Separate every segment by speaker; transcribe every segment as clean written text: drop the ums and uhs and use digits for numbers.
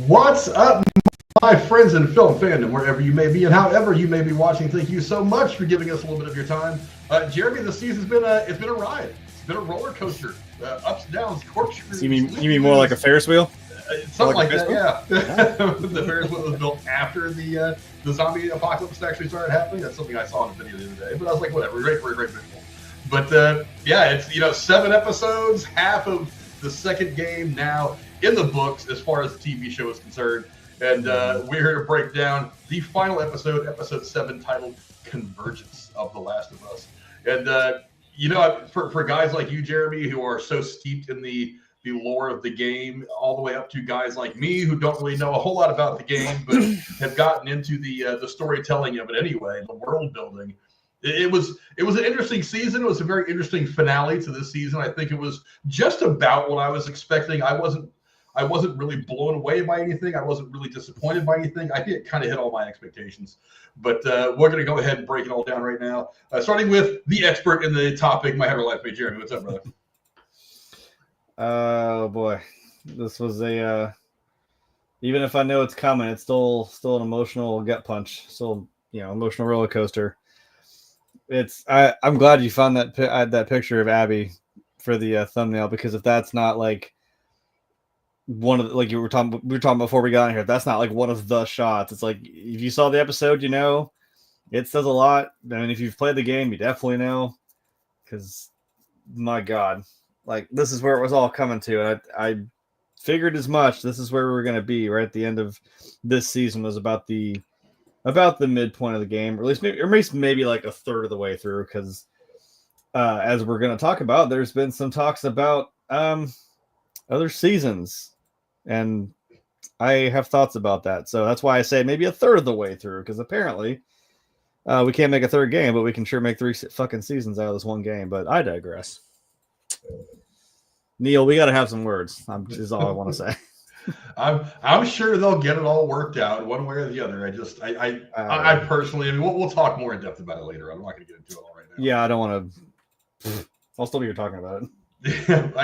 Speaker 1: What's up, my friends in film fandom, wherever you may be and however you may be watching? Thank you so much for giving us a little bit of your time. Jeremy, this season's been a ride. It's been a roller coaster, ups and downs, corkscrews.
Speaker 2: You mean more like a Ferris wheel?
Speaker 1: Something like that, yeah. The Ferris wheel was built after the zombie apocalypse actually started happening. That's something I saw in a video the other day. But I was like, whatever, great for a great visual. But yeah, it's 7 episodes, half of the second game now in the books as far as the TV show is concerned. And we're here to break down the final episode, episode 7, titled Convergence of The Last of Us. And, for guys like you, Jeremy, who are so steeped in the lore of the game, all the way up to guys like me who don't really know a whole lot about the game, but have gotten into the storytelling of it anyway, the world building. It was an interesting season. It was a very interesting finale to this season. I think it was just about what I was expecting. I wasn't really blown away by anything. I wasn't really disappointed by anything. I think it kind of hit all my expectations. But we're going to go ahead and break it all down right now, starting with the expert in the topic, my head or life mate, Jeremy. What's up, brother?
Speaker 2: Oh boy, this was a even if I know it's coming, it's still an emotional gut punch. Still, emotional roller coaster. I'm glad you found that picture of Abby for the thumbnail, because if that's not like one of we were talking before we got in here, that's not like one of the shots. It's like, if you saw the episode, it says a lot. I mean, if you've played the game, you definitely know, because my God, like, this is where it was all coming to. And I figured as much. This is where we were going to be right at the end of this season, was about the midpoint of the game, or at least maybe like a third of the way through, because as we're going to talk about, there's been some talks about other seasons, and I have thoughts about that. So that's why I say maybe a third of the way through, because apparently we can't make a third game, but we can sure make 3 fucking seasons out of this one game. But I digress. Neil, we got to have some words. Is all I want to say.
Speaker 1: I'm sure they'll get it all worked out one way or the other. I personally, we'll talk more in depth about it later. I'm not going to get into it all right now.
Speaker 2: Yeah, I don't want to. I'll still be here talking about it.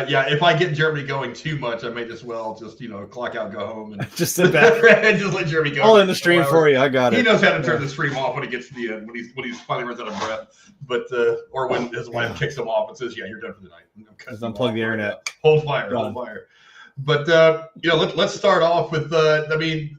Speaker 1: Yeah, if I get Jeremy going too much, I may as well just clock out, go home, and
Speaker 2: just sit back
Speaker 1: and just let Jeremy go.
Speaker 2: I'll end the stream for you. I got it.
Speaker 1: He knows how to turn the stream off when he gets to the end, when he's finally runs out of breath. But or when his wife kicks him off and says, "Yeah, you're done for the night."
Speaker 2: Unplug the internet.
Speaker 1: Hold fire. But let's start off with the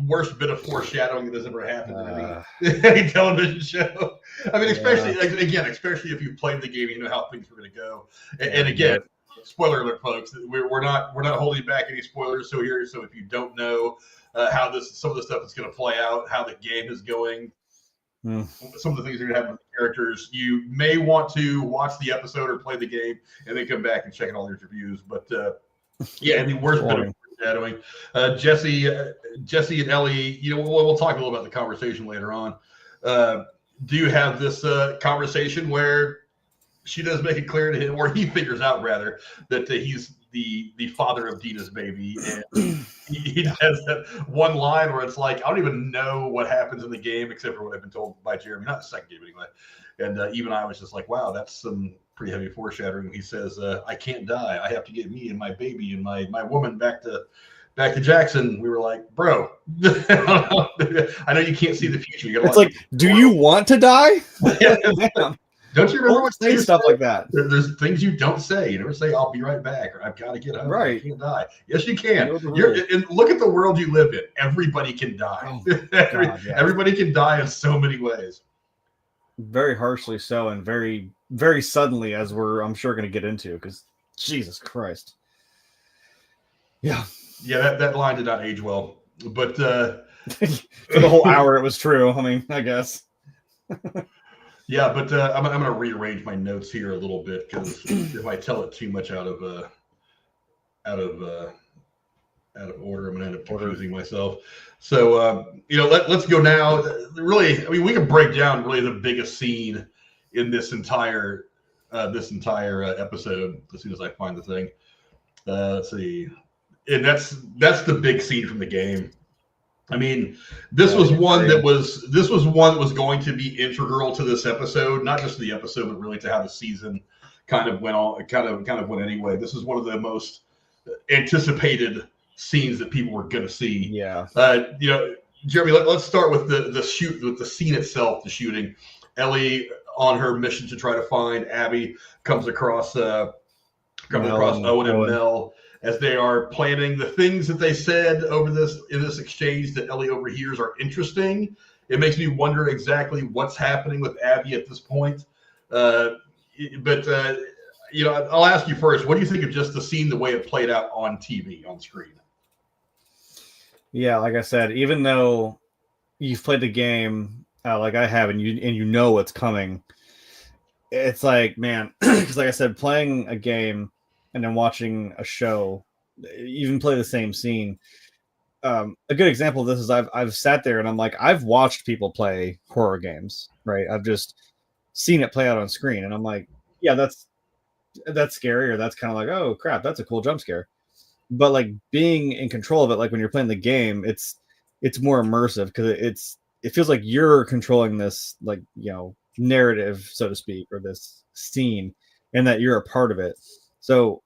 Speaker 1: worst bit of foreshadowing that has ever happened in any television show. I mean, especially if you played the game, you know how things are going to go. And again, spoiler alert, folks, we're not holding back any spoilers. So if you don't know how some of the stuff is going to play out, how the game is going, some of the things that are going to happen with the characters, you may want to watch the episode or play the game and then come back and check out all your reviews. But yeah, and the worst bit of foreshadowing, Jesse and Ellie. We'll talk a little about the conversation later on. Do you have this conversation where she does make it clear to him, or he figures out rather, that he's the father of Dina's baby, and he has that one line where it's like, I don't even know what happens in the game except for what I've been told by Jeremy, not the second game anyway. And even I was just like, wow, that's some pretty heavy foreshadowing. He says, I can't die. I have to get me and my baby and my woman back to Jackson. We were like, bro, I know you can't see the future.
Speaker 2: It's like, do you want to die?
Speaker 1: Don't you remember
Speaker 2: saying stuff like that?
Speaker 1: There's things you don't say. You never say, I'll be right back, or I've got to get home.
Speaker 2: Right.
Speaker 1: I can't die. Yes, you can. And look at the world you live in. Everybody can die. Everybody can die in so many ways.
Speaker 2: Very harshly so, and very, very suddenly, as I'm sure going to get into, because Jesus Christ. Yeah.
Speaker 1: Yeah, that line did not age well. But for
Speaker 2: the whole hour it was true. I mean, I guess.
Speaker 1: Yeah, but I'm going to rearrange my notes here a little bit, because if I tell it too much out of order, I'm going to end up confusing myself. So let's go now. Really, I mean, we can break down really the biggest scene in this entire episode as soon as I find the thing. Let's see, and that's the big scene from the game. I mean, this was one that was going to be integral to this episode, not just the episode, but really to how the season kind of went anyway. This is one of the most anticipated scenes that people were going to see.
Speaker 2: Yeah.
Speaker 1: You know, Jeremy, let's start with the shoot, with the scene itself, the shooting. Ellie on her mission to try to find Abby comes across Owen and Mel as they are planning. The things that they said in this exchange that Ellie overhears are interesting. It makes me wonder exactly what's happening with Abby at this point. But you know, I'll ask you first. What do you think of just the scene, the way it played out on TV, on screen?
Speaker 2: Yeah, like I said, even though you've played the game like I have, and you know what's coming, it's like, man, because like I said, playing a game and then watching a show, even play the same scene. A good example of this is I've sat there and I'm like, I've watched people play horror games, right? I've just seen it play out on screen, and I'm like, yeah, that's scary, or that's kind of like, oh crap, that's a cool jump scare. But like being in control of it, like when you're playing the game, it's more immersive because it feels like you're controlling this, like, you know, narrative, so to speak, or this scene, and that you're a part of it. So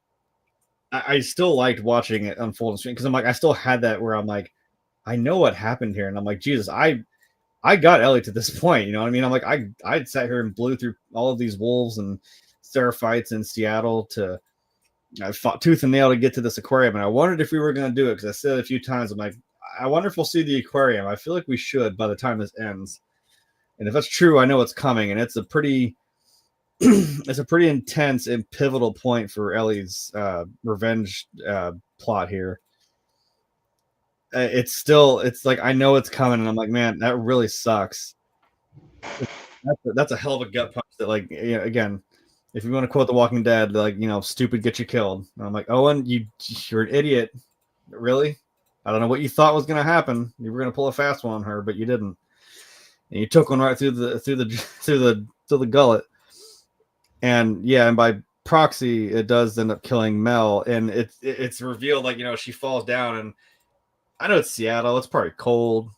Speaker 2: I still liked watching it unfold on screen because I'm like, I still had that where I'm like, I know what happened here, and I'm like, Jesus, I got Ellie to this point, you know what I mean? I'm like, I sat here and blew through all of these wolves and fights in Seattle I fought tooth and nail to get to this aquarium, and I wondered if we were going to do it because I said it a few times. I'm like, I wonder if we'll see the aquarium. I feel like we should by the time this ends. And if that's true, I know it's coming, and it's a pretty intense and pivotal point for Ellie's revenge plot here. It's like, I know it's coming, and I'm like, man, that really sucks. That's a hell of a gut punch that, like, you know, again, if you want to quote The Walking Dead, like, you know, stupid get you killed. And I'm like, Owen, you're an idiot. Really? I don't know what you thought was going to happen. You were going to pull a fast one on her, but you didn't. And you took one right through the gullet. And yeah, and by proxy, it does end up killing Mel. And it's revealed, like, you know, she falls down, and I know it's Seattle. It's probably cold.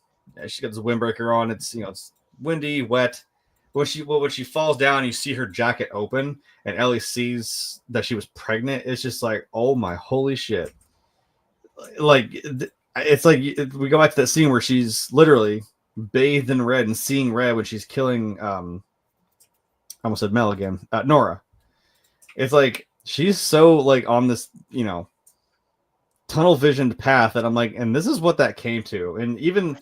Speaker 2: She got this windbreaker on. It's, you know, it's windy, wet. When she falls down, you see her jacket open, and Ellie sees that she was pregnant. It's just like, oh my holy shit! Like, it's like we go back to that scene where she's literally bathed in red and seeing red when she's killing. I almost said Mel again. Nora. It's like she's so, like, on this, you know, tunnel visioned path that I'm like, and this is what that came to, and even.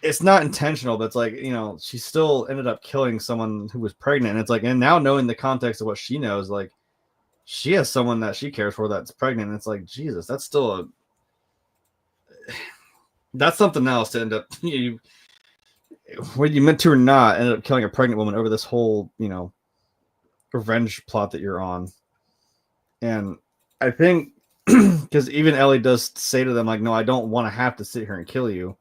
Speaker 2: It's not intentional, but it's like, you know, she still ended up killing someone who was pregnant. And it's like, and now knowing the context of what she knows, like, she has someone that she cares for that's pregnant. And it's like, Jesus, that's still that's something else to end up, whether you meant to or not, ended up killing a pregnant woman over this whole, you know, revenge plot that you're on. And I think because even Ellie does say to them, like, no, I don't want to have to sit here and kill you.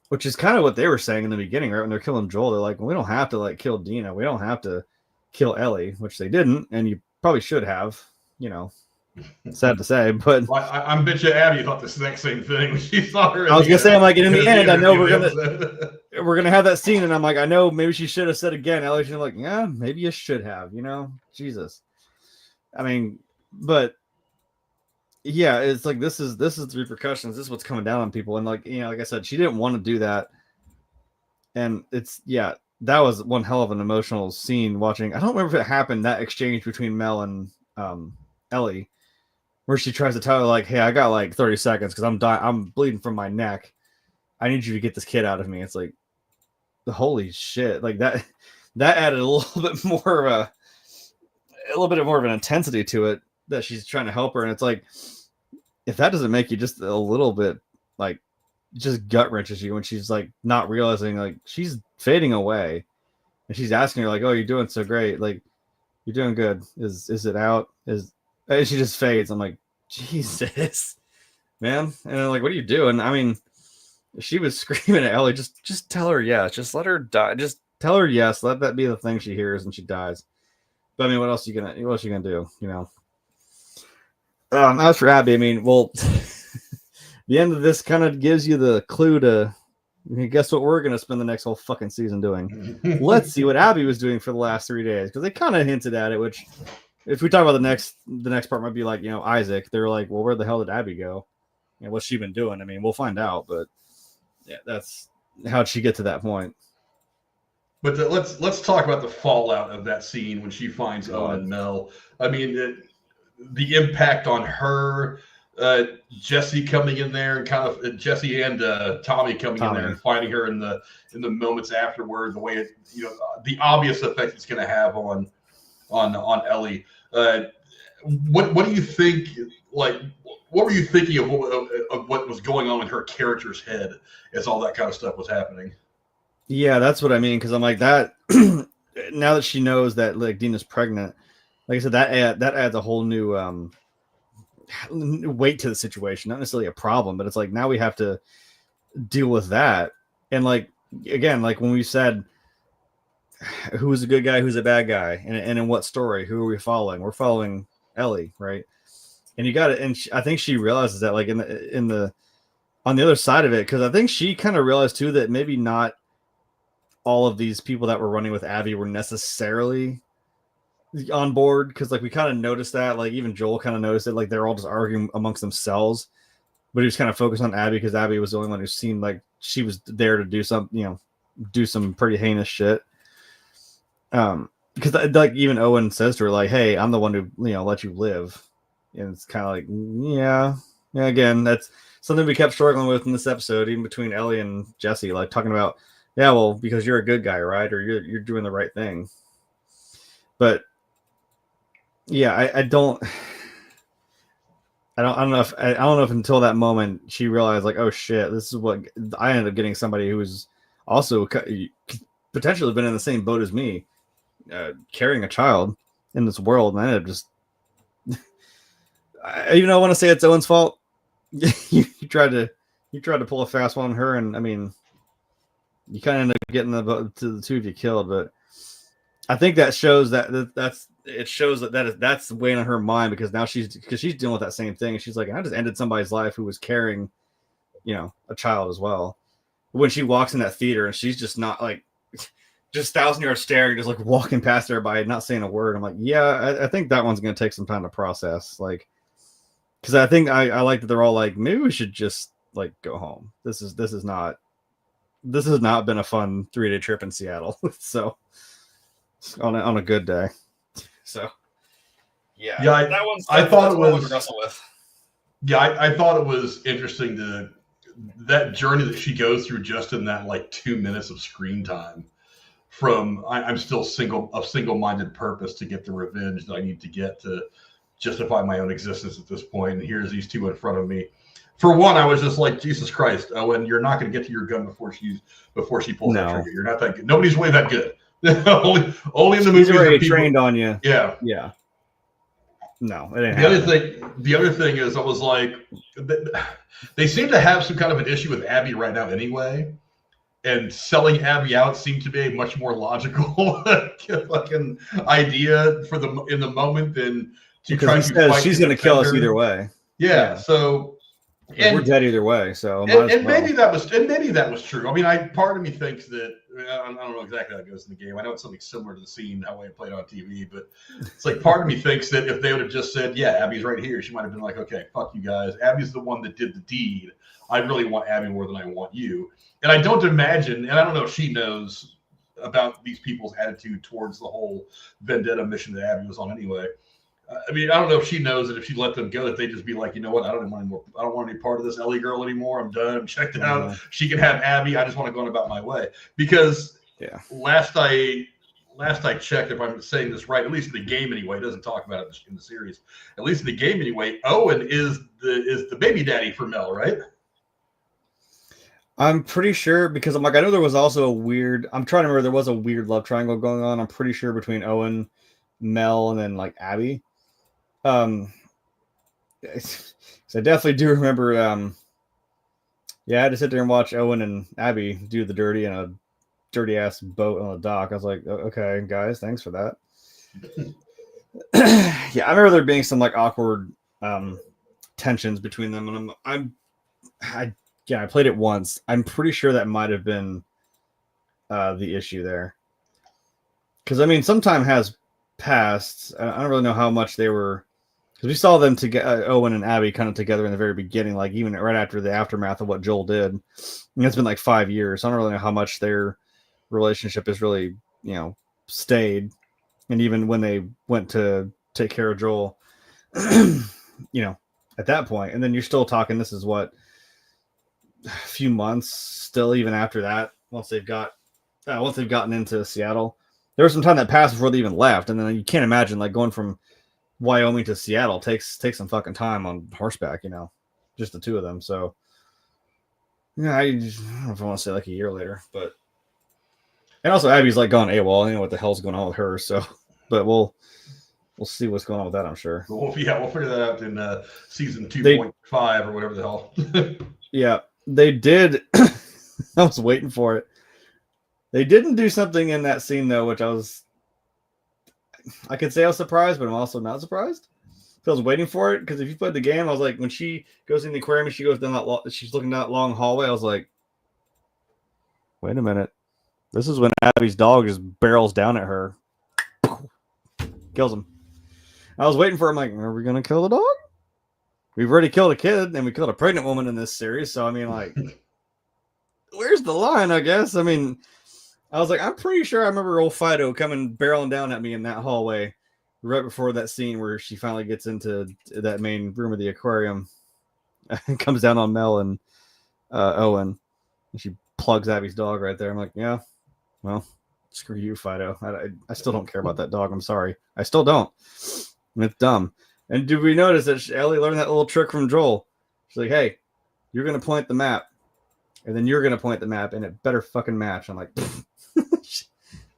Speaker 2: Which is kind of what they were saying in the beginning, right? When they're killing Joel, they're like, well, we don't have to, like, kill Dina. We don't have to kill Ellie, which they didn't, and you probably should have. You know, sad to say, but
Speaker 1: well, I bet you Abby thought the exact same thing when she saw her.
Speaker 2: I was gonna say, I'm like, in the end, I know we're gonna have that scene, and I'm like, I know maybe she should have said again. Ellie should have, like, yeah, maybe you should have. You know, Jesus. I mean, but. Yeah, it's like this is the repercussions. This is what's coming down on people, and, like, you know, like I said, she didn't want to do that, and that was one hell of an emotional scene watching. I don't remember if it happened, that exchange between Mel and Ellie, where she tries to tell her, like, hey, I got like 30 seconds because I'm bleeding from my neck. I need you to get this kid out of me. It's like, the holy shit, like that added a little bit more of an intensity to it. That she's trying to help her, and it's like, if that doesn't make you just a little bit, like, just gut wrenches you when she's, like, not realizing, like, she's fading away, and she's asking her, like, oh, you're doing so great, like, you're doing good, is it out, and she just fades. I'm like, Jesus, man. And I'm like, what are you doing? I mean, she was screaming at Ellie, just tell her yes, just let her die, just tell her yes, let that be the thing she hears, and she dies. But I mean, what else are you gonna do, you know? As for Abby, I mean, well, the end of this kind of gives you the clue to, guess what we're going to spend the next whole fucking season doing. Let's see what Abby was doing for the last 3 days, because they kind of hinted at it, which, if we talk about the next part, might be like, you know, Isaac. They're like, well, where the hell did Abby go? what's she been doing? I mean, we'll find out, but yeah, that's how'd she get to that point.
Speaker 1: But let's talk about the fallout of that scene when she finds Owen and Mel. I mean, the impact on her, Jesse coming in there and kind of Jesse and Tommy coming in there and finding her in the moments afterward. The way it, the obvious effect it's going to have on Ellie. What do you think? Like, what were you thinking of what was going on in her character's head as all that kind of stuff was happening?
Speaker 2: Yeah, that's what I mean. Because I'm like that. Now that she knows that like Dina's pregnant, like I said, that adds a whole new weight to the situation. Not necessarily a problem, but it's like now we have to deal with that. And like again, like when we said who's a good guy, who's a bad guy, and in what story, who are we following? We're following Ellie, right? And you got it. And I think she realizes that, like in the on the other side of it, because I think she kind of realized too that maybe not all of these people that were running with Abby were necessarily on board, because like we kind of noticed that, like even Joel kind of noticed it, like they're all just arguing amongst themselves, but he was kind of focused on Abby because Abby was the only one who seemed like she was there to do something, do some pretty heinous shit. Because like even Owen says to her, like, "Hey, I'm the one who let you live," and it's kind of like, yeah. Again, that's something we kept struggling with in this episode, even between Ellie and Jesse, like talking about, yeah, well, because you're a good guy, right? Or you're doing the right thing. But yeah, I don't know if until that moment she realized, like, oh shit, this is what I ended up getting, somebody who was also potentially been in the same boat as me, carrying a child in this world, and I ended up just even though I want to say it's Owen's fault. you tried to pull a fast one on her, and I mean, you kind of end up getting the two of you killed. But I think that shows that's weighing on her mind, because now she's dealing with that same thing, and she's like, I just ended somebody's life who was carrying, a child as well. When she walks in that theater and she's just not like just 1,000 yards staring, just like walking past everybody, not saying a word. I'm like, yeah, I think that one's gonna take some time to process, like. Because I think I like that they're all like, maybe we should just like go home. This has not been a fun 3-day trip in Seattle. So on a good day. So yeah,
Speaker 1: that one's. I thought it was wrestle with. Yeah, I thought it was interesting that journey that she goes through just in that like 2 minutes of screen time. From I'm still single-minded purpose to get the revenge that I need to get to justify my own existence at this point, and here's these two in front of me. For one, I was just like, Jesus Christ, Owen, you're not going to get to your gun before she pulls that trigger. You're not that good. Nobody's really that good. only in the movies. She's already
Speaker 2: trained on you.
Speaker 1: Yeah.
Speaker 2: No, it ain't
Speaker 1: the other thing is, I was like, they seem to have some kind of an issue with Abby right now anyway. And selling Abby out seemed to be a much more logical fucking idea in the moment than to try to fight.
Speaker 2: She's going to kill us either way.
Speaker 1: Yeah. So
Speaker 2: we're dead either way. So
Speaker 1: maybe that was true. I mean, part of me thinks that I don't know exactly how it goes in the game. I know it's something similar to the scene how it played on TV, but it's like part of me thinks that if they would have just said, "Yeah, Abby's right here," she might have been like, "Okay, fuck you guys. Abby's the one that did the deed. I really want Abby more than I want you." And I don't imagine, and I don't know if she knows about these people's attitude towards the whole vendetta mission that Abby was on anyway. I mean, I don't know if she knows that if she let them go, that they just be like, you know what, I don't want any part of this Ellie girl anymore. I'm done. I'm checked out. She can have Abby. I just want to go on about my way. Because last I checked, if I'm saying this right, at least in the game anyway, it doesn't talk about it in the series. At least in the game anyway, Owen is the baby daddy for Mel, right?
Speaker 2: I'm pretty sure, because I'm like, I know there was also I'm trying to remember, there was a weird love triangle going on. I'm pretty sure between Owen, Mel, and then like Abby. So I definitely do remember. I had to sit there and watch Owen and Abby do the dirty in a dirty ass boat on the dock. I was like, okay, guys, thanks for that. Yeah, I remember there being some like awkward tensions between them, and I played it once. I'm pretty sure that might have been the issue there. Because, I mean, some time has passed. I don't really know how much they were Because we saw them together, Owen and Abby, kind of together in the very beginning, like even right after the aftermath of what Joel did. And it's been like 5 years. So I don't really know how much their relationship has really, stayed. And even when they went to take care of Joel, at that point, and then you're still talking. This is what, a few months still, even after that. Once they've gotten into Seattle, there was some time that passed before they even left, and then you can't imagine like going from Wyoming to Seattle takes some fucking time on horseback, just the two of them. So yeah, I don't know if I want to say like a year later, but and also Abby's like gone AWOL. I don't know what the hell's going on with her. So, but we'll see what's going on with that. I'm sure.
Speaker 1: Well, yeah, we'll figure that out in season 2.5 or whatever the hell.
Speaker 2: Yeah, they did. I was waiting for it. They didn't do something in that scene though, which I could say I was surprised, but I'm also not surprised. I was waiting for it because if you played the game, I was like, when she goes in the aquarium and she goes down she's looking down that long hallway. I was like, wait a minute, this is when Abby's dog just barrels down at her, kills him. I was waiting for him. Like, are we gonna kill the dog? We've already killed a kid and we killed a pregnant woman in this series. So I mean, like, where's the line? I guess. I mean. I was like, I'm pretty sure I remember old Fido coming barreling down at me in that hallway right before that scene where she finally gets into that main room of the aquarium and comes down on Mel and Owen. And she plugs Abby's dog right there. I'm like, yeah, well, screw you, Fido. I still don't care about that dog. I'm sorry. I still don't. And it's dumb. And did we notice that Ellie learned that little trick from Joel? She's like, hey, you're going to point the map. And then you're going to point the map and it better fucking match. I'm like,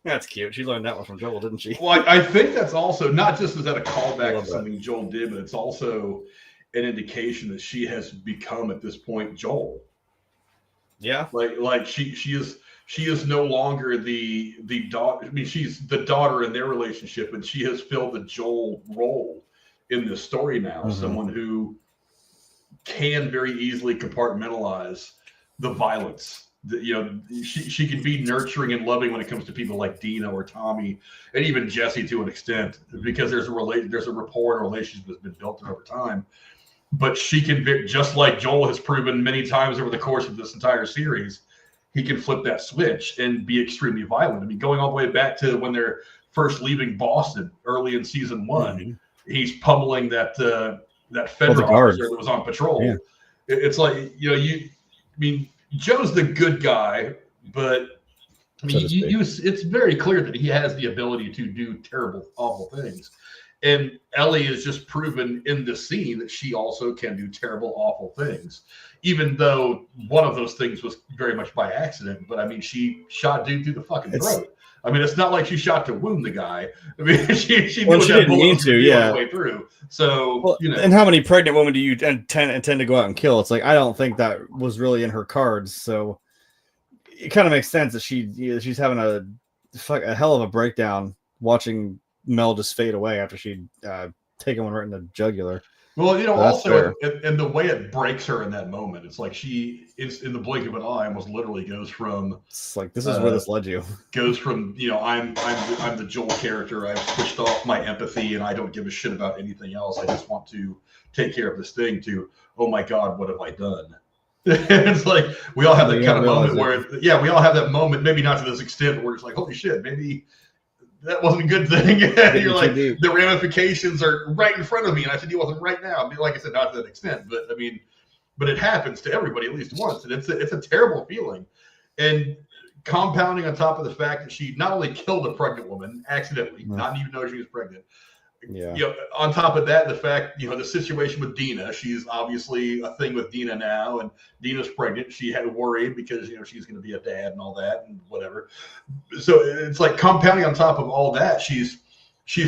Speaker 2: that's cute. She learned that one from Joel, didn't she?
Speaker 1: Well, I think that's also not just is that a callback to something Joel did, but it's also an indication that she has become at this point Joel.
Speaker 2: Yeah,
Speaker 1: like she is no longer the daughter. I mean, she's the daughter in their relationship, and she has filled the Joel role in this story now. Mm-hmm. Someone who can very easily compartmentalize the violence. She can be nurturing and loving when it comes to people like Dina or Tommy, and even Jesse to an extent, because there's a rapport and a relationship that's been built over time. But she can, just like Joel has proven many times over the course of this entire series, he can flip that switch and be extremely violent. I mean, going all the way back to when they're first leaving Boston early in season 1, mm-hmm. He's pummeling that federal officer that was on patrol. Yeah. It's like Joe's the good guy, but I mean, it's very clear that he has the ability to do terrible, awful things. And Ellie has just proven in this scene that she also can do terrible, awful things, even though one of those things was very much by accident. But I mean, she shot dude through the fucking throat. I mean, it's not like she shot to wound the guy. I mean, she
Speaker 2: didn't mean to, yeah.
Speaker 1: All the way through. So,
Speaker 2: And how many pregnant women do you intend to go out and kill? It's like, I don't think that was really in her cards. So it kind of makes sense that she's having a hell of a breakdown watching Mel just fade away after she'd taken one right in the jugular.
Speaker 1: Well, also, and the way it breaks her in that moment, it's like she, in the blink of an eye, almost literally goes from.
Speaker 2: It's like, this is where this led you.
Speaker 1: Goes from, I'm the Joel character. I've switched off my empathy and I don't give a shit about anything else. I just want to take care of this thing. To, oh my God, what have I done? It's like we all have that kind of moment where, we all have that moment. Maybe not to this extent, but we're just like, holy shit, maybe. That wasn't a good thing. You're like, the ramifications are right in front of me, and I have to deal with them right now. I mean, like I said, not to that extent, but I mean, but it happens to everybody at least once, and it's a terrible feeling. And compounding on top of the fact that she not only killed a pregnant woman accidentally, not even know she was pregnant. Yeah. On top of that, the fact, the situation with Dina, she's obviously a thing with Dina now, and Dina's pregnant. She had to worry because, she's going to be a dad and all that and whatever. So it's like compounding on top of all that. She's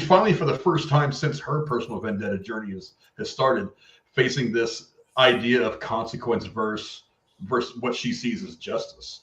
Speaker 1: finally, for the first time since her personal vendetta journey has started, facing this idea of consequence versus what she sees as justice.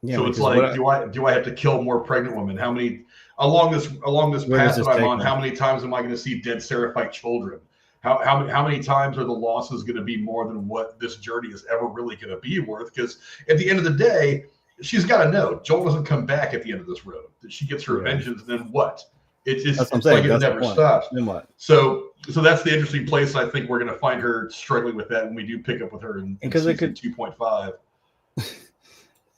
Speaker 1: Yeah, so it's like, do I have to kill more pregnant women? How many along this path that I'm on? How many times am I going to see dead Seraphite children? How many times are the losses going to be more than what this journey is ever really going to be worth? Because at the end of the day, she's got to know Joel doesn't come back at the end of this road. That she gets her vengeance, and then what? It's like it never stops.
Speaker 2: Then what?
Speaker 1: So So that's the interesting place. I think we're going to find her struggling with that when we do pick up with her in season 2.5.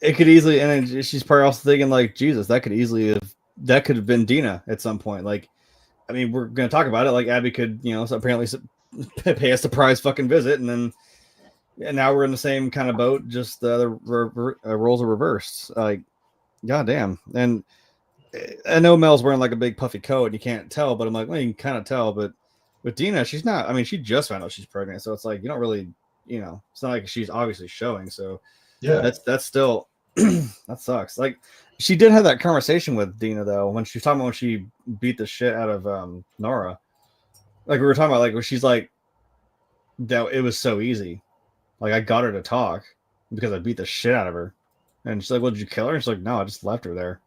Speaker 2: It could easily, and she's probably also thinking like, Jesus, that could have been Dina at some point. Like, I mean, we're going to talk about it. Like, Abby could, apparently pay a surprise fucking visit, and now we're in the same kind of boat. Just the roles are reversed. Like, goddamn. And I know Mel's wearing like a big puffy coat, and you can't tell, but I'm like, well, you can kind of tell. But with Dina, she's not. I mean, she just found out she's pregnant, so it's like you don't really, it's not like she's obviously showing. So yeah, that's still that sucks. Like, she did have that conversation with Dina though when she was talking about when she beat the shit out of Nora. Like we were talking about, like where she's like, that it was so easy. Like I got her to talk because I beat the shit out of her, and she's like, "Well, did you kill her?" And she's like, "No, I just left her there."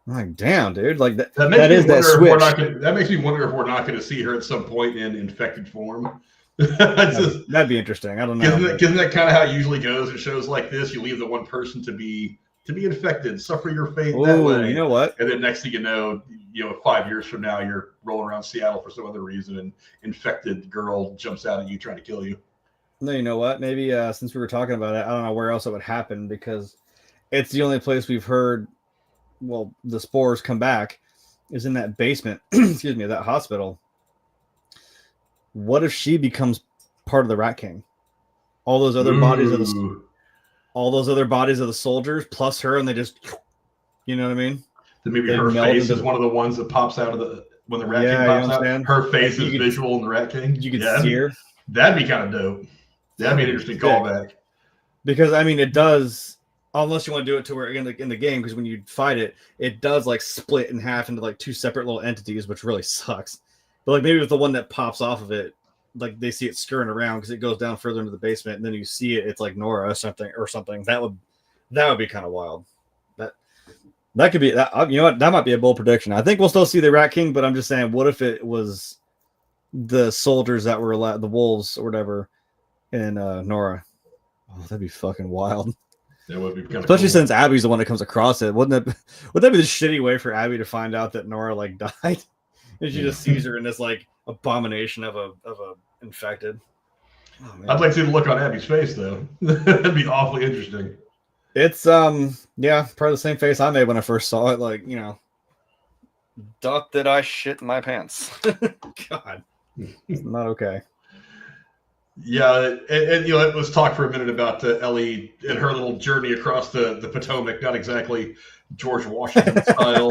Speaker 2: I'm like, damn, dude, like that is that switch.
Speaker 1: That makes me wonder if we're not going to see her at some point in infected form.
Speaker 2: That'd be interesting. I don't know.
Speaker 1: Isn't that kind of how it usually goes in shows like this? You leave the one person to be infected, suffer your fate that way.
Speaker 2: You know what?
Speaker 1: And then next thing you know, 5 years from now, you're rolling around Seattle for some other reason, and infected girl jumps out at you trying to kill you.
Speaker 2: No, you know what? Maybe since we were talking about it, I don't know where else it would happen because it's the only place we've heard. Well, the spores come back is in that basement, excuse me, that hospital. What if she becomes part of the Rat King? All those other bodies of the soldiers plus her, and they just, you know what I mean?
Speaker 1: Then maybe her face is one of the ones that pops out of when the Rat King pops out. Her face is visual in the Rat King.
Speaker 2: You could see her.
Speaker 1: That'd be kind of dope. That'd be an interesting callback.
Speaker 2: Because I mean, it does. Unless you want to do it to where in the game, because when you fight it, it does like split in half into like two separate little entities, which really sucks. But like maybe with the one that pops off of it, like they see it scurrying around because it goes down further into the basement, and then you see it, it's like Nora or something. That would be kind of wild. That could be that. You know what? That might be a bold prediction. I think we'll still see the Rat King, but I'm just saying, what if it was the soldiers that were the wolves or whatever in Nora? Oh, that'd be fucking wild.
Speaker 1: That would be kind of
Speaker 2: especially
Speaker 1: cool.
Speaker 2: Since Abby's the one that comes across it. Would that be the shitty way for Abby to find out that Nora like died? And she just sees her in this like abomination of a infected.
Speaker 1: Oh, I'd like to see the look on Abby's face though. That'd be awfully interesting.
Speaker 2: It's probably the same face I made when I first saw it. Like, did I shit my pants? God, it's not okay.
Speaker 1: Yeah, and let's talk for a minute about Ellie and her little journey across the Potomac. Not exactly George Washington style.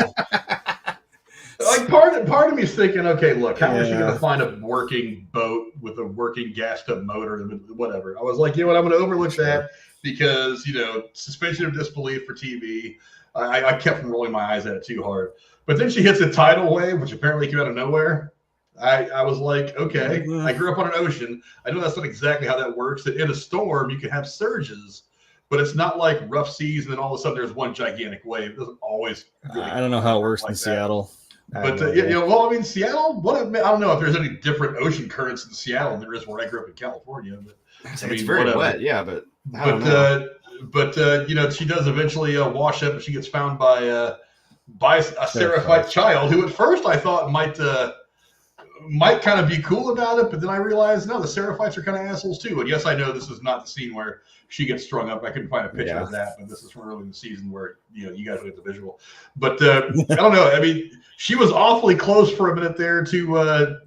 Speaker 1: Like part of me is thinking, okay, look, how is she going to find a working boat with a working gassed up motor and whatever? I was like, I'm going to overlook that because suspension of disbelief for TV. I kept from rolling my eyes at it too hard. But then she hits a tidal wave, which apparently came out of nowhere. I was like, okay, I grew up on an ocean. I know that's not exactly how that works. That in a storm, you can have surges, but it's not like rough seas and then all of a sudden there's one gigantic wave. It doesn't always. Really
Speaker 2: I don't know how it works in Seattle.
Speaker 1: But, Seattle, I don't know if there's any different ocean currents in Seattle than there is where I grew up in California. But
Speaker 2: it's very wet, yeah, but
Speaker 1: she does eventually wash up and she gets found by a Seraphite child who at first I thought might kind of be cool about it, but then I realized no, the Seraphites are kind of assholes too. And yes, I know this is not the scene where she gets strung up. I couldn't find a picture of that, but this is from early in the season where you guys will get the visual. But I don't know. I mean, she was awfully close for a minute there to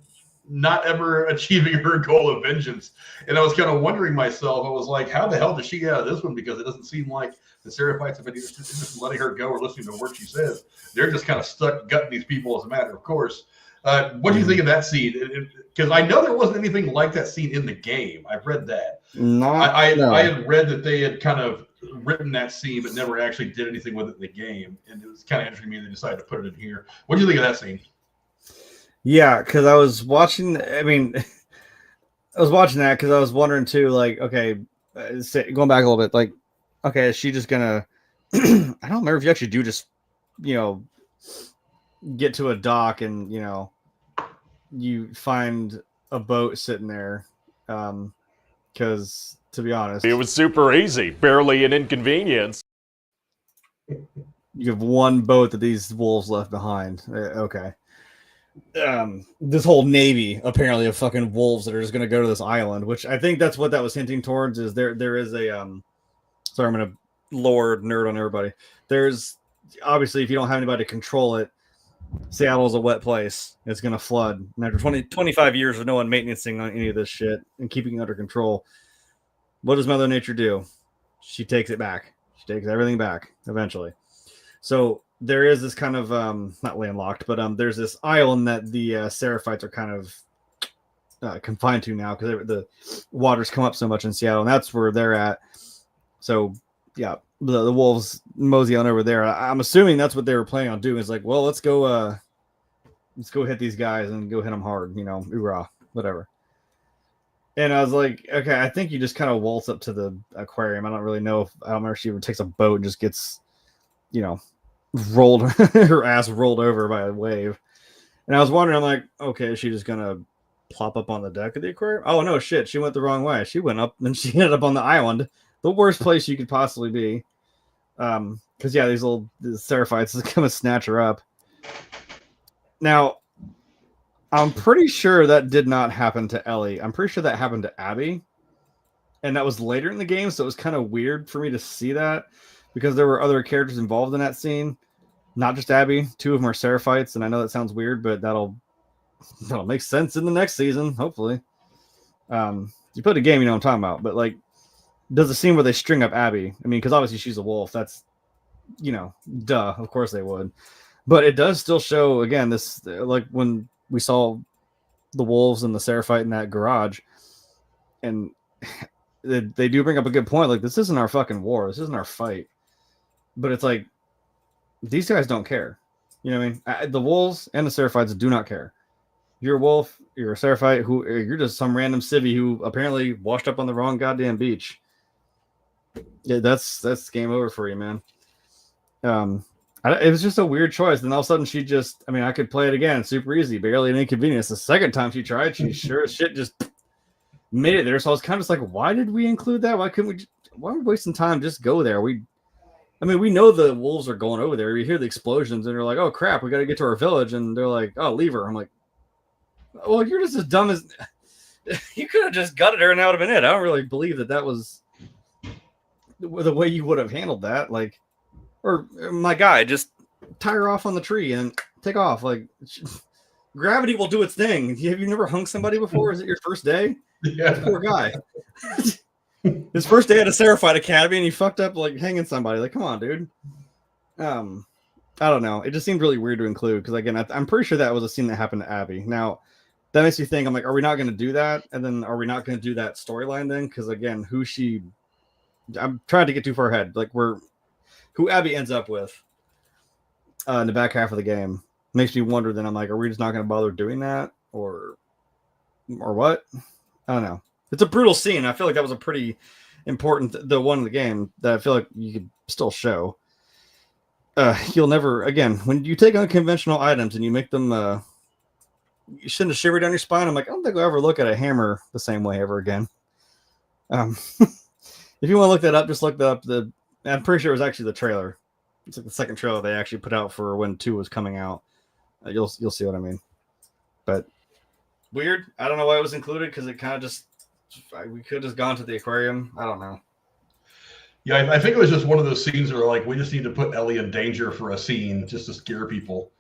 Speaker 1: not ever achieving her goal of vengeance. And I was kind of wondering myself, I was like, how the hell did she get out of this one? Because it doesn't seem like the Seraphites have been just letting her go or listening to what she says. They're just kind of stuck gutting these people as a matter of course. What do you think of that scene? Because I know there wasn't anything like that scene in the game. I've read that. I had read that they had kind of written that scene, but never actually did anything with it in the game. And it was kind of interesting to me they decided to put it in here. What do you think of that scene?
Speaker 2: Yeah, because I was watching. I mean, I was watching that because I was wondering too. Like, okay, going back a little bit. Like, okay, is she just gonna? I don't remember if you actually do just, get to a dock and you find a boat sitting there. Because to be honest,
Speaker 3: it was super easy, barely an inconvenience.
Speaker 2: You have one boat that these wolves left behind. Okay. this whole navy apparently of fucking wolves that are just going to go to this island, which I think that's what that was hinting towards. Is there is a sorry, I'm going to lore nerd on everybody. There's obviously, if you don't have anybody to control it, Seattle's a wet place. It's going to flood. And after 25 years of no one maintaining on any of this shit and keeping it under control, what does Mother Nature do? She takes it back. She takes everything back eventually. So there is this kind of not landlocked, but there's this island that the Seraphites are kind of confined to now because the waters come up so much in Seattle, and that's where they're at. So yeah, the wolves mosey on over there. I'm assuming that's what they were planning on doing. Is like, well, let's go hit these guys and go hit them hard, you know, hoorah, whatever. And I was like, okay, I think you just kind of waltz up to the aquarium. I don't really know I don't remember if she ever takes a boat and just gets, you know, rolled her ass rolled over by a wave. And I was wondering, I'm like, okay, is she just gonna plop up on the deck of the aquarium? Oh no, shit, she went the wrong way. She went up and she ended up on the island, the worst place you could possibly be. Because yeah, these Seraphites is gonna snatch her up. Now, I'm pretty sure that did not happen to Ellie. I'm pretty sure that happened to Abby, and that was later in the game, so it was kind of weird for me to see that because there were other characters involved in that scene, not just Abby. 2 of them are Seraphites, and I know that sounds weird, but that'll make sense in the next season, hopefully. You put a game, you know what I'm talking about, but like, does a scene where they string up Abby? I mean, because obviously she's a wolf. That's, you know, duh. Of course they would, but it does still show again this like when we saw the wolves and the Seraphite in that garage, and they do bring up a good point. Like, this isn't our fucking war. This isn't our fight. But it's like, these guys don't care. You know what I mean? The wolves and the Seraphites do not care. You're a wolf, you're a Seraphite, you're just some random civvy who apparently washed up on the wrong goddamn beach. Yeah, that's game over for you, man. It was just a weird choice. Then all of a sudden she just, I mean, I could play it again. Super easy, barely an inconvenience. The second time she tried, she sure as shit just made it there. So I was kind of just like, why did we include that? Why couldn't we, why are we wasting time? Just go there. We know the wolves are going over there. We hear the explosions and they're like, oh crap, we got to get to our village. And they're like, oh, leave her. I'm like, well, you're just as dumb as, you could have just gutted her and that would have been it. I don't really believe that was the way you would have handled that. Like, or my guy, just tie her off on the tree and take off. Like, gravity will do its thing. Have you never hung somebody before? Is it your first day?
Speaker 1: Yeah.
Speaker 2: Poor guy. His first day at a Seraphite Academy and he fucked up like hanging somebody. Like, come on, dude. I don't know. It just seemed really weird to include because again, I'm pretty sure that was a scene that happened to Abby. Now, that makes me think, I'm like, are we not going to do that? And then are we not going to do that storyline then? Because again, I'm trying to get too far ahead. Like, who Abby ends up with in the back half of the game makes me wonder. Then I'm like, are we just not going to bother doing that, or what? I don't know. It's a brutal scene. I feel like that was a pretty important, the one in the game that I feel like you could still show. You'll never again when you take unconventional items and you make them. You send a shiver down your spine. I'm like, I don't think I'll ever look at a hammer the same way ever again. If you want to look that up, just look up I'm pretty sure it was actually the trailer. It's like the second trailer they actually put out for when 2 was coming out. You'll see what I mean. But weird. I don't know why it was included because it kind of just we could have just gone to the aquarium. I don't know.
Speaker 1: Yeah, I think it was just one of those scenes where like we just need to put Ellie in danger for a scene just to scare people.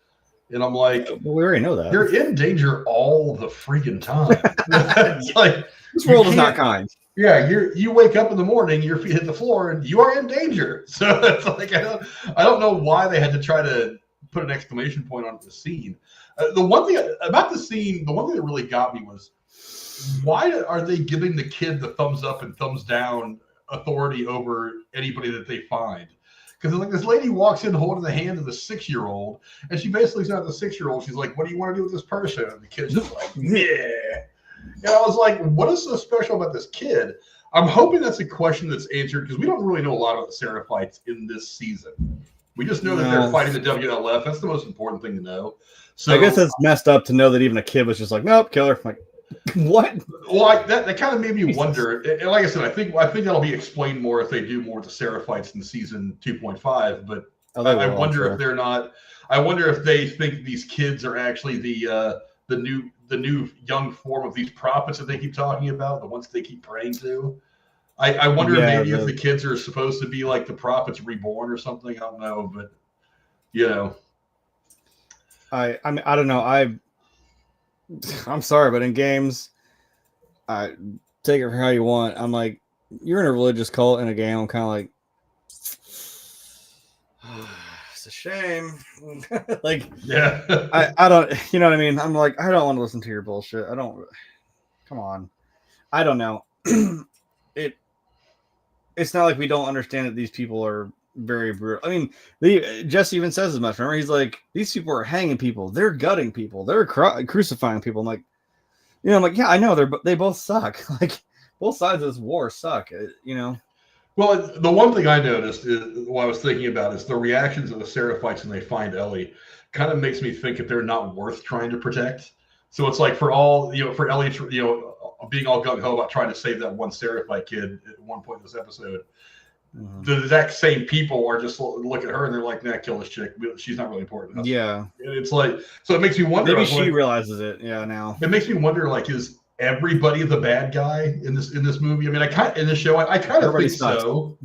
Speaker 1: And I'm like,
Speaker 2: well, we already know that.
Speaker 1: You're in danger all the freaking time. It's like
Speaker 2: this world is not kind.
Speaker 1: Yeah, you wake up in the morning, your feet hit the floor, and you are in danger. So it's like I don't know why they had to try to put an exclamation point on the scene. The one thing about the scene, the one thing that really got me was why are they giving the kid the thumbs up and thumbs down authority over anybody that they find? Because like this lady walks in holding the hand of the 6-year-old, and she basically said to the 6-year-old, she's like, "What do you want to do with this person?" And the kid's just like, "Yeah." And I was like, what is so special about this kid? I'm hoping that's a question that's answered because we don't really know a lot about the Seraphites in this season. We just know that they're fighting the WLF. That's the most important thing to know. So
Speaker 2: I guess it's messed up to know that even a kid was just like, nope, kill her. Like, what?
Speaker 1: Well, that kind of made me wonder. And like I said, I think that'll be explained more if they do more with the Seraphites in season 2.5. But
Speaker 2: Oh, they
Speaker 1: I
Speaker 2: will, I'm
Speaker 1: wonder
Speaker 2: sure.
Speaker 1: if they're not. I wonder if they think these kids are actually the new young form of these prophets that they keep talking about, the ones they keep praying to. I wonder
Speaker 2: Yeah,
Speaker 1: maybe if the kids are supposed to be like the prophets reborn or something. I don't know, but you know,
Speaker 2: I mean, I don't know. I'm sorry, but in games, I take it for how you want. I'm like, you're in a religious cult in a game. I'm kind of like, it's a shame. Like,
Speaker 1: yeah.
Speaker 2: I don't, you know what I mean? I'm like, I don't want to listen to your bullshit. I don't. Come on. I don't know. It's not like we don't understand that these people are very brutal. I mean, Jesse even says as much. Remember, he's like, these people are hanging people, they're gutting people, they're crucifying people. I'm like, I'm like, yeah, I know they both suck. Like, both sides of this war suck. You know.
Speaker 1: Well, the one thing I noticed is what I was thinking about is the reactions of the Seraphites when they find Ellie kind of makes me think that they're not worth trying to protect. So it's like for Ellie, being all gung ho about trying to save that one Seraphite kid at one point in this episode. The exact same people are just look at her and they're like, nah, kill this chick. She's not really important enough.
Speaker 2: Yeah.
Speaker 1: And it's like, so it makes me wonder.
Speaker 2: Maybe she realizes it. Yeah. Now
Speaker 1: it makes me wonder, like, is everybody the bad guy in this movie? I mean, in this show, I kind of think so.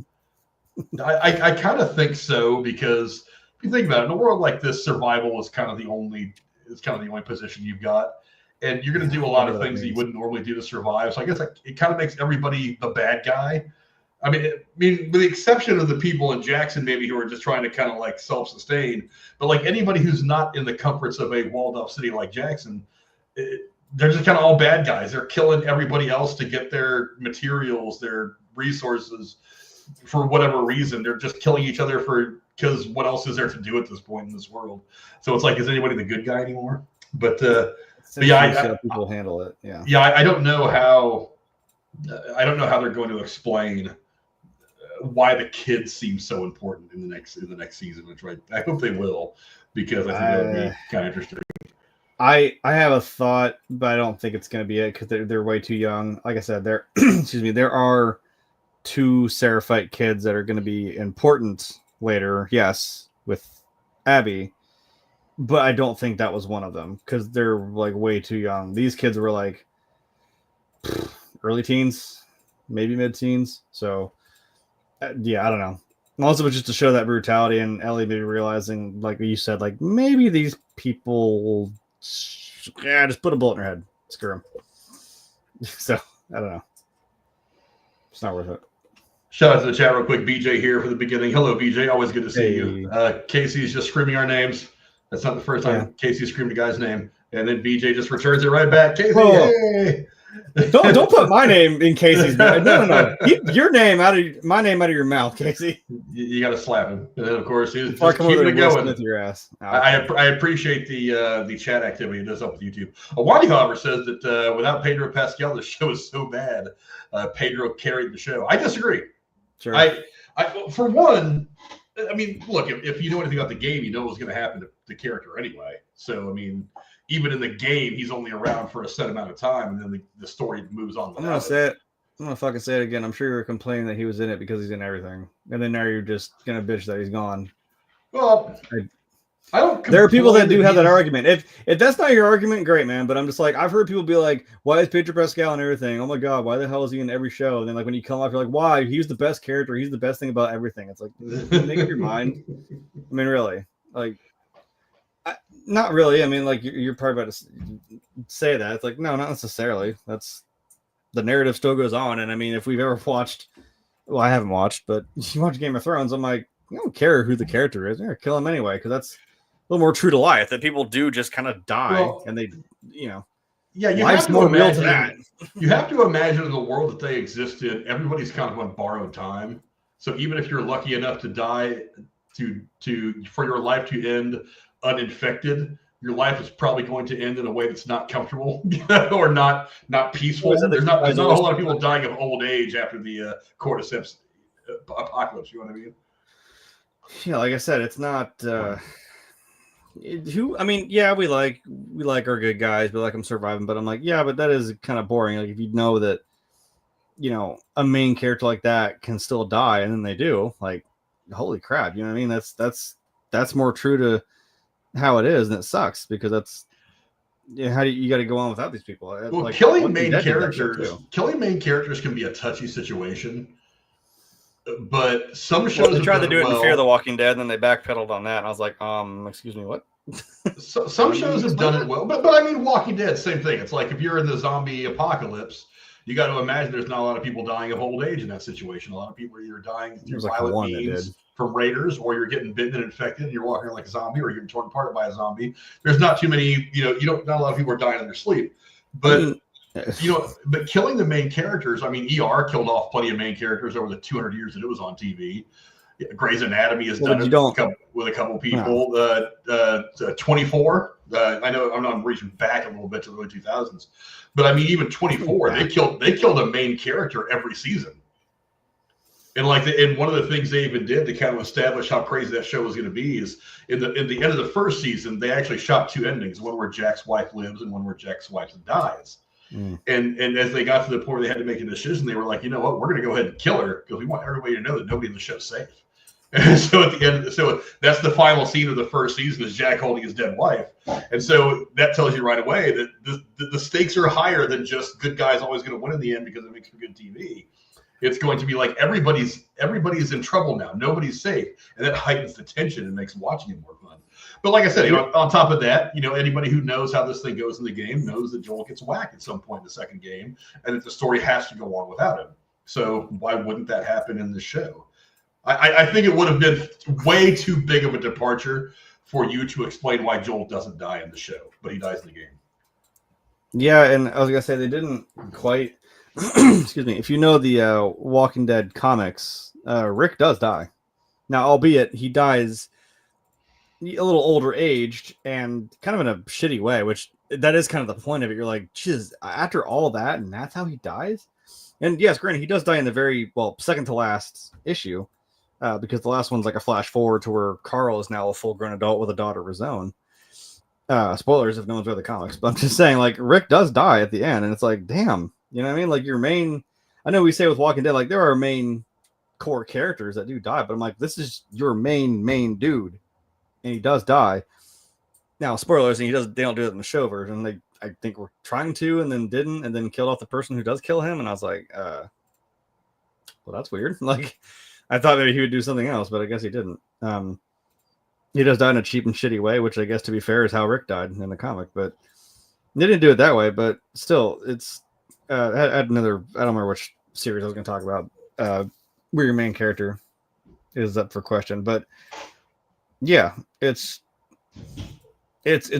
Speaker 1: I kind of think so because if you think about it, in a world like this, survival is kind of the only position you've got, and you're going to do a lot of things that you wouldn't normally do to survive. So I guess it kind of makes everybody the bad guy. I mean, with the exception of the people in Jackson, maybe who are just trying to kind of like self-sustain, but like anybody who's not in the comforts of a walled-off city like Jackson, they're just kind of all bad guys. They're killing everybody else to get their materials, their resources, for whatever reason. They're just killing each other because what else is there to do at this point in this world? So it's like, is anybody the good guy anymore? But yeah,
Speaker 2: people handle it. Yeah.
Speaker 1: Yeah, I don't know how. I don't know how they're going to explain why the kids seem so important in the next season, which I hope they will, because I think that would be kind of interesting.
Speaker 2: I have a thought, but I don't think it's going to be it because they're way too young. Like I said, there are 2 Seraphite kids that are going to be important later. Yes, with Abby, but I don't think that was one of them because they're like way too young. These kids were like early teens, maybe mid-teens. So yeah, I don't know. Most of it just to show that brutality and Ellie maybe realizing, like you said, like maybe these people, just put a bullet in her head, screw them. So I don't know. It's not worth it.
Speaker 1: Shout out to the chat real quick. BJ here for the beginning. Hello, BJ. Always good to see you. Casey's just screaming our names. That's not the first time Casey screamed a guy's name. And then BJ just returns it right back. Casey, hey!
Speaker 2: Don't put my name in Casey's mouth. No. Keep your name my name out of your mouth, Casey.
Speaker 1: You got to slap him. And then, of course, he's just keeping it going.
Speaker 2: With your ass.
Speaker 1: I appreciate the chat activity it does up with YouTube. Wadi, however, says that without Pedro Pascal, the show is so bad. Pedro carried the show. I disagree.
Speaker 2: Sure.
Speaker 1: I for one, I mean, look, if you know anything about the game, you know what's going to happen to the character anyway. So, I mean, even in the game, he's only around for a set amount of time, and then the story moves on.
Speaker 2: I'm going to say it. I'm going to fucking say it again. I'm sure you're complaining that he was in it because he's in everything. And then now you're just going to bitch that he's gone.
Speaker 1: Well, I don't.
Speaker 2: There are people that do have that argument. If that's not your argument, great, man. But I'm just like, I've heard people be like, why is Pedro Pascal and everything? Oh my God, why the hell is he in every show? And then like when you come up, you're like, why? He's the best character. He's the best thing about everything. It's like, make up your mind. I mean, really, like, not really. I mean, like you're probably about to say that. It's like, no, not necessarily. That's the narrative still goes on. And I mean, if we've ever watched, well, I haven't watched, but you watch Game of Thrones, I'm like, I don't care who the character is. They're gonna kill him anyway because that's a little more true to life. That people do just kind of die, and they, yeah,
Speaker 1: life's more real to that. You have to imagine in the world that they exist in, everybody's kind of on borrowed time. So even if you're lucky enough to die, for your life to end uninfected, your life is probably going to end in a way that's not comfortable or not peaceful. There's not a whole lot of people dying of old age after the cordyceps apocalypse. You know what I mean?
Speaker 2: Yeah, like I said, it's not. I mean, yeah, we like our good guys, we like them surviving. But I'm like, yeah, but that is kind of boring. Like if you know that, a main character like that can still die, and then they do. Like, holy crap, you know what I mean? That's more true to how it is, and it sucks because that's how do you got to go on without these people?
Speaker 1: Well,
Speaker 2: like,
Speaker 1: killing main characters can be a touchy situation. But some shows
Speaker 2: they tried to do it
Speaker 1: well.
Speaker 2: in Fear the Walking Dead, and then they backpedaled on that. And I was like, excuse me, what?
Speaker 1: Some shows have done it well, but I mean, Walking Dead, same thing. It's like if you're in the zombie apocalypse, you got to imagine there's not a lot of people dying of old age in that situation. A lot of people are either dying through violent means from raiders, or you're getting bitten and infected, and you're walking like a zombie, or you're getting torn apart by a zombie. There's not too many, not a lot of people are dying in their sleep, but. But killing the main characters, I mean, ER killed off plenty of main characters over the 200 years that it was on TV. Grey's Anatomy has done it with a couple people. 24, I know I'm reaching back a little bit to the early 2000s, but I mean, even 24, they killed a main character every season. And and one of the things they even did to kind of establish how crazy that show was going to be is in the end of the first season, they actually shot 2 endings, one where Jack's wife lives and one where Jack's wife dies. And as they got to the point where they had to make a decision, they were like, you know what, we're going to go ahead and kill her because we want everybody to know that nobody in the show's safe. And so at the end, so that's the final scene of the first season is Jack holding his dead wife. And so that tells you right away that the stakes are higher than just good guys always going to win in the end because it makes for good TV. It's going to be like everybody's in trouble now. Nobody's safe. And that heightens the tension and makes watching it more fun. But like I said, on top of that, anybody who knows how this thing goes in the game knows that Joel gets whacked at some point in the second game and that the story has to go on without him. So why wouldn't that happen in the show? I think it would have been way too big of a departure for you to explain why Joel doesn't die in the show, but he dies in the game.
Speaker 2: Yeah, and I was going to say they didn't quite... excuse me. If you know the Walking Dead comics, Rick does die. Now, albeit he dies a little older aged and kind of in a shitty way, which that is kind of the point of it. You're like, geez, after all that, and that's how he dies? And yes, granted, he does die in the second to last issue, because the last one's like a flash forward to where Carl is now a full-grown adult with a daughter of his own. Spoilers if no one's read the comics, but I'm just saying, like, Rick does die at the end, and it's like, damn. You know what I mean? Like your main, I know we say with Walking Dead, like there are main core characters that do die, but I'm like, this is your main dude, and he does die. Now, spoilers, and they don't do it in the show version. I think we're trying to, and then didn't, and then killed off the person who does kill him, and I was like, well, that's weird. Like, I thought maybe he would do something else, but I guess he didn't. He does die in a cheap and shitty way, which I guess, to be fair, is how Rick died in the comic, but they didn't do it that way. But still, it's. I had another. I don't remember which series I was going to talk about. Where your main character is up for question, but yeah, it's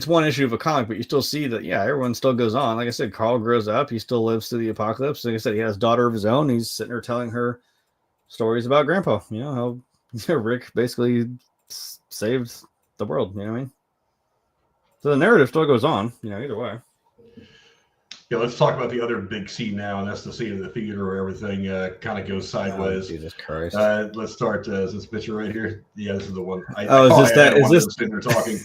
Speaker 2: one issue of a comic, but you still see that. Yeah, everyone still goes on. Like I said, Carl grows up. He still lives through the apocalypse. Like I said, he has a daughter of his own. He's sitting there telling her stories about Grandpa. You know how Rick basically saved the world. You know what I mean? So the narrative still goes on. Either way.
Speaker 1: Yeah, let's talk about the other big scene now, and that's the scene in the theater where everything kind of goes sideways.
Speaker 2: Oh, Jesus Christ!
Speaker 1: Let's start. Is this picture right here? Yeah, this is the one.
Speaker 2: Is this
Speaker 1: sitting there talking?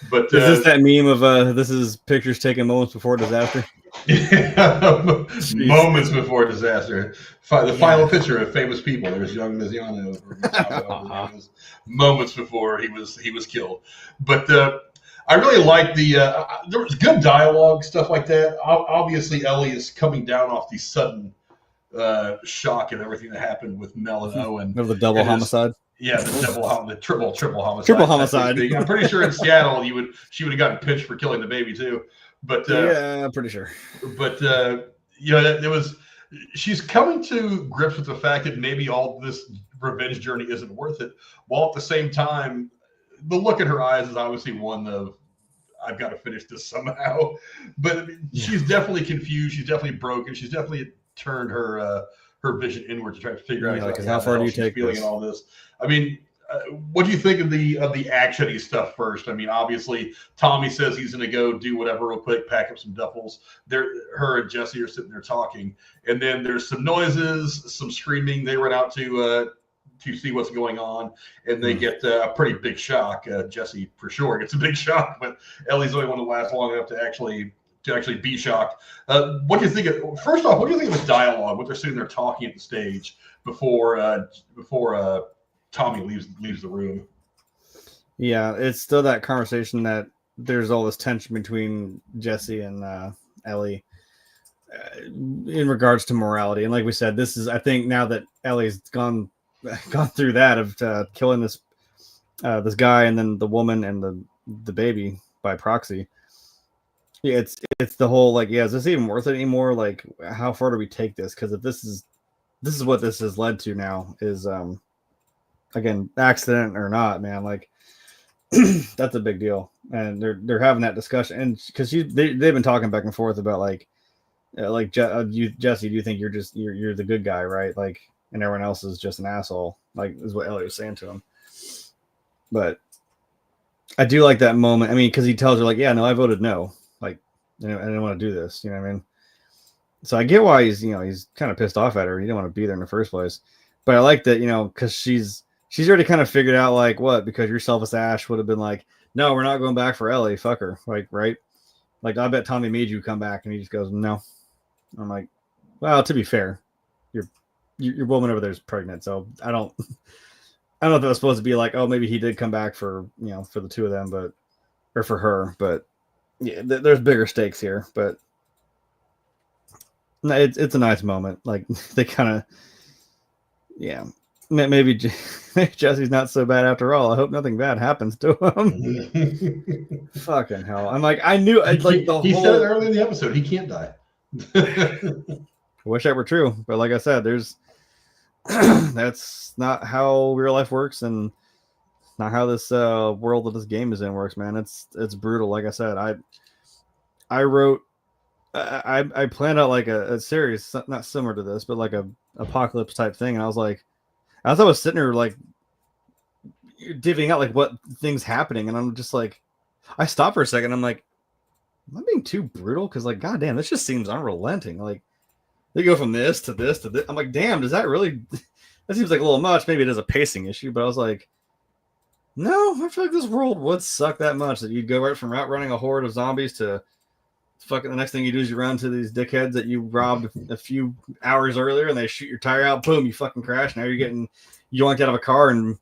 Speaker 1: But
Speaker 2: is this that meme of this is pictures taken moments before disaster?
Speaker 1: Moments before disaster. The final picture of famous people. There's young Miziano. Moments before he was killed. But I really like there was good dialogue, stuff like that. Obviously, Ellie is coming down off the sudden shock and everything that happened with Mel and Owen.
Speaker 2: Of the double homicide.
Speaker 1: Yeah, the triple homicide.
Speaker 2: Triple homicide.
Speaker 1: I'm pretty sure in Seattle she would have gotten pinched for killing the baby too. But
Speaker 2: yeah, I'm pretty sure.
Speaker 1: But she's coming to grips with the fact that maybe all this revenge journey isn't worth it, while at the same time, the look in her eyes is obviously one of, I've got to finish this somehow. But she's definitely confused. She's definitely broken. She's definitely turned her vision inward to try to figure out
Speaker 2: how far do you take
Speaker 1: feeling and all this. I mean, what do you think of the actiony stuff first? I mean, obviously, Tommy says he's going to go do whatever real quick, pack up some duffels. Her and Jesse are sitting there talking, and then there's some noises, some screaming. They run out to see what's going on, and they get a pretty big shock. Jesse for sure gets a big shock, but Ellie's the only one that lasts long enough to actually be shocked. What do you think of? First off, what do you think of the dialogue? What they're sitting there talking at the stage before Tommy leaves the room.
Speaker 2: Yeah, it's still that conversation that there's all this tension between Jesse and Ellie in regards to morality. And like we said, this is, I think, now that Ellie's gone through that of killing this guy and then the woman and the baby by proxy. Yeah, it's the whole like, yeah, is this even worth it anymore? Like, how far do we take this? Because if this is what this has led to now is again, accident or not, man, like that's a big deal. And they're having that discussion, and because they've been talking back and forth about like Jesse, do you think you're the good guy, right? Like, and everyone else is just an asshole, like is what Ellie was saying to him. But I do like that moment. I mean, because he tells her like, yeah, no, I voted no. Like, I didn't want to do this. You know what I mean? So I get why he's kind of pissed off at her. He didn't want to be there in the first place. But I like that, because she's already kind of figured out like what, because your selfish Ash would have been like, no, we're not going back for Ellie. Fuck her. Like, right? Like, I bet Tommy made you come back, and he just goes, no. I'm like, well, to be fair, your woman over there is pregnant, so I don't know if that was supposed to be like, oh, maybe he did come back for for the two of them, or for her, but yeah, there's bigger stakes here. But no, it's a nice moment. Like they kind of, yeah, maybe Jesse's not so bad after all. I hope nothing bad happens to him. Fucking hell! I'm like, I knew like
Speaker 1: he said it early in the episode. He can't die.
Speaker 2: I wish that were true, but like I said, there's that's not how real life works, and not how this world that this game is in works, man. It's brutal. Like I said, I wrote, I planned out like a series, not similar to this, but like a apocalypse type thing, and I was like, as I was sitting there like divvying out like what things happening, and I'm just like, I stopped for a second. I'm like, am I being too brutal? Because like, goddamn, this just seems unrelenting. Like they go from this to this to this. I'm like, damn, does that really? That seems like a little much. Maybe it is a pacing issue, but I was like, no, I feel like this world would suck that much that you'd go right from outrunning a horde of zombies to fucking the next thing you do is you run to these dickheads that you robbed a few hours earlier, and they shoot your tire out. Boom, you fucking crash. Now you're getting yoinked out of a car and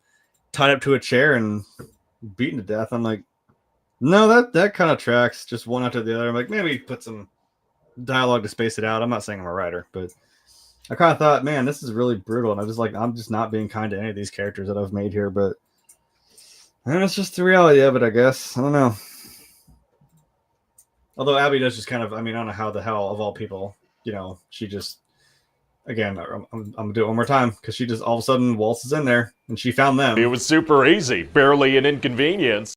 Speaker 2: tied up to a chair and beaten to death. I'm like, no, that kind of tracks, just one after the other. I'm like, maybe put some dialogue to space it out. I'm not saying I'm a writer, but I kind of thought, man, this is really brutal. And I'm just not being kind to any of these characters that I've made here, but and it's just the reality of it, I guess. I don't know. Although Abby does just kind of, I mean, I don't know how the hell of all people, she just, again, I'm going to do it one more time because she just all of a sudden waltzes in there and she found them.
Speaker 3: It was super easy, barely an inconvenience.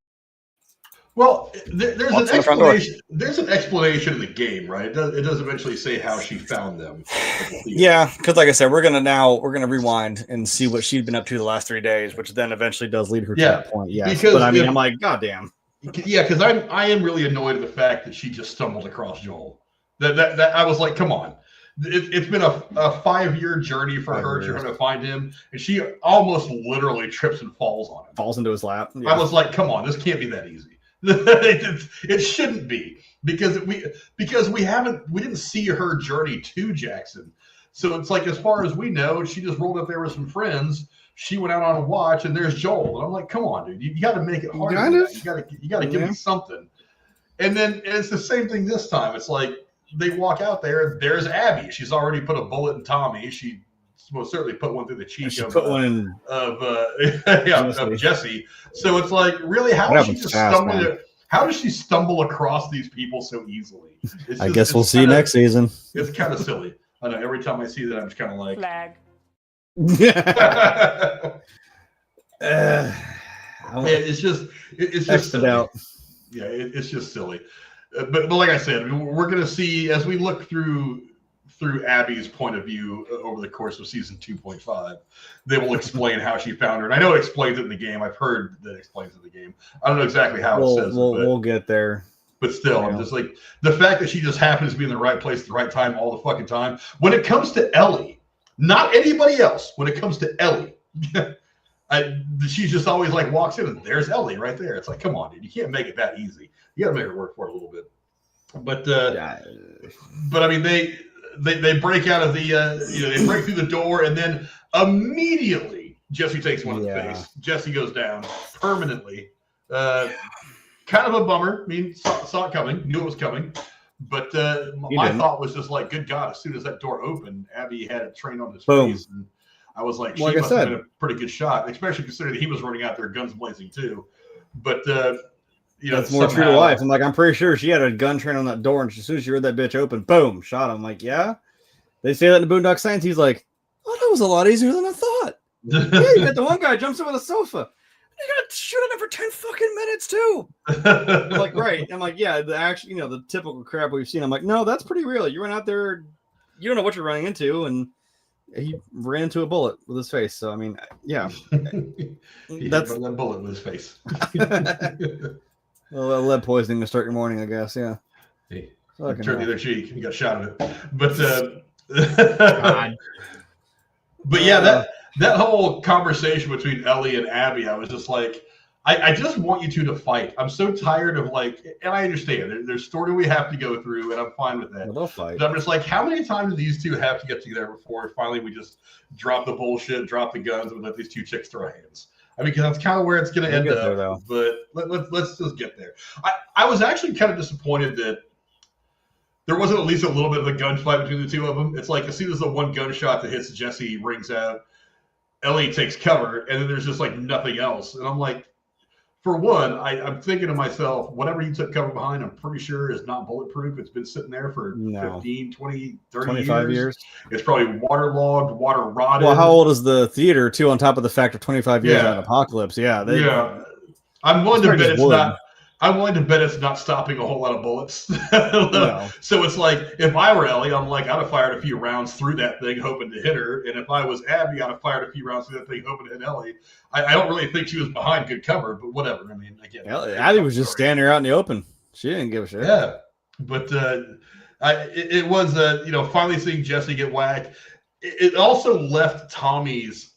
Speaker 1: Well, there's an explanation. There's an explanation in the game, right? It does eventually say how she found them.
Speaker 2: Yeah, because like I said, we're gonna rewind and see what she'd been up to the last 3 days, which then eventually does lead her to that point. Yeah, but I mean, I'm like, goddamn.
Speaker 1: Yeah, because I am really annoyed at the fact that she just stumbled across Joel. That I was like, come on. It's been a 5-year journey for her trying to find him, and she almost literally trips and falls on him.
Speaker 2: Falls into his lap. Yeah.
Speaker 1: I was like, come on, this can't be that easy. It shouldn't be because we didn't see her journey to Jackson. So it's like, as far as we know, she just rolled up there with some friends. She went out on a watch, and there's Joel. And I'm like, come on, dude, you got to make it harder. You got to give me something. And then it's the same thing this time. It's like they walk out there. There's Abby. She's already put a bullet in Tommy. She most certainly put one through the cheek of Jesse. So it's like, really, how does she stumble across these people so easily?
Speaker 2: I guess we'll see next season.
Speaker 1: It's kind of silly. I know every time I see that, I'm just kind of like,
Speaker 4: flag.
Speaker 1: It's just
Speaker 2: out.
Speaker 1: Yeah, it's just silly. But like I said, we're going to see as we look through Abby's point of view over the course of season 2.5, they will explain how she found her. And I know it explains it in the game. I've heard that it explains it in the game. I don't know exactly how it says
Speaker 2: we'll get there.
Speaker 1: But still, I'm just like, the fact that she just happens to be in the right place at the right time all the fucking time. When it comes to Ellie, not anybody else, when it comes to Ellie, she just always like walks in and there's Ellie right there. It's like, come on, dude, you can't make it that easy. You got to make her work for it a little bit. But I mean, they break out of the they break through the door, and then immediately Jesse takes one in the face. Jesse goes down permanently. Kind of a bummer. I mean, saw it coming, knew it was coming. But my thought was just like, good God, as soon as that door opened, Abby had a train on his face. And I was like, she must have been a pretty good shot, especially considering he was running out there guns blazing too. But,
Speaker 2: that's more true to life. I'm like, I'm pretty sure she had a gun train on that door, and as soon as she heard that bitch open, boom, shot him. I'm like, yeah. They say that in the Boondock Saints. He's like, oh, that was a lot easier than I thought. Yeah, you got the one guy jumps over the sofa. You gotta shoot at him for 10 fucking minutes too. I'm like, right. I'm like, yeah, the actual, the typical crap we've seen. I'm like, no, that's pretty real. You run out there, you don't know what you're running into, and he ran into a bullet with his face. So I mean, yeah,
Speaker 1: that's that bullet with his face.
Speaker 2: Well, lead poisoning to start your morning, I guess. Yeah.
Speaker 1: Hey, turn the other cheek. You got shot at it, but but yeah, that whole conversation between Ellie and Abby, I was just like, I just want you two to fight. I'm so tired of and I understand there's story we have to go through, and I'm fine with that.
Speaker 2: They'll fight.
Speaker 1: But I'm just like, how many times do these two have to get together before finally we just drop the bullshit, drop the guns, and let these two chicks throw hands? I mean, because that's kind of where it's going to end up. But let's just get there. I was actually kind of disappointed that there wasn't at least a little bit of a gunfight between the two of them. It's like as soon as the one gunshot that hits Jesse rings out, Ellie takes cover, and then there's just like nothing else. And I'm like, for one, I'm thinking to myself, whatever you took cover behind, I'm pretty sure is not bulletproof. It's been sitting there for 15, 20, 30
Speaker 2: 25 years.
Speaker 1: It's probably waterlogged, water rotted.
Speaker 2: Well, how old is the theater, too, on top of the fact of 25 years of an apocalypse? Yeah.
Speaker 1: I'm willing to bet it's not. I'm willing to bet it's not stopping a whole lot of bullets. No. So it's like, if I were Ellie, I'm like, I'd have fired a few rounds through that thing, hoping to hit her. And if I was Abby, I'd have fired a few rounds through that thing, hoping to hit Ellie. I don't really think she was behind good cover, but whatever. I mean, again,
Speaker 2: Abby was just standing out in the open. She didn't give a shit.
Speaker 1: Yeah, but it was finally seeing Jesse get whacked. It also left Tommy's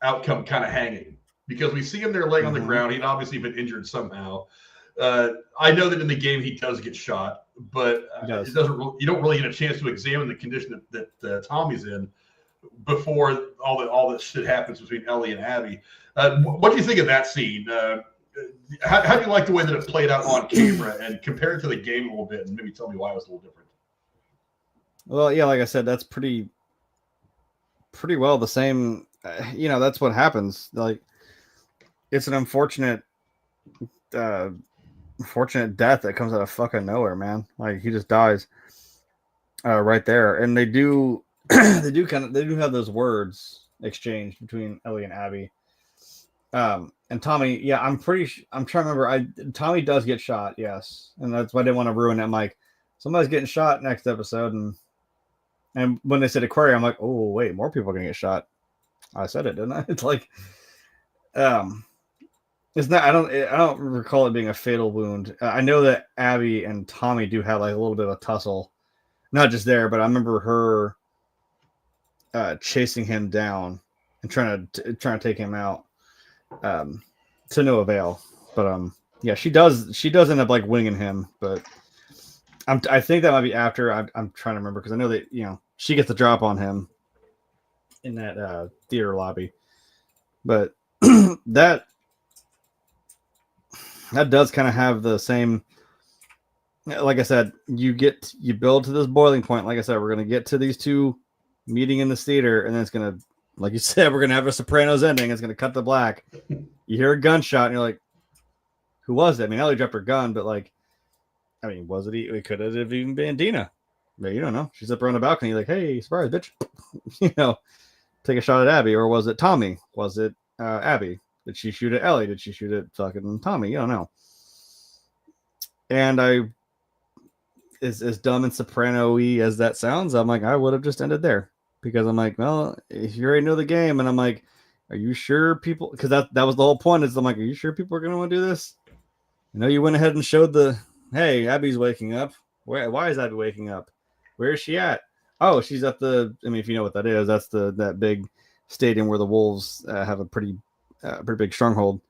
Speaker 1: outcome kind of hanging. Because we see him there laying on the ground. He'd obviously been injured somehow. I know that in the game he does get shot, but it doesn't. You don't really get a chance to examine the condition that Tommy's in before all this shit happens between Ellie and Abby. What do you think of that scene? How do you like the way that it played out on camera, and compare it to the game a little bit, and maybe tell me why it was a little different?
Speaker 2: Well, yeah, like I said, that's pretty well the same. That's what happens. Like, it's an unfortunate death that comes out of fucking nowhere, man. Like, he just dies right there. And they do have those words exchanged between Ellie and Abby. And Tommy, yeah, I'm trying to remember. Tommy does get shot, yes, and that's why I didn't want to ruin it. I'm like, somebody's getting shot next episode, and when they said aquarium, I'm like, oh wait, more people are gonna get shot. I said it, didn't I? It's like, it's not. I don't recall it being a fatal wound. I know that Abby and Tommy do have like a little bit of a tussle, not just there, but I remember her chasing him down and trying to take him out, to no avail. But yeah, she does end up like winging him. But I think that might be after. I'm trying to remember because I know that she gets the drop on him in that theater lobby. But that does kind of have the same, like I said, you build to this boiling point. Like I said, we're going to get to these two meeting in this theater, and then it's going to, like you said, we're going to have a Sopranos ending. It's going to cut to black. You hear a gunshot, and you're like, who was it? I mean, Ellie dropped her gun, but like, I mean, was it? It could have even been Dina. But you don't know. She's up around the balcony, like, hey, surprise, bitch. Take a shot at Abby. Or was it Tommy? Was it Abby? Did she shoot at Ellie? Did she shoot at fucking Tommy? You don't know. And as dumb and soprano-y as that sounds, I'm like, I would have just ended there. Because I'm like, well, if you already know the game, and I'm like, are you sure people, because that was the whole point, is I'm like, are you sure people are going to want to do this? I know you went ahead and showed hey, Abby's waking up. Why is Abby waking up? Where is she at? Oh, she's at if you know what that is, that's that big stadium where the Wolves have a pretty big stronghold.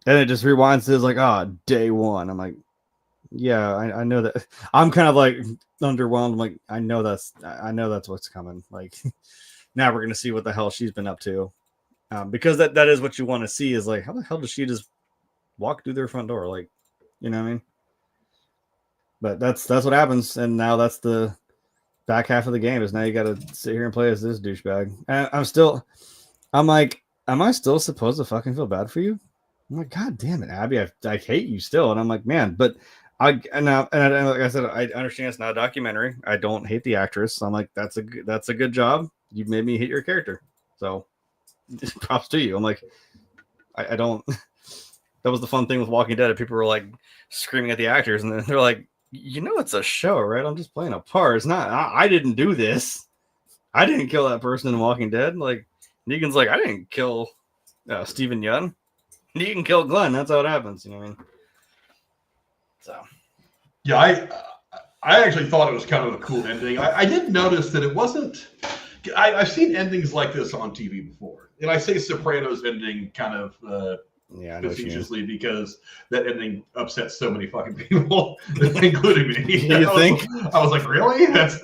Speaker 2: And it just rewinds to like, day one. I'm like, yeah, I know that. I'm kind of like underwhelmed. I'm like, I know that's what's coming. Like, now we're gonna see what the hell she's been up to. because that is what you want to see is like, how the hell does she just walk through their front door? Like, you know what I mean? But that's what happens, and now that's the back half of the game is now you got to sit here and play as this douchebag. And I'm like, am I still supposed to fucking feel bad for you? I'm like, God damn it, Abby, I hate you still. And I'm like, man, but like I said, I understand it's not a documentary. I don't hate the actress. So I'm like, that's a good job. You made me hate your character. So props to you. I'm like, I don't. That was the fun thing with Walking Dead. People were like screaming at the actors, and then they're like, it's a show, right? I'm just playing a part. It's not. I didn't do this. I didn't kill that person in Walking Dead. Like Negan's like, I didn't kill Stephen Yeun. Negan killed Glenn. That's how it happens. You know what I mean? So,
Speaker 1: yeah, I actually thought it was kind of a cool ending. I did notice that it wasn't. I've seen endings like this on TV before, and I say Sopranos ending kind of facetiously because that ending upset so many fucking people, including me.
Speaker 2: You think?
Speaker 1: I was like, really? That's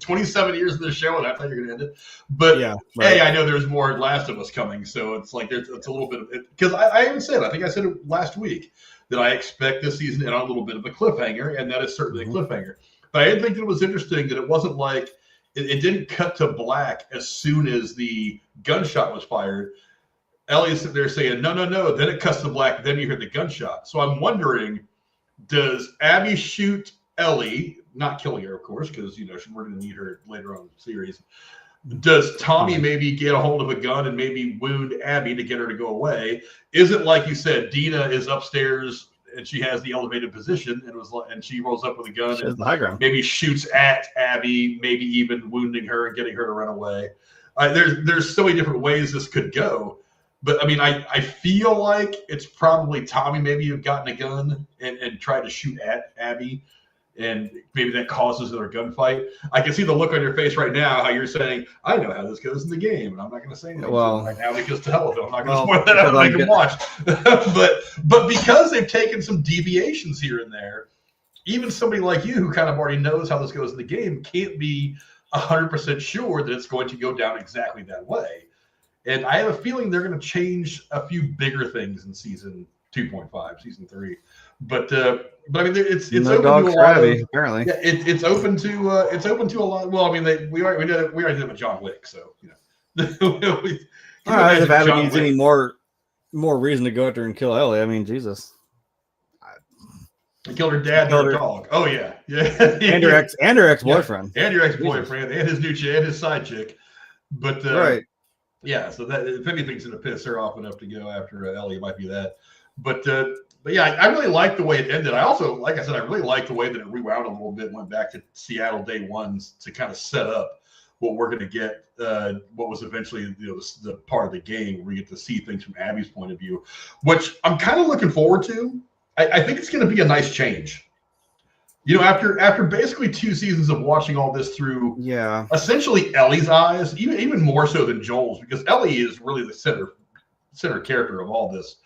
Speaker 1: 27 years of the show, and that's how you're going to end it? But
Speaker 2: yeah, right.
Speaker 1: Hey, I know there's more Last of Us coming, so it's like it's a little bit of it. Because I even said, I think I said it last week, that I expect this season to end on a little bit of a cliffhanger, and that is certainly a cliffhanger. But I did think it was interesting that it wasn't like it didn't cut to black as soon as the gunshot was fired. Ellie's sitting there saying, no. Then it cuts to black. Then you hear the gunshot. So I'm wondering, does Abby shoot Ellie? Not killing her, of course, because we're going to need her later on in the series. Does Tommy maybe get a hold of a gun and maybe wound Abby to get her to go away? Is it like you said, Dina is upstairs and she has the elevated position and she rolls up with a gun and
Speaker 2: the high ground.
Speaker 1: Maybe shoots at Abby, maybe even wounding her and getting her to run away? There's so many different ways this could go. But I mean, I feel like it's probably Tommy maybe have gotten a gun and tried to shoot at Abby. And maybe that causes another gunfight. I can see the look on your face right now, how you're saying, I know how this goes in the game, and I'm not going to say anything right now because to hell with it. I'm not going to spoil that out and make them watch. but because they've taken some deviations here and there, even somebody like you who kind of already knows how this goes in the game can't be 100% sure that it's going to go down exactly that way. And I have a feeling they're going to change a few bigger things in season 2.5, season 3. But I mean, it's open to a lot of,
Speaker 2: apparently.
Speaker 1: Yeah, it's open to a lot. Well, I mean, we already did it with John Wick, so
Speaker 2: if Abby needs any more reason to go out there and kill Ellie, I mean, Jesus.
Speaker 1: He killed her dad and her dog. Oh yeah.
Speaker 2: And her ex-boyfriend.
Speaker 1: Yeah. And your ex-boyfriend and his new chick and his side chick. But
Speaker 2: right.
Speaker 1: Yeah, so that if anything's gonna piss her off enough to go after Ellie, it might be that. But yeah, I really like the way it ended. I also, like I said, I really like the way that it rewound a little bit, went back to Seattle day ones to kind of set up what we're going to get, what was eventually the part of the game where we get to see things from Abby's point of view, which I'm kind of looking forward to. I think it's going to be a nice change. After basically 2 seasons of watching all this through, essentially Ellie's eyes, even more so than Joel's, because Ellie is really the center character of all this.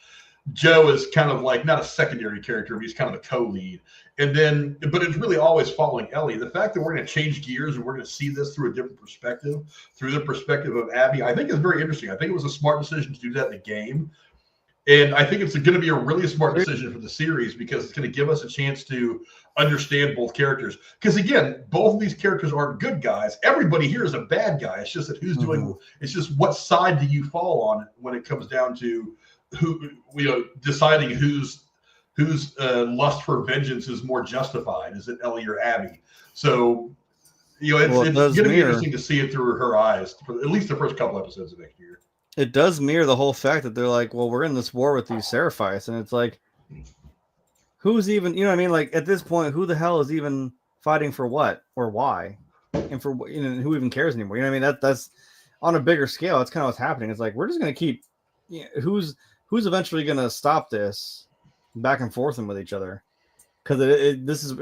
Speaker 1: Joe is kind of like not a secondary character, but he's kind of the co-lead. But it's really always following Ellie. The fact that we're going to change gears and we're going to see this through a different perspective, through the perspective of Abby, I think is very interesting. I think it was a smart decision to do that in the game. And I think it's going to be a really smart decision for the series because it's going to give us a chance to understand both characters. Because again, both of these characters aren't good guys. Everybody here is a bad guy. It's just that who's doing, it's just what side do you fall on when it comes down to who, deciding whose lust for vengeance is more justified. Is it Ellie or Abby? So, it's going to be interesting to see it through her eyes for at least the first couple episodes of next year.
Speaker 2: It does mirror the whole fact that they're like, well, we're in this war with these Seraphites, and it's like, who's even, like at this point, who the hell is even fighting for what or why, and for who even cares anymore? That's on a bigger scale. That's kind of what's happening. It's like we're just going to keep, who's eventually going to stop this back and forth with each other, because this is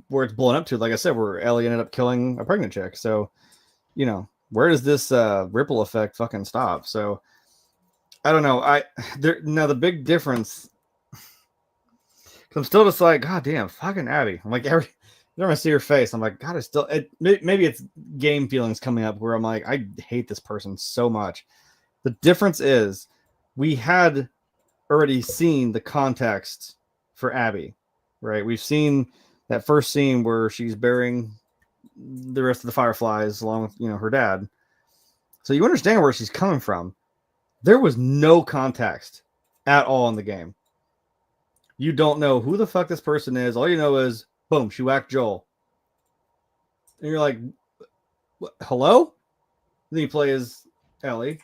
Speaker 2: where it's blown up to. Like I said, where Ellie ended up killing a pregnant chick. So, where does this ripple effect fucking stop? So I don't know. Now the big difference, I'm still just like, God damn, fucking Abby. I'm like, every time I see her face, I'm like, God, maybe it's game feelings coming up where I'm like, I hate this person so much. The difference is we had already seen the context for Abby, right? We've seen that first scene where she's burying the rest of the Fireflies along with, her dad. So you understand where she's coming from. There was no context at all in the game. You don't know who the fuck this person is. All you know is, boom, she whacked Joel. And you're like, what, hello? Then you play as Ellie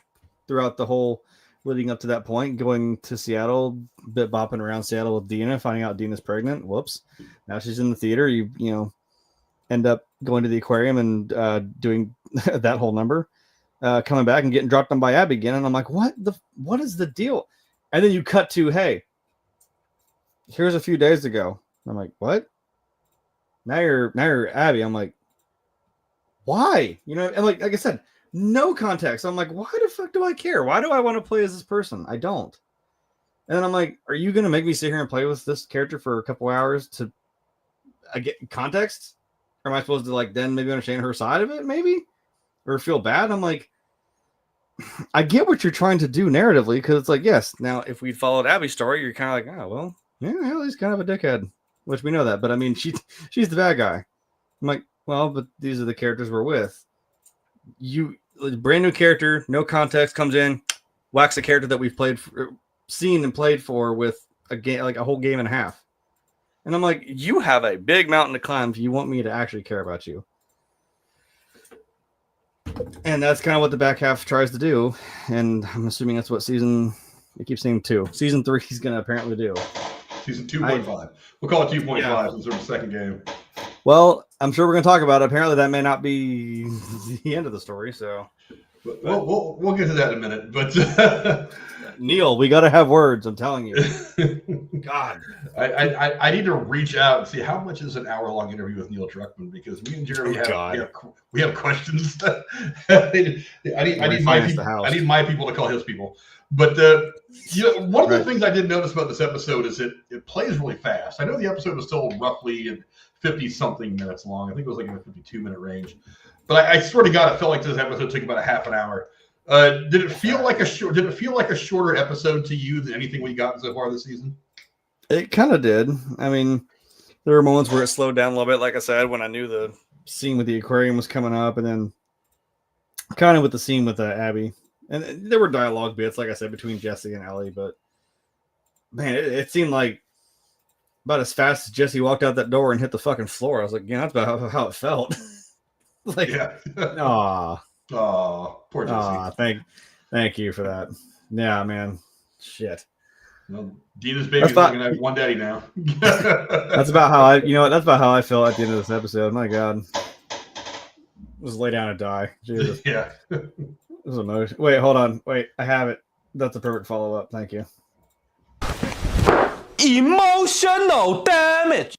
Speaker 2: throughout the whole leading up to that point, going to Seattle, bit bopping around Seattle with Dina, finding out Dina's pregnant. Whoops. Now she's in the theater. You end up going to the aquarium and doing that whole number, coming back and getting dropped on by Abby again. And I'm like, what is the deal? And then you cut to, hey, here's a few days ago. I'm like, what? Now you're Abby. I'm like, why? And like I said, no context. I'm like, why the fuck do I care? Why do I want to play as this person? I don't. And then I'm like, are you going to make me sit here and play with this character for a couple hours to get context? Or am I supposed to then maybe understand her side of it, maybe? Or feel bad? I'm like, I get what you're trying to do narratively, because it's like, yes, now if we followed Abby's story, you're kind of like, oh, well, yeah, he's kind of a dickhead, which we know that. But I mean, she's the bad guy. I'm like, well, but these are the characters we're with. Brand new character, no context, comes in, whacks a character that we've seen and played for with a game, like a whole game and a half. And I'm like, you have a big mountain to climb if you want me to actually care about you. And that's kind of what the back half tries to do. And I'm assuming that's what I keep saying 2. Season 3 he's going to apparently do.
Speaker 1: Season 2.5. We'll call it 2.5 since it's the second game.
Speaker 2: Well, I'm sure we're going to talk about it. Apparently that may not be the end of the story. So
Speaker 1: we'll get to that in a minute. But
Speaker 2: Neil, we got to have words. I'm telling you. God,
Speaker 1: I need to reach out and see how much is an hour-long interview with Neil Druckmann, because me and Jeremy we have questions. I need my people to call his people. But one of the things I did notice about this episode is it plays really fast. I know the episode was still roughly 50-something minutes long. I think it was like in the 52-minute range. But I swear to God, it felt like this episode took about a half an hour. Did it feel like a shorter episode to you than anything we got so far this season?
Speaker 2: It kind of did. I mean, there were moments where it slowed down a little bit, like I said, when I knew the scene with the aquarium was coming up, and then kind of with the scene with Abby. And there were dialogue bits, like I said, between Jesse and Ellie, but man, it seemed like about as fast as Jesse walked out that door and hit the fucking floor. I was like, yeah, that's about how it felt. Like, yeah.
Speaker 1: Poor Jesse.
Speaker 2: Thank you for that. Yeah, man. Shit.
Speaker 1: Well, Dina's baby's looking at one daddy now.
Speaker 2: That's about how I felt at the end of this episode. My God. Just lay down and die. Jesus.
Speaker 1: Yeah.
Speaker 2: It was emotion. Wait, hold on. Wait, I have it. That's a perfect follow-up. Thank you.
Speaker 4: Emotional damage.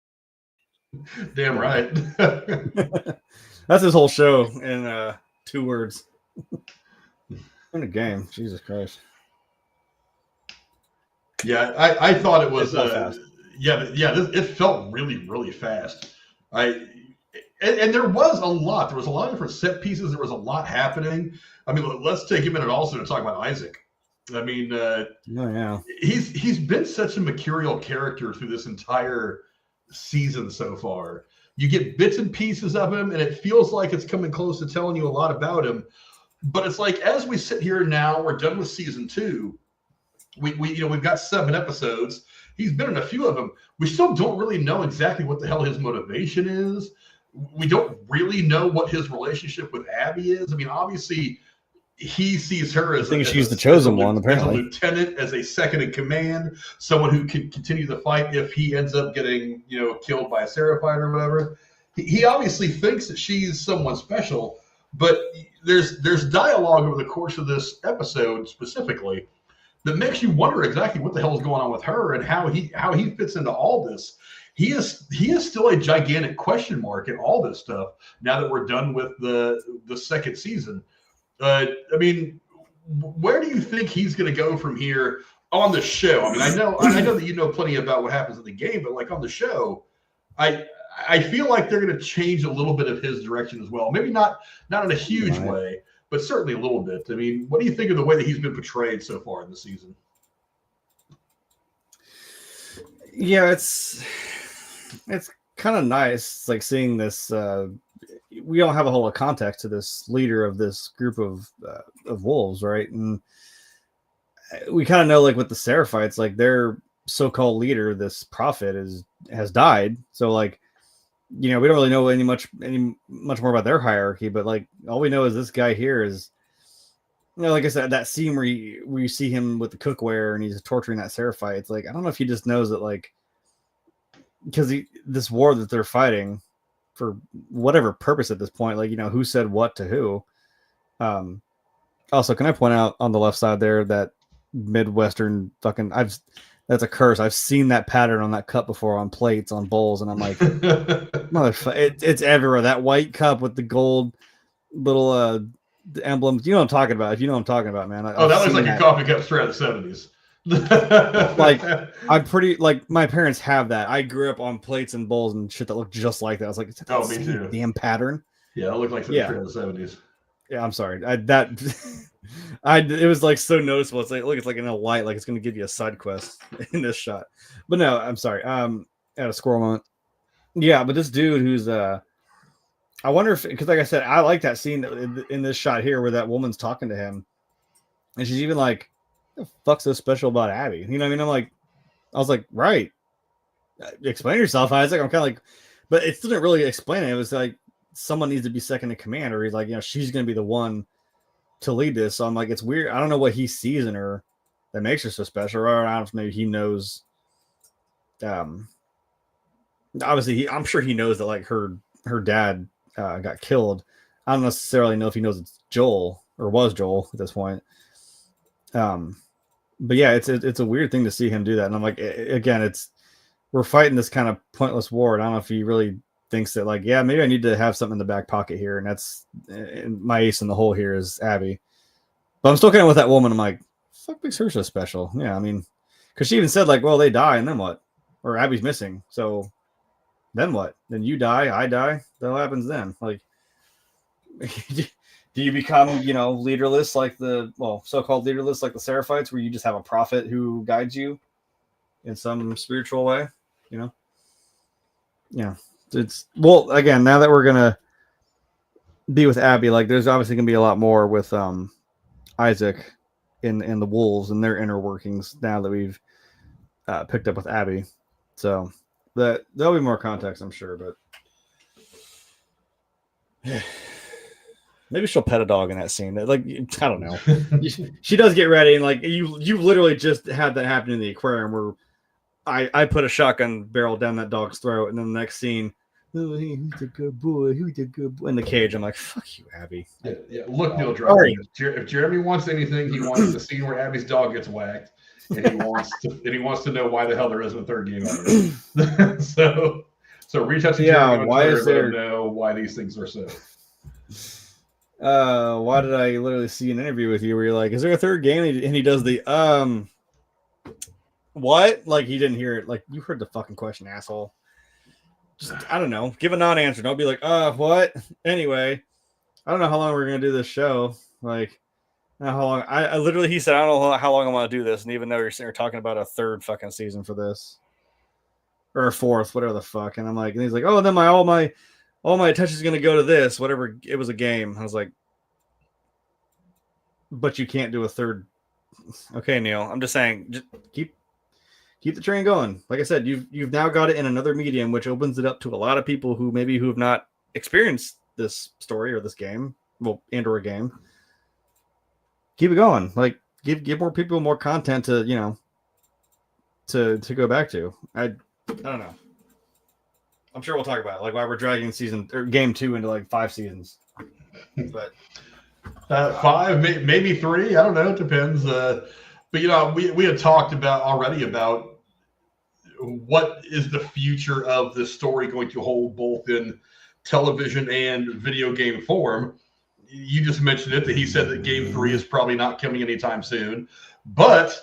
Speaker 1: Damn right.
Speaker 2: That's his whole show in 2 words. In a game. Jesus Christ.
Speaker 1: Yeah, I thought it was
Speaker 2: fast.
Speaker 1: It felt really, really fast. And there was a lot. There was a lot of different set pieces. There was a lot happening. I mean, let's take a minute also to talk about Isaac. I mean, he's been such a mercurial character through this entire season so far. You get bits and pieces of him, and it feels like it's coming close to telling you a lot about him. But it's like, as we sit here now, we're done with season 2. We've got 7 episodes. He's been in a few of them. We still don't really know exactly what the hell his motivation is. We don't really know what his relationship with Abby is. I mean, obviously, he sees her as
Speaker 2: she's the chosen one, apparently.
Speaker 1: As a lieutenant, as a second in command, someone who can continue the fight if he ends up getting, killed by a Seraphite or whatever. He obviously thinks that she's someone special, but there's dialogue over the course of this episode specifically that makes you wonder exactly what the hell is going on with her and how he fits into all this. He is still a gigantic question mark in all this stuff now that we're done with the second season. I mean, where do you think he's going to go from here on the show? I mean, I know that you know plenty about what happens in the game, but like on the show, I feel like they're going to change a little bit of his direction as well. Maybe not in a huge way, but certainly a little bit. I mean, what do you think of the way that he's been portrayed so far in the season?
Speaker 2: Yeah, it's kind of nice. It's like seeing this. We don't have a whole lot of context to this leader of this group of wolves, right? And we kind of know, like with the Seraphites, like their so-called leader, this prophet, has died. So like, we don't really know any much more about their hierarchy. But like, all we know is this guy here is, like I said, that scene where you see him with the cookware and he's torturing that Seraphite. It's like, I don't know if he just knows that, like, because this war that they're fighting for whatever purpose at this point, like, who said what to who. Also, can I point out on the left side there that Midwestern fucking, that's a curse. I've seen that pattern on that cup before on plates, on bowls, and I'm like, motherfucker, it's everywhere. That white cup with the gold little emblems. You know what I'm talking about. If you know what I'm talking about, man.
Speaker 1: That looks like a coffee cup straight out of the 70s.
Speaker 2: Like, I'm pretty, like, my parents have that. I grew up on plates and bowls and shit that looked just like that. I was like,
Speaker 1: me too.
Speaker 2: Damn pattern.
Speaker 1: Yeah, it looked like something straight out of the 70s.
Speaker 2: Yeah, I'm sorry. It was like so noticeable. It's like, look, it's like in a light, like it's going to give you a side quest in this shot. But no, I'm sorry. At a squirrel moment. Yeah, but this dude who's I wonder if, because like I said, I like that scene in this shot here where that woman's talking to him, and she's even like, "What the fuck's so special about Abby?" You know what I mean? I was like, right. Explain yourself, Isaac. I'm kind of like, but it didn't really explain it. It was like someone needs to be second in command, or he's like, she's going to be the one to lead this. So I'm like, it's weird. I don't know what he sees in her that makes her so special. Or I don't know if maybe he knows. Obviously, I'm sure he knows that like her dad got killed. I don't necessarily know if he knows it's Joel or was Joel at this point. But yeah, it's a weird thing to see him do that. And I'm like, again, we're fighting this kind of pointless war. And I don't know if he really thinks that, like, yeah, maybe I need to have something in the back pocket here. And that's my ace in the hole here is Abby. But I'm still kind of with that woman. I'm like, fuck makes her so special. Yeah, I mean, because she even said, like, well, they die, and then what? Or Abby's missing. So then what? Then you die, I die. Then what happens then? Like, do you become, leaderless like so-called leaderless like the Seraphites, where you just have a prophet who guides you in some spiritual way? Yeah. Well, again, now that we're gonna be with Abby, like there's obviously gonna be a lot more with Isaac in the wolves and their inner workings now that we've picked up with Abby. So there'll be more context, I'm sure, but maybe she'll pet a dog in that scene. Like, I don't know. She does get ready, and like you literally just had that happen in the aquarium where I put a shotgun barrel down that dog's throat, and then the next scene, oh, hey, who's a good boy? Who's a good boy? In the cage, I'm like, fuck you, Abby.
Speaker 1: Yeah. Look, Neil Druckmann, if Jeremy wants anything, he wants the scene where Abby's dog gets whacked, and he wants to know why the hell there isn't a third game out. So reach out to Jeremy on Twitter and let him know why these things are so.
Speaker 2: Why did I literally see an interview with you where you're like, is there a third game? And he does the what? Like, he didn't hear it. Like, you heard the fucking question, asshole. Just, I don't know. Give a non-answer. Don't be like, what? Anyway, I don't know how long we're going to do this show. Like, how long? I literally, he said, I don't know how long I want to do this. And even though you're talking about a third fucking season for this, or a fourth, whatever the fuck. And I'm like, and he's like, oh, then all my attention is going to go to this, whatever. It was a game. I was like, but you can't do a third. Okay, Neil, I'm just saying, just keep the train going. Like I said, you've now got it in another medium, which opens it up to a lot of people who have not experienced this story or this game, or a game. Keep it going. Like, give more people more content to go back to. I don't know. I'm sure we'll talk about it, like why we're dragging game 2 into like 5 seasons. But
Speaker 1: 5, maybe 3. I don't know. It depends. But we had talked already about what is the future of this story going to hold, both in television and video game form. You just mentioned it, that he said that game 3 is probably not coming anytime soon, but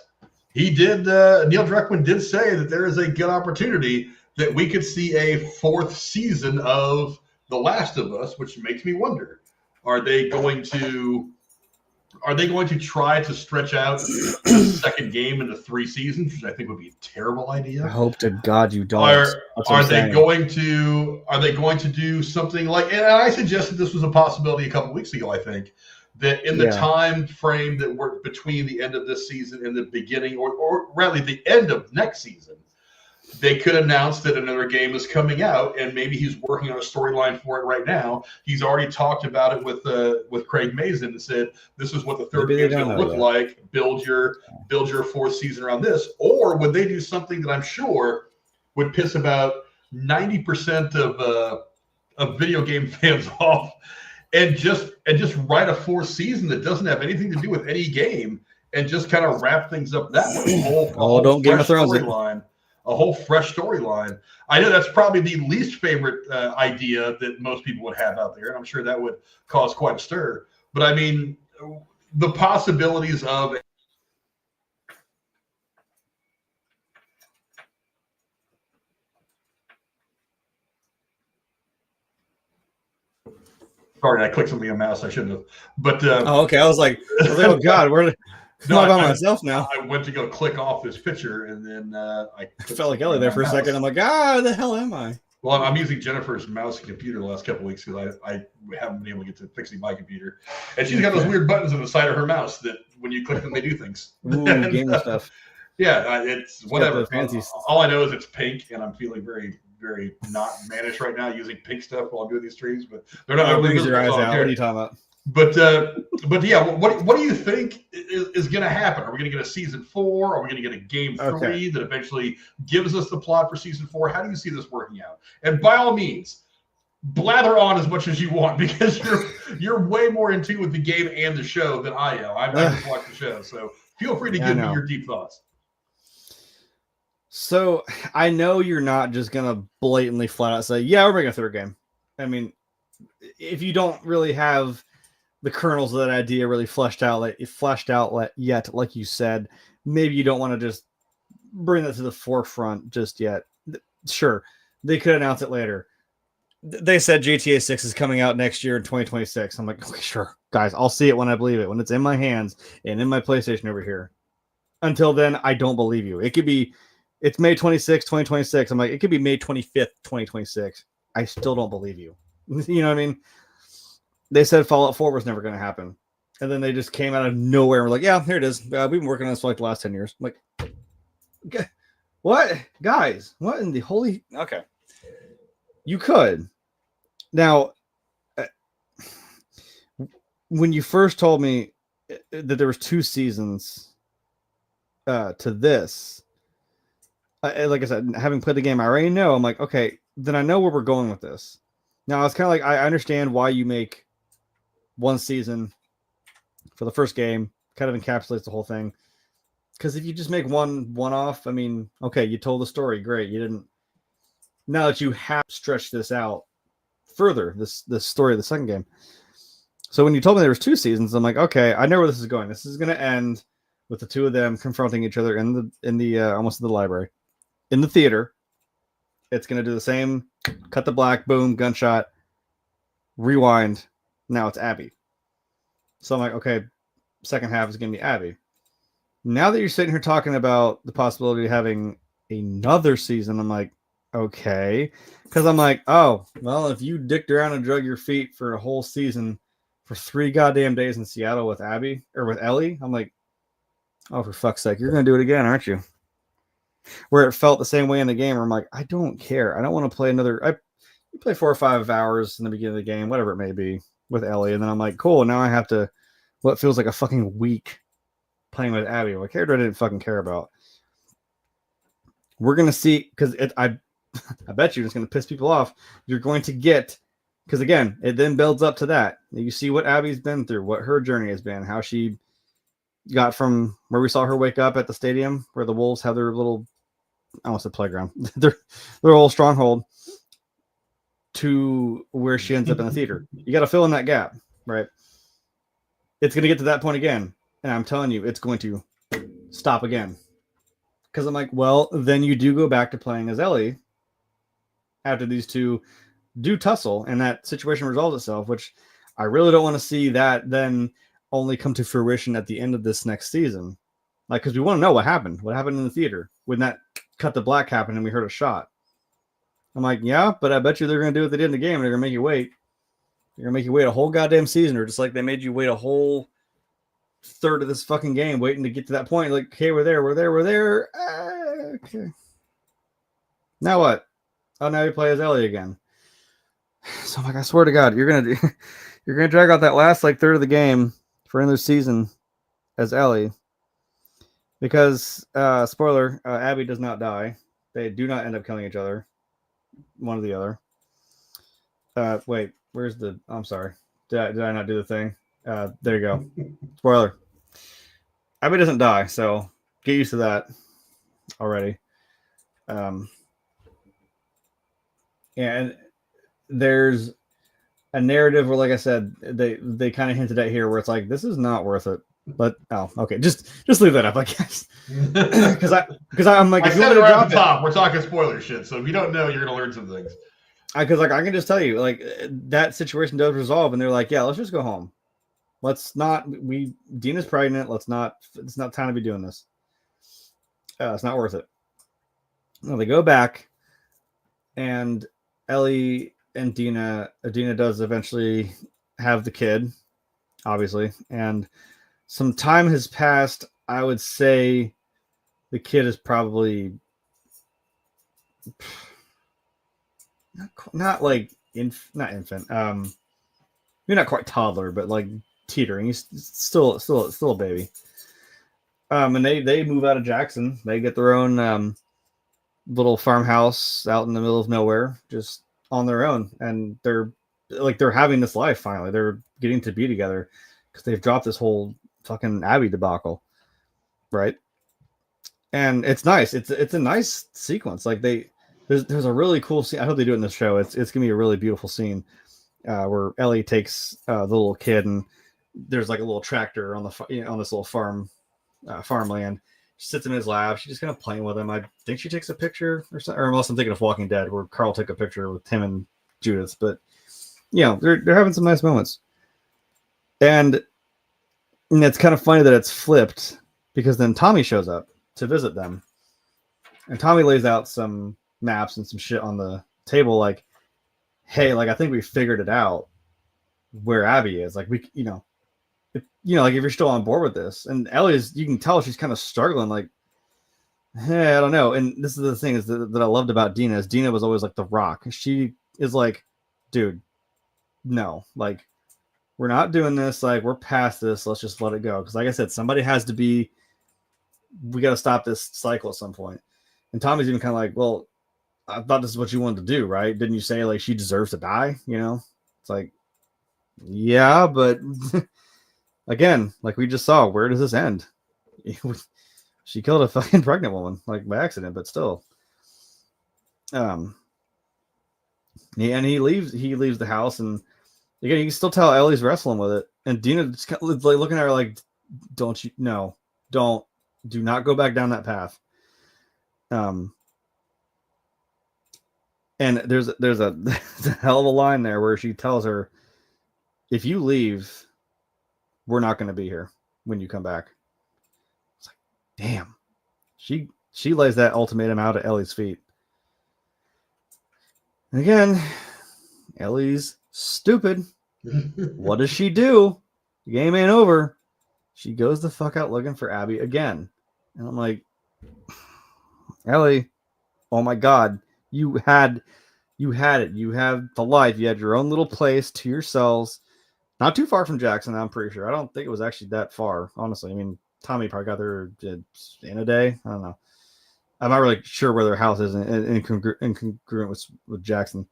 Speaker 1: he did. Neil Druckmann did say that there is a good opportunity that we could see a 4th season of The Last of Us, which makes me wonder, are they going to Are they going to try to stretch out the second game into 3 seasons, which I think would be a terrible idea?
Speaker 2: I hope to God you don't.
Speaker 1: Are they going to do something like? And I suggested this was a possibility a couple weeks ago. I think that in the time frame that we're between the end of this season and the beginning, or rather the end of next season, they could announce that another game is coming out, and maybe he's working on a storyline for it right now. He's already talked about it with Craig Mazin and said, this is what the third game is going to look like. Build your 4th season around this. Or would they do something that I'm sure would piss about 90% of video game fans off, and just write a 4th season that doesn't have anything to do with any game, and just kind of wrap things up that way?
Speaker 2: Don't Game of Thrones
Speaker 1: storyline. A whole fresh storyline. I know that's probably the least favorite idea that most people would have out there, and I'm sure that would cause quite a stir. But I mean, the possibilities of sorry, I clicked something on my mouse I shouldn't have. But
Speaker 2: okay. I was like, oh God, where did I'm by myself now.
Speaker 1: I went to go click off this picture, and then I
Speaker 2: felt like Ellie there for a second. I'm like, the hell am I?
Speaker 1: Well, I'm using Jennifer's mouse and computer the last couple of weeks because I haven't been able to get to fixing my computer. And she's got those weird buttons on the side of her mouse that when you click them, they do things.
Speaker 2: Ooh, gamer stuff.
Speaker 1: Yeah, it's whatever.
Speaker 2: Fancy.
Speaker 1: All I know is it's pink, and I'm feeling very, very not mannish right now using pink stuff while I'm doing these streams. But they're not.
Speaker 2: Brings your eyes out. What are you talking about?
Speaker 1: But yeah, what do you think is going to happen? Are we going to get a season 4? Are we going to get a game 3 that eventually gives us the plot for season 4? How do you see this working out? And by all means, blather on as much as you want, because you're way more in tune with the game and the show than I am. I just watch the show, so feel free to give me your deep thoughts.
Speaker 2: So I know you're not just going to blatantly flat out say, yeah, we're making a 3rd game. I mean, if you don't really have the kernels of that idea really fleshed out yet, like you said, maybe you don't want to just bring that to the forefront just yet. Sure, they could announce it later. They said GTA 6 is coming out next year in 2026. I'm like, okay, sure, guys, I'll see it when I believe it, when it's in my hands and in my PlayStation over here. Until then, I don't believe you. It could be, it's May 26, 2026. I'm like, it could be May 25th, 2026. I still don't believe you. You know what I mean? They said Fallout 4 was never going to happen. And then they just came out of nowhere and were like, yeah, here it is. We've been working on this for like the last 10 years. I'm like, what? Guys, what in the holy... Okay. You could. Now, when you first told me that there was 2 seasons to this, like I said, having played the game, I already know. I'm like, okay, then I know where we're going with this. Now, it's kind of like, I understand why you make 1 season for the first game, kind of encapsulates the whole thing. Because if you just make one-off, I mean, okay, you told the story, great. You didn't. Now that you have stretched this out further, this story of the second game. So when you told me there was 2 seasons, I'm like, okay, I know where this is going. This is going to end with the 2 of them confronting each other in the almost in the library, in the theater. It's going to do the same. Cut the black, boom, gunshot, rewind. Now it's Abby. So I'm like, okay, second half is going to be Abby. Now that you're sitting here talking about the possibility of having another season, I'm like, okay. Because I'm like, oh, well, if you dicked around and drug your feet for a whole season for 3 goddamn days in Seattle with Abby or with Ellie, I'm like, oh, for fuck's sake, you're going to do it again, aren't you? Where it felt the same way in the game where I'm like, I don't care. I don't want to play another. You play 4 or 5 hours in the beginning of the game, whatever it may be, with Ellie. And then I'm like, cool, now I have to, what feels like a fucking week playing with Abby. What character I didn't fucking care about. We're going to see, because I bet you it's going to piss people off. You're going to get, because again, it then builds up to that. You see what Abby's been through, what her journey has been, how she got from where we saw her wake up at the stadium, where the Wolves have their little, I almost said playground, their little stronghold, to where she ends up in the theater. You got to fill in that gap, right? It's going to get to that point again. And I'm telling you, it's going to stop again. Because I'm like, well, then you do go back to playing as Ellie after these 2 do tussle and that situation resolves itself, which I really don't want to see that then only come to fruition at the end of this next season. Like, because we want to know what happened in the theater when that cut to black happened and we heard a shot. I'm like, yeah, but I bet you they're going to do what they did in the game. They're going to make you wait. They're going to make you wait a whole goddamn season, or just like they made you wait a whole third of this fucking game waiting to get to that point. Like, okay, we're there. Okay. Now what? Oh, now you play as Ellie again. So I'm like, I swear to God, you're gonna drag out that last like third of the game for another season as Ellie. Because spoiler, Abby does not die. They do not end up killing each other. One or the other. Wait, where's the? I'm sorry. Did I not do the thing? There you go. Spoiler. Abby doesn't die, so get used to that already. And there's a narrative where, like I said, they kind of hinted at here where it's like, this is not worth it. But okay, just leave that up, I guess. Because I'm like,
Speaker 1: I said it right at the top. We're talking spoiler shit, so if you don't know, you're gonna learn some things.
Speaker 2: Because like I can just tell you, like that situation does resolve, and they're like, yeah, let's just go home. Let's not. Dina's pregnant. It's not time to be doing this. It's not worth it. No, they go back, and Ellie and Dina does eventually have the kid, obviously, and some time has passed. I would say the kid is probably not like not infant. Maybe not quite toddler, but like teetering. He's still a baby. And they move out of Jackson. They get their own little farmhouse out in the middle of nowhere, just on their own, and they're having this life finally. They're getting to be together because they've dropped this whole fucking Abby debacle, right? And it's nice. It's a nice sequence. Like there's a really cool scene. I hope they do it in the show. It's gonna be a really beautiful scene where Ellie takes the little kid, and there's like a little tractor on on this little farmland. She sits in his lap. She's just kind of playing with him. I think she takes a picture or something. Or unless I'm thinking of Walking Dead, where Carl took a picture with him and Judith. But they're having some nice moments. And it's kind of funny that it's flipped, because then Tommy shows up to visit them, and Tommy lays out some maps and some shit on the table, like, hey, like I think we figured it out where Abby is. Like we, like if you're still on board with this. And Ellie's, you can tell she's kind of struggling, like, hey, I don't know. And this is the thing is that I loved about Dina, is Dina was always like the rock. She is like, dude, no, like we're not doing this. Like we're past this. Let's just let it go. Because like I said, we got to stop this cycle at some point. And Tommy's even kind of like, well, I thought this is what you wanted to do, right? Didn't you say like she deserves to die? It's like, yeah, but again, like we just saw, where does this end? She killed a fucking pregnant woman, like by accident, but still. And he leaves the house, and again, you can still tell Ellie's wrestling with it. And Dina just kind of like looking at her like, do not go back down that path. And there's a hell of a line there where she tells her, if you leave, we're not going to be here when you come back. It's like, damn. She lays that ultimatum out at Ellie's feet. And again, Ellie's stupid. What does she do? The game ain't over. She goes the fuck out looking for Abby again. And I'm like, Ellie, oh my God, you had it. You have the life. You had your own little place to yourselves. Not too far from Jackson, I'm pretty sure. I don't think it was actually that far, honestly. I mean, Tommy probably got there in a day. I don't know. I'm not really sure where their house is incongruent with Jackson.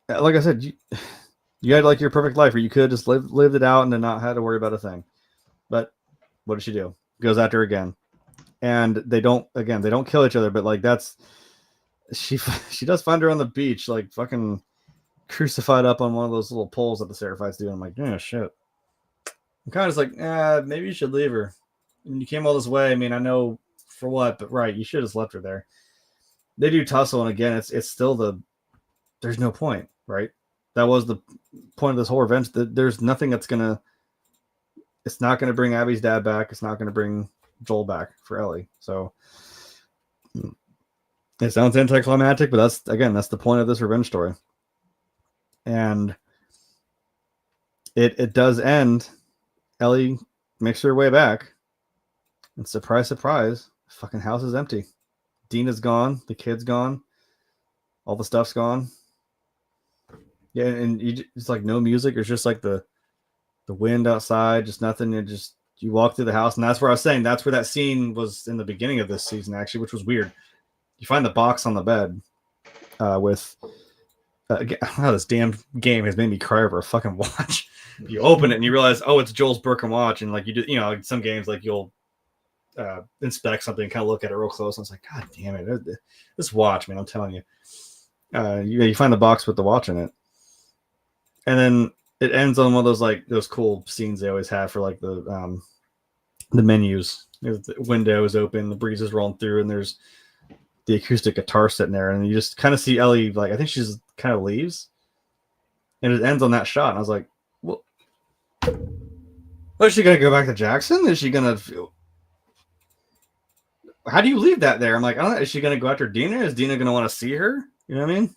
Speaker 2: Like I said, you had like your perfect life where you could have just lived it out and then not had to worry about a thing. But what does she do? Goes after her again. And they don't kill each other, but like she does find her on the beach, like fucking crucified up on one of those little poles that the Seraphites do. I'm like, yeah, shit. I'm kind of just like, maybe you should leave her. I mean, you came all this way. I mean, I know for what, but right, you should have just left her there. They do tussle, and again, it's still there's no point, right? that was the point of this whole revenge. That there's nothing that's gonna. It's not gonna bring Abby's dad back. It's not gonna bring Joel back for Ellie. So it sounds anticlimactic, but that's the point of this revenge story. And it does end. Ellie makes her way back, and surprise, surprise, fucking house is empty. Dina's gone. The kid's gone. All the stuff's gone. Yeah, and it's like no music. It's just like the wind outside, just nothing. You walk through the house, and that's where I was saying that's where that scene was in the beginning of this season, actually, which was weird. You find the box on the bed with this damn game has made me cry over a fucking watch. You open it and you realize, oh, it's Joel's Birkin watch, and like you do, some games like you'll inspect something and kind of look at it real close. And it's like, God damn it, this watch, man! I'm telling you. You find the box with the watch in it, and then it ends on one of those cool scenes they always have for like the menus. The window is open, the breeze is rolling through, and there's the acoustic guitar sitting there, and you just kind of see Ellie, like, I think she's kind of leaves, and it ends on that shot. And I was like, well, is she gonna go back to Jackson? Is she gonna? How do you leave that there? I'm like, I don't know. Is she gonna go after Dina? Is Dina gonna want to see her? You know what I mean?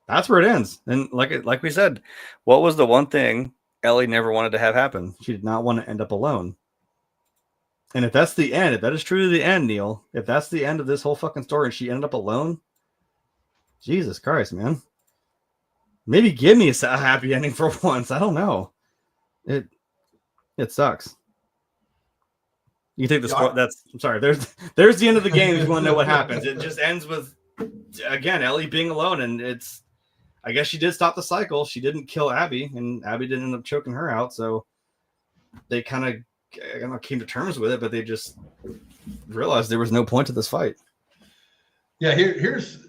Speaker 2: That's where it ends. And like we said, what was the one thing Ellie never wanted to have happen? She did not want to end up alone. And if that's the end, if that is truly the end, Neil, if that's the end of this whole fucking story and she ended up alone, Jesus Christ, man. Maybe give me a happy ending for once. I don't know. It sucks. You think I'm sorry. There's the end of the game if you want to know what happens. It just ends with, again, Ellie being alone, and I guess she did stop the cycle. She didn't kill Abby, and Abby didn't end up choking her out. So they kind of, I don't know, came to terms with it, but they just realized there was no point to this fight.
Speaker 1: Yeah, here's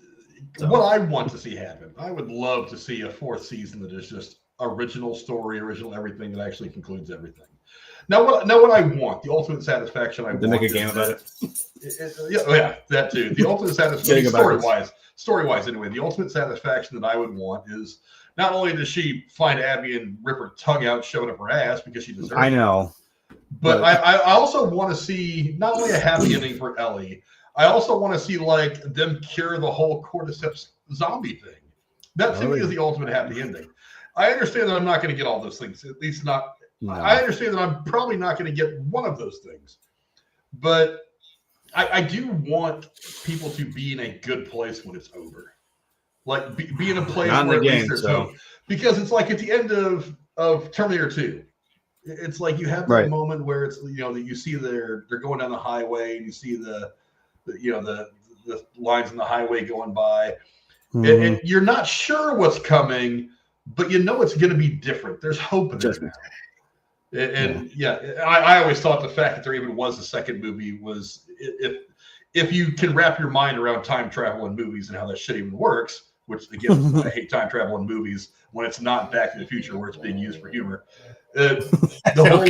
Speaker 1: what I want to see happen. I would love to see a fourth season that is just original story, original everything, that actually concludes everything. Now what I want, the ultimate satisfaction I want.
Speaker 2: To make a game about it.
Speaker 1: Yeah, that too. The ultimate satisfaction, story-wise anyway, the ultimate satisfaction that I would want is not only does she find Abby and rip her tongue out, shove it up her ass because she deserves it.
Speaker 2: I know.
Speaker 1: But I also want to see not only a happy ending for Ellie, I also want to see like them cure the whole cordyceps zombie thing. That to me is the ultimate happy ending. I understand that I'm not going to get all those things, at least not. No. I understand that I'm probably not going to get one of those things, but I do want people to be in a good place when it's over. Like be in a place where at least there's hope. Because it's like at the end of Terminator 2, it's like you have that moment where it's, that you see they're going down the highway and you see the lines on the highway going by, and you're not sure what's coming, but you know it's going to be different. There's hope in it now. And I always thought the fact that there even was a second movie was, if you can wrap your mind around time travel in movies and how that shit even works, which again, I hate time travel in movies when it's not Back to the Future where it's being used for humor. The whole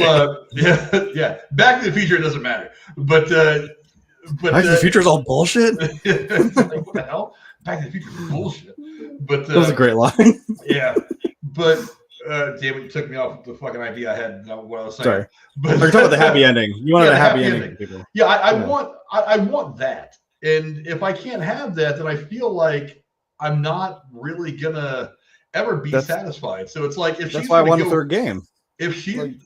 Speaker 1: Back to the Future, it doesn't matter. But Back to the Future is all bullshit. Like, what the hell? Back to the Future is bullshit. But
Speaker 2: that was a great line.
Speaker 1: Yeah, but. Damn it, you took me off the fucking idea I had. What I was saying.
Speaker 2: Sorry. But we're talking about the happy ending. You wanted a happy ending. People.
Speaker 1: Yeah, I want that. And if I can't have that, then I feel like I'm not really gonna ever be satisfied. So it's like, if
Speaker 2: that's why I won the third game.
Speaker 1: If she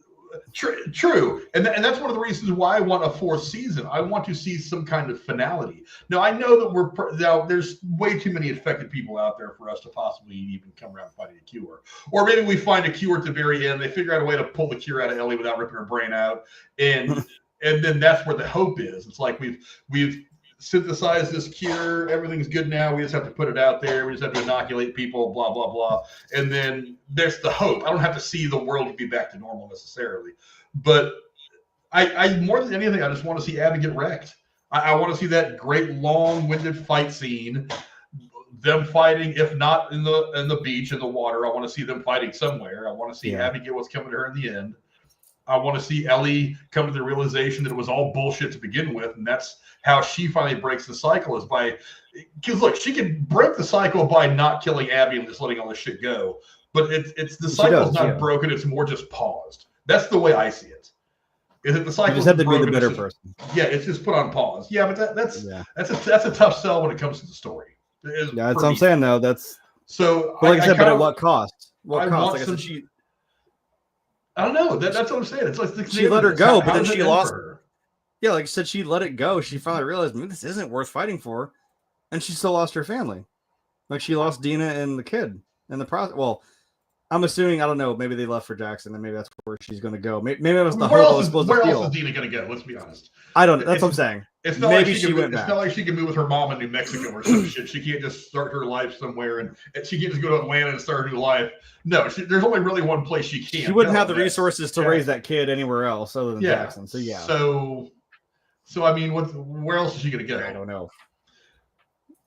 Speaker 1: true, and that's one of the reasons why I want a fourth season. I want to see some kind of finality. Now I know that there's way too many infected people out there for us to possibly even come around finding a cure. Or maybe we find a cure at the very end. They figure out a way to pull the cure out of Ellie without ripping her brain out, and then that's where the hope is. It's like we've synthesized this cure. Everything's good now. We just have to put it out there. We just have to inoculate people, blah, blah, blah. And then there's the hope. I don't have to see the world be back to normal necessarily. But I more than anything, I just want to see Abby get wrecked. I want to see that great long-winded fight scene. Them fighting, if not in the beach, in the water. I want to see them fighting somewhere. I want to see Abby get what's coming to her in the end. I want to see Ellie come to the realization that it was all bullshit to begin with, and that's how she finally breaks the cycle, is by, because look, she can break the cycle by not killing Abby and just letting all this shit go, but it's the cycle's not broken, it's more just paused. That's the way I see it. Is it the cycle?
Speaker 2: You just have to be the better person.
Speaker 1: Yeah, it's just put on pause. Yeah, but that's a tough sell when it comes to the story.
Speaker 2: Yeah, that's what I'm saying though. That's
Speaker 1: so.
Speaker 2: But like I said, but at what cost? What cost? Like
Speaker 1: I said, I don't know. That's what I'm saying. It's like
Speaker 2: she let her go, but then she lost. Yeah, like I said, she let it go. She finally realized, this isn't worth fighting for, and she still lost her family. Like she lost Dina and the kid in the process. Well, I'm assuming, I don't know, maybe they left for Jackson, and maybe that's where she's going to go. Maybe that was the hope I was supposed to feel.
Speaker 1: Where else is Dina going to go? Let's be honest.
Speaker 2: I don't know. That's what I'm saying.
Speaker 1: It's not maybe like it's not like she can move with her mom in New Mexico or some shit. She can't just start her life somewhere, and she can't just go to Atlanta and start her new life. No, there's only really one place she can.
Speaker 2: She wouldn't have the resources to raise that kid anywhere else other than Jackson. So yeah.
Speaker 1: So I mean, where else is she going to go?
Speaker 2: I don't know.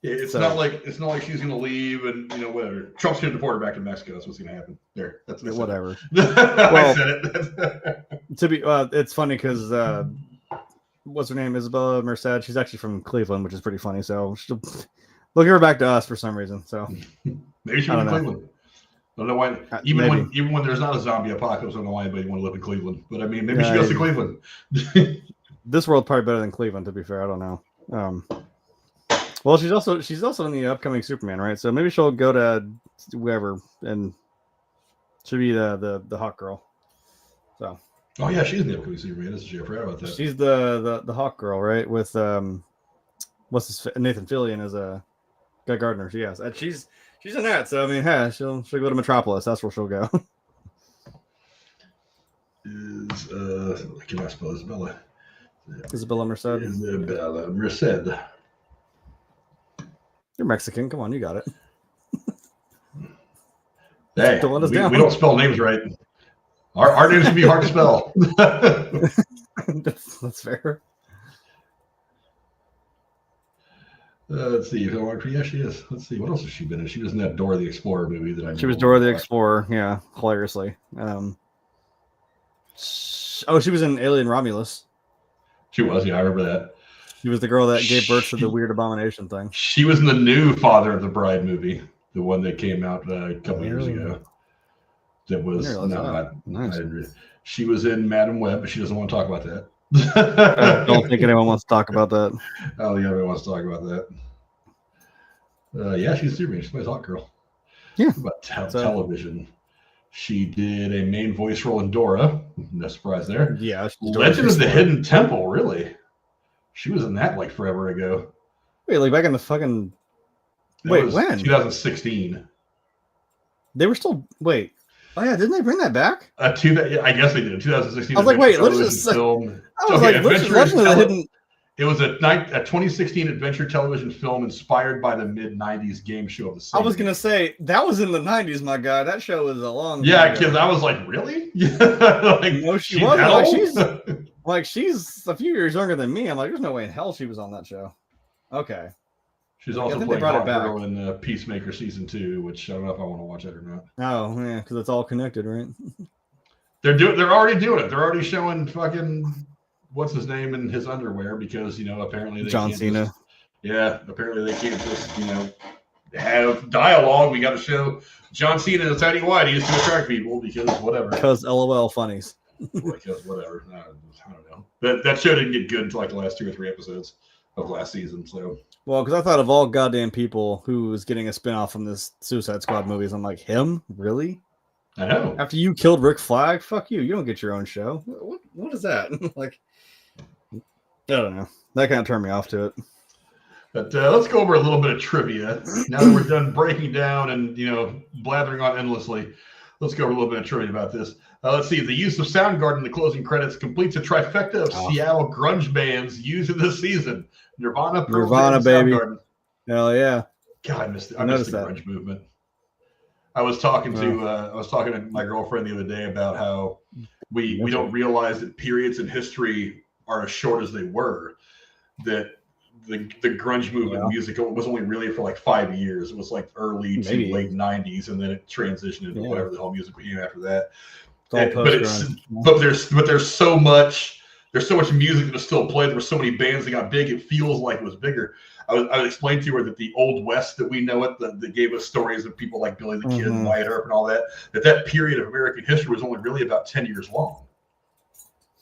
Speaker 1: It's not like she's going to leave and whatever. Trump's going to deport her back to Mexico. That's what's going to happen. There. That's
Speaker 2: whatever.
Speaker 1: I said it.
Speaker 2: It's funny because what's her name? Isabella Merced. She's actually from Cleveland, which is pretty funny. So they'll give her back to us for some reason. So
Speaker 1: maybe she'll be in Cleveland. I don't know why. Even when there's not a zombie apocalypse, I don't know why anybody want to live in Cleveland. But I mean, maybe she goes to Cleveland.
Speaker 2: This world's probably better than Cleveland, to be fair. I don't know. Well, she's also in the upcoming Superman, right? So maybe she'll go to wherever and she'll be the Hawk Girl. So.
Speaker 1: Oh yeah, she's in the upcoming Superman. I forgot about that.
Speaker 2: She's the Hawk Girl, right? With Nathan Fillion as a Guy Gardner. Yes, and she's in that. So I mean, she'll go to Metropolis. That's where she'll go.
Speaker 1: I cannot spell Isabella.
Speaker 2: Isabella Merced.
Speaker 1: Isabella Merced.
Speaker 2: You're Mexican. Come on, you got it.
Speaker 1: Hey, we don't spell names right. Our names can be hard to spell.
Speaker 2: That's fair.
Speaker 1: Let's see. Yeah, she is. Let's see. What else has she been in? She was in that Dora the Explorer movie that I.
Speaker 2: She was Dora the Explorer. Yeah, hilariously. She was in Alien Romulus.
Speaker 1: She was. Yeah, I remember that.
Speaker 2: She was the girl that gave birth to the weird abomination thing.
Speaker 1: She was in the new Father of the Bride movie, the one that came out a couple years ago. That was nice. She was in Madam Web, but she doesn't want to talk about that.
Speaker 2: I don't think anyone wants to talk about that.
Speaker 1: Oh, yeah, everyone wants to talk about that. Yeah, she's Superman. She's my Hawk Girl.
Speaker 2: Yeah.
Speaker 1: About television. She did a main voice role in Dora. No surprise there.
Speaker 2: Yeah.
Speaker 1: Legend of the Hidden Temple, really? She was in that like forever ago.
Speaker 2: Wait, like back in the fucking... Wait, when?
Speaker 1: 2016.
Speaker 2: They were still... Wait. Oh, yeah, didn't they bring that back?
Speaker 1: I guess they did. 2016.
Speaker 2: I was like, wait, let's just...
Speaker 1: Film. It was a 2016 adventure television film inspired by the mid-90s game show of the same.
Speaker 2: I was going to say, that was in the 90s, my guy. That show was a long time
Speaker 1: ago. Because I was like, really?
Speaker 2: No, she wasn't. She's a few years younger than me. I'm like, there's no way in hell she was on that show. Okay.
Speaker 1: She's also playing Hawk Girl in Peacemaker Season 2, which I don't know if I want to watch that or not.
Speaker 2: Oh, yeah, because it's all connected, right?
Speaker 1: They're already doing it. They're already showing fucking what's his name in his underwear because apparently they
Speaker 2: John Cena.
Speaker 1: Apparently they can't just have dialogue. We got to show John Cena as a tiny whitey to attract people because whatever.
Speaker 2: Because LOL funnies.
Speaker 1: Because whatever. I don't know. That show didn't get good until like the last 2 or 3 episodes of last season. So.
Speaker 2: Well, because I thought of all goddamn people who was getting a spinoff from this Suicide Squad movies, I'm like, him? Really?
Speaker 1: I know.
Speaker 2: After you killed Rick Flag, fuck you. You don't get your own show. What is that? Like, I don't know. That kind of turned me off to it.
Speaker 1: But let's go over a little bit of trivia. Now that we're done breaking down and blathering on endlessly, let's go over a little bit of trivia about this. Let's see. The use of Soundgarden in the closing credits completes a trifecta of Seattle grunge bands used in this season. Nirvana,
Speaker 2: baby.
Speaker 1: Soundgarden.
Speaker 2: Hell yeah.
Speaker 1: God, I missed the grunge movement. I was talking to my girlfriend the other day about how we don't realize that periods in history are as short as they were. That the grunge movement music was only really for like 5 years. It was like early to late 90s, and then it transitioned into whatever the hell music became after that. But there's so much music that was still played. There were so many bands that got big. It feels like it was bigger. I was explaining to her that the Old West that we know it, that gave us stories of people like Billy the Kid and Wyatt Earp and all that, that period of American history was only really about 10 years long.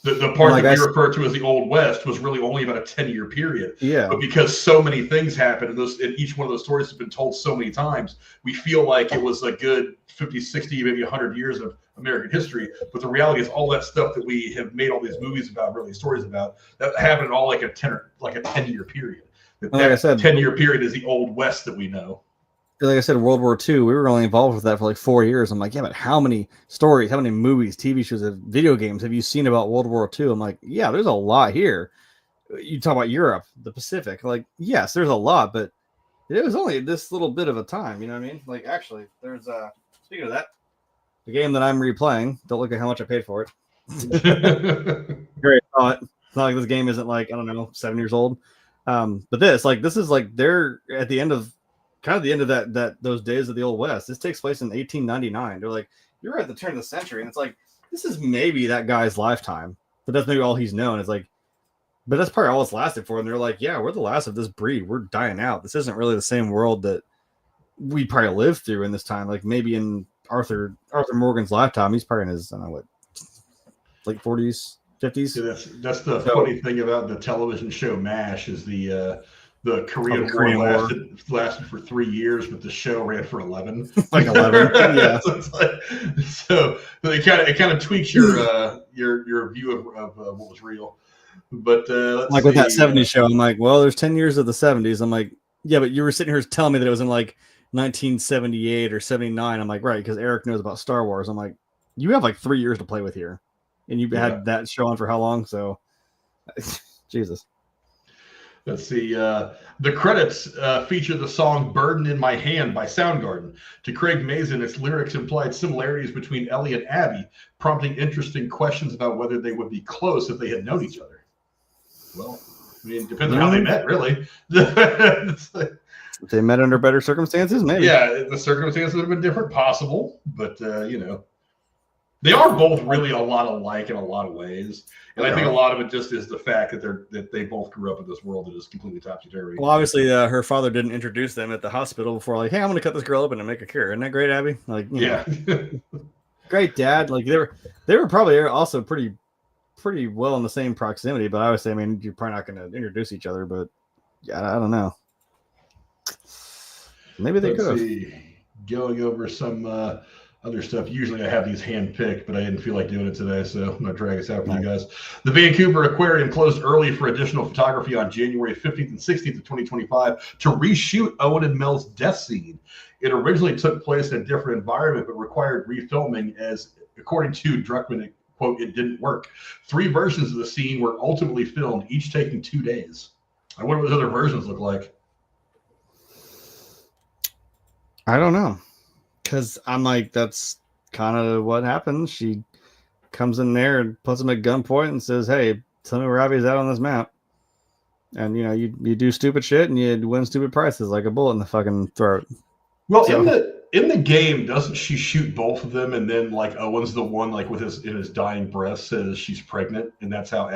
Speaker 1: The part that we refer to as the Old West was really only about a 10-year period.
Speaker 2: Yeah.
Speaker 1: But because so many things happened, and each one of those stories has been told so many times, we feel like it was a good 50, 60, maybe 100 years of American history. But the reality is all that stuff that we have made all these movies about, really stories about, that happened all like a 10-year period.
Speaker 2: Like I said,
Speaker 1: 10-year period is the Old West that we know.
Speaker 2: Like I said, World War II, we were only involved with that for like 4 years. I'm like, yeah, but how many stories, how many movies, TV shows, video games have you seen about World War II? I'm like, yeah, there's a lot here. You talk about Europe, the Pacific. Like, yes, there's a lot, but it was only this little bit of a time. You know what I mean? Like, actually, there's speaking of that, the game that I'm replaying. Don't look at how much I paid for it. Great thought. It's not like this game isn't like, I don't know, 7 years old. But this is like they're at the end of that those days of the Old West. This takes place in 1899. They're like, you're at the turn of the century, and it's like, this is maybe that guy's lifetime, but that's maybe all he's known. It's like, but that's probably all it's lasted for. And they're like, yeah, we're the last of this breed. We're dying out. This isn't really the same world that we probably lived through in this time. Like maybe in Arthur Morgan's lifetime, he's probably in his, I don't know what, late 40s, 50s.
Speaker 1: Yeah, that's the funny thing about the television show MASH is the Korean War lasted for 3 years, but the show ran for 11.
Speaker 2: Like 11, yeah.
Speaker 1: So it kind of tweaks your view of what was real. But
Speaker 2: like with that 70s show, I'm like, well, there's 10 years of the 70s. I'm like, yeah, but you were sitting here telling me that it was in like 1978 or 79. I'm like, right, because Eric knows about Star Wars. I'm like, you have like 3 years to play with here, and you've had that show on for how long? So, Jesus.
Speaker 1: Let's see. The credits feature the song "Burden in My Hand" by Soundgarden. To Craig Mazin, its lyrics implied similarities between Ellie and Abby, prompting interesting questions about whether they would be close if they had known each other. Well, I mean, it depends on how they met, really.
Speaker 2: If they met under better circumstances, maybe.
Speaker 1: Yeah, the circumstances would have been different, possible, but they are both really a lot alike in a lot of ways. And I think a lot of it just is the fact that they both grew up in this world that is completely topsy-turvy.
Speaker 2: Well, obviously, her father didn't introduce them at the hospital before, like, hey, I'm going to cut this girl open and make a cure. Isn't that great, Abby? Like,
Speaker 1: yeah.
Speaker 2: Great dad. Like, they were probably also pretty well in the same proximity, but I would say, I mean, you're probably not going to introduce each other, but yeah, I don't know. Maybe they could have.
Speaker 1: Going over some other stuff. Usually I have these hand-picked, but I didn't feel like doing it today, so I'm going to drag us out for you guys. The Vancouver Aquarium closed early for additional photography on January 15th and 16th of 2025 to reshoot Owen and Mel's death scene. It originally took place in a different environment, but required refilming as, according to Druckmann, quote, it didn't work. 3 versions of the scene were ultimately filmed, each taking 2 days. I wonder what those other versions look like.
Speaker 2: I don't know. Because I'm like, that's kind of what happens. She comes in there and puts him at gunpoint and says, hey, tell me where Abby's at on this map. And, you do stupid shit and you win stupid prizes like a bullet in the fucking throat.
Speaker 1: Well, in the game, doesn't she shoot both of them? And then, like, Owen's the one, like, in his dying breath says she's pregnant. And that's how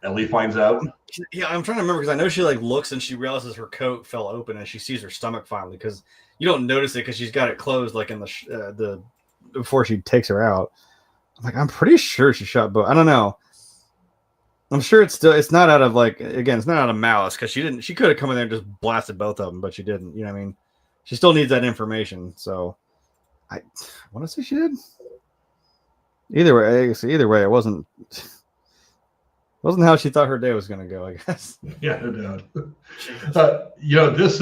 Speaker 1: Ellie finds out.
Speaker 2: Yeah, I'm trying to remember because I know she, like, looks and she realizes her coat fell open and she sees her stomach finally because you don't notice it because she's got it closed, like in the before she takes her out. I'm like, I'm pretty sure she shot both. I don't know. I'm sure it's not out of it's not out of malice because she could have come in there and just blasted both of them, but she didn't. You know what I mean? She still needs that information. So I want to say she did. Either way, it wasn't how she thought her day was going to go, I guess.
Speaker 1: Yeah, no doubt. This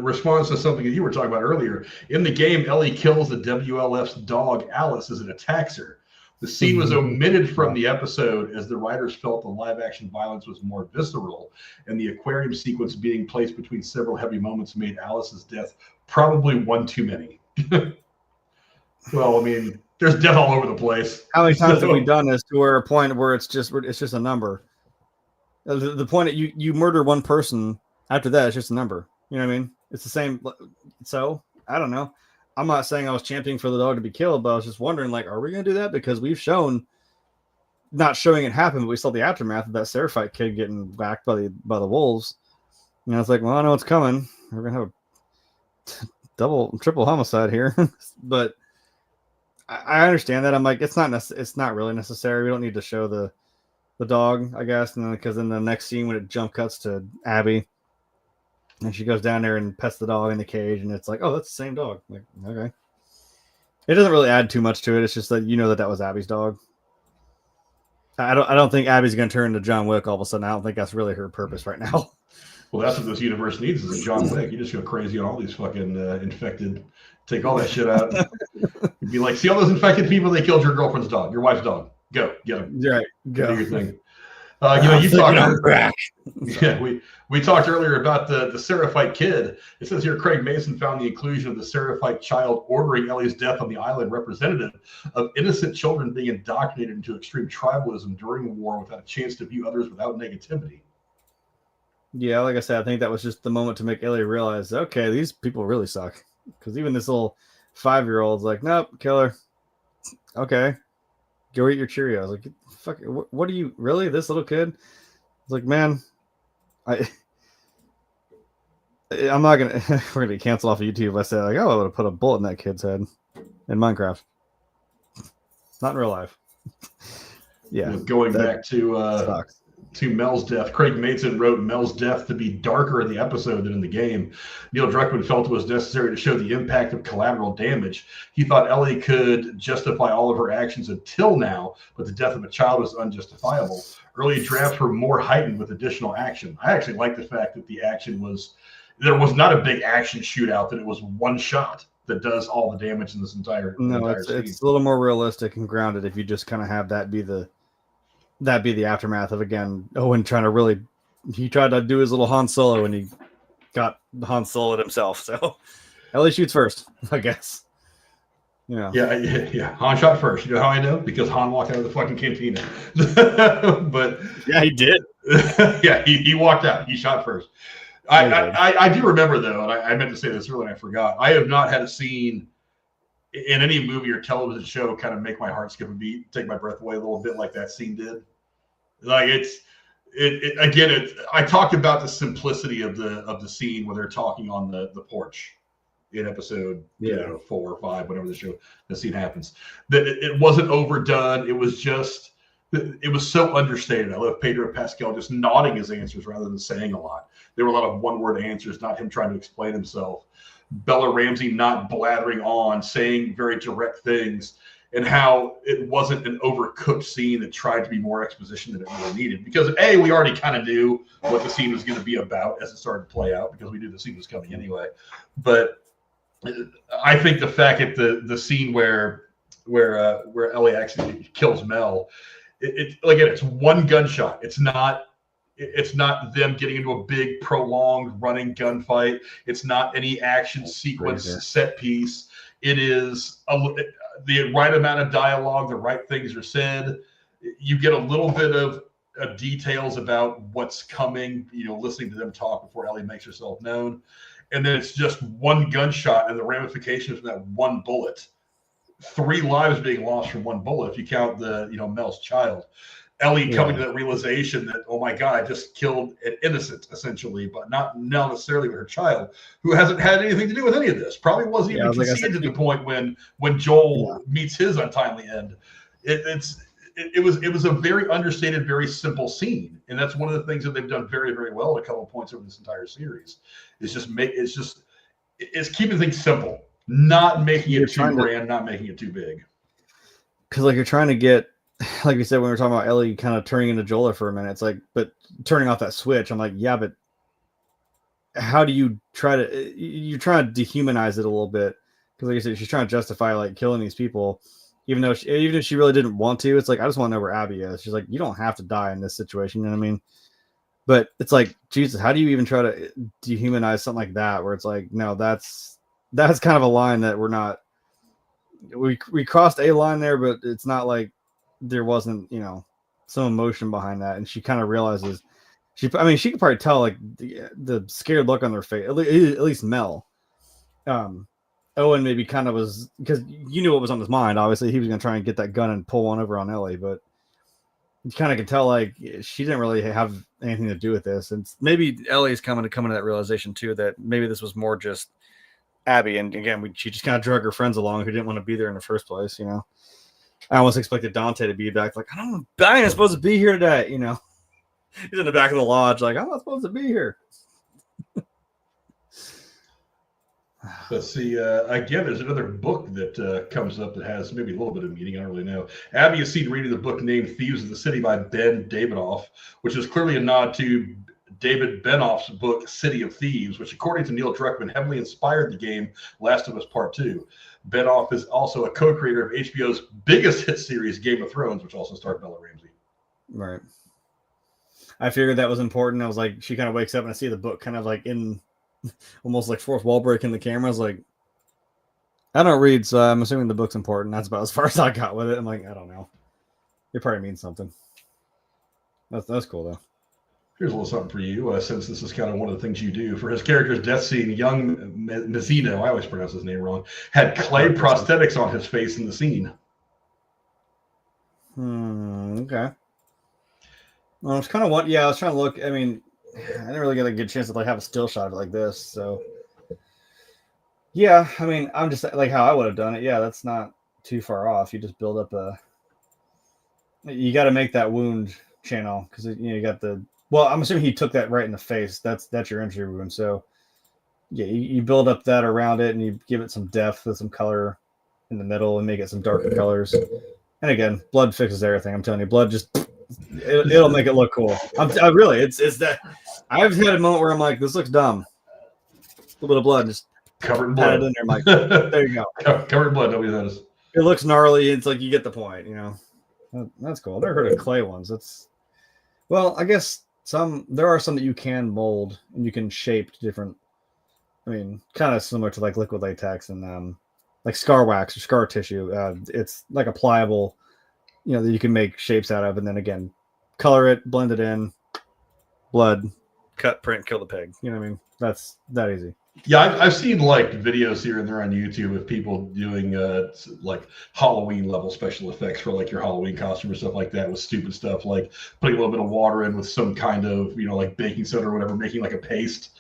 Speaker 1: responds to something that you were talking about earlier. In the game, Ellie kills the WLF's dog, Alice, as it attacks her. The scene was omitted from the episode as the writers felt the live-action violence was more visceral, and the aquarium sequence being placed between several heavy moments made Alice's death probably one too many. Well, I mean, there's death all over the place.
Speaker 2: How many times have we done this to a point where it's just a number? The point that you murder one person, after that it's just a number. You know what I mean? It's the same. So I don't know. I'm not saying I was championing for the dog to be killed, but I was just wondering, like, are we going to do that? Because we've shown, not showing it happen, but we saw the aftermath of that Seraphite kid getting whacked by the wolves. And I was like, well, I know it's coming. We're going to have a triple homicide here. But I understand that. I'm like, it's not really necessary. We don't need to show the dog, I guess. And then, because in the next scene, when it jump cuts to Abby, and she goes down there and pets the dog in the cage, and it's like, oh, that's the same dog. Like, okay. It doesn't really add too much to it. It's just that you know that was Abby's dog. I don't think Abby's going to turn into John Wick all of a sudden. I don't think that's really her purpose right now.
Speaker 1: Well, that's what this universe needs, is a John Wick. You just go crazy on all these fucking infected. Take all that shit out. You'd be like, see all those infected people? They killed your girlfriend's dog, your wife's dog. Go, get them.
Speaker 2: Right, go.
Speaker 1: Do your thing. You talked. Yeah, we talked earlier about the Seraphite kid. It says here, Craig Mason found the inclusion of the Seraphite child ordering Ellie's death on the island representative of innocent children being indoctrinated into extreme tribalism during the war without a chance to view others without negativity.
Speaker 2: Yeah, like I said, I think that was just the moment to make Ellie realize, okay, these people really suck. Because even this little 5-year-old's like, nope, kill her. Okay, go eat your Cheerios. Like, fuck, what are you, really? This little kid? It's like, man, I'm not gonna. We're gonna be canceled off of YouTube. I said, like, oh, I would have put a bullet in that kid's head in Minecraft. Not in real life. Yeah.
Speaker 1: Going back to Mel's death, Craig Mason wrote Mel's death to be darker in the episode than in the game. Neil Druckmann felt it was necessary to show the impact of collateral damage. He thought Ellie could justify all of her actions until now, but the death of a child was unjustifiable. Early drafts were more heightened with additional action. I actually like the fact that the action was, there was not a big action shootout, that it was one shot that does all the damage in this entire scene.
Speaker 2: It's a little more realistic and grounded if you just kind of have that be the aftermath of, again, Owen trying to really, he tried to do his little Han Solo and he got Han Solo'd himself. So Ellie shoots first, I guess. Yeah. Han shot first. You know how I know? Because Han walked out of the fucking cantina. But yeah, he did.
Speaker 1: Yeah, he walked out. He shot first. I do remember, though, and I meant to say this earlier and I forgot. I have not had a scene in any movie or television show kind of make my heart skip a beat, take my breath away a little bit like that scene did. Like I talked about the simplicity of the scene where they're talking on the porch in episode 4 or 5, whenever the scene happens. That it wasn't overdone. It was so understated. I love Pedro Pascal just nodding his answers rather than saying a lot. There were a lot of one-word answers, not him trying to explain himself. Bella Ramsey not blathering on, saying very direct things, and how it wasn't an overcooked scene that tried to be more exposition than it really needed. Because we already kind of knew what the scene was going to be about as it started to play out, because we knew the scene was coming anyway. But I think the fact that the scene where Ellie actually kills Mel, it's one gunshot. It's not them getting into a big prolonged running gunfight. It's not any action sequence set piece. It is the right amount of dialogue. The right things are said. You get a little bit of details about what's coming, listening to them talk before Ellie makes herself known. And then it's just one gunshot and the ramifications from that one bullet. 3 lives being lost from one bullet, if you count the, Mel's child. Ellie coming to that realization that, oh my God, I just killed an innocent, essentially, but not necessarily with her child, who hasn't had anything to do with any of this. Probably wasn't even conceded to the point when Joel meets his untimely end. It was a very understated, very simple scene, and that's one of the things that they've done very, very well at a couple of points over this entire series. It's keeping things simple, not making it too grand, not making it too big.
Speaker 2: Because you're trying to get, like we said when we were talking about Ellie kind of turning into Joel for a minute, it's like, but turning off that switch, I'm like, yeah, but how do you you're trying to dehumanize it a little bit? Because like I said, she's trying to justify killing these people, even if she really didn't want to. It's like, I just want to know where Abby is. She's like, you don't have to die in this situation, you know what I mean? But it's like, Jesus, how do you even try to dehumanize something like that? Where it's like, no, that's kind of a line that we're not. We crossed a line there, but it's not like there wasn't, some emotion behind that. And she kind of realizes she could probably tell the scared look on their face, at least Mel. Owen maybe kind of was, because you knew what was on his mind. Obviously, he was going to try and get that gun and pull one over on Ellie, but you kind of could tell like she didn't really have anything to do with this. And maybe Ellie's coming to that realization too, that maybe this was more just Abby. And again, she just kind of drug her friends along who didn't want to be there in the first place. You know, I almost expected Dante to be back, like, I ain't supposed to be here today. You know, he's in the back of the lodge, like, I'm not supposed to be here.
Speaker 1: Let's see. Again, there's another book that comes up that has maybe a little bit of meaning. I don't really know. Abby is seen reading the book named Thieves of the City by Ben Davidoff, which is clearly a nod to David Benoff's book City of Thieves, which, according to Neil Druckmann, heavily inspired the game Last of Us Part 2. Benoff is also a co-creator of HBO's biggest hit series, Game of Thrones, which also starred Bella Ramsey.
Speaker 2: Right. I figured that was important. I was like, she kind of wakes up and I see the book kind of like in almost like fourth wall breaking the camera. I was like, I don't read, so I'm assuming the book's important. That's about as far as I got with it. I'm like, I don't know. It probably means something. That's cool though.
Speaker 1: Here's a little something for you, since this is kind of one of the things you do. For his character's death scene, young Mazzino, I always pronounce his name wrong, had clay prosthetics on his face in the scene.
Speaker 2: Okay. Well, I was kind of I was trying to look. I mean, I didn't really get a good chance to like have a still shot of it like this. So, yeah, I mean, I'm just like how I would have done it. Yeah, that's not too far off. You just build up you got to make that wound channel because you got the. Well, I'm assuming he took that right in the face. That's your entry wound. So, yeah, you build up that around it and you give it some depth with some color in the middle and make it some darker colors. And again, blood fixes everything. I'm telling you, blood just. It'll make it look cool. I really, it's that. I've had a moment where I'm like, this looks dumb. A little bit of blood, just
Speaker 1: covered in blood.
Speaker 2: In there. I'm like, there you go.
Speaker 1: Covered in blood. Nobody noticed.
Speaker 2: It looks gnarly. It's like you get the point. You know, that's cool. I've never heard of clay ones. Well, I guess there are some that you can mold and you can shape to different. I mean, kind of similar to like liquid latex and like scar wax or scar tissue. It's like a pliable. That you can make shapes out of, and then again, color it, blend it in, blood, cut, print, kill the pig. You know what I mean? That's that easy.
Speaker 1: Yeah, I've seen like videos here and there on YouTube of people doing like Halloween level special effects for like your Halloween costume or stuff like that with stupid stuff like putting a little bit of water in with some kind of like baking soda or whatever, making like a paste.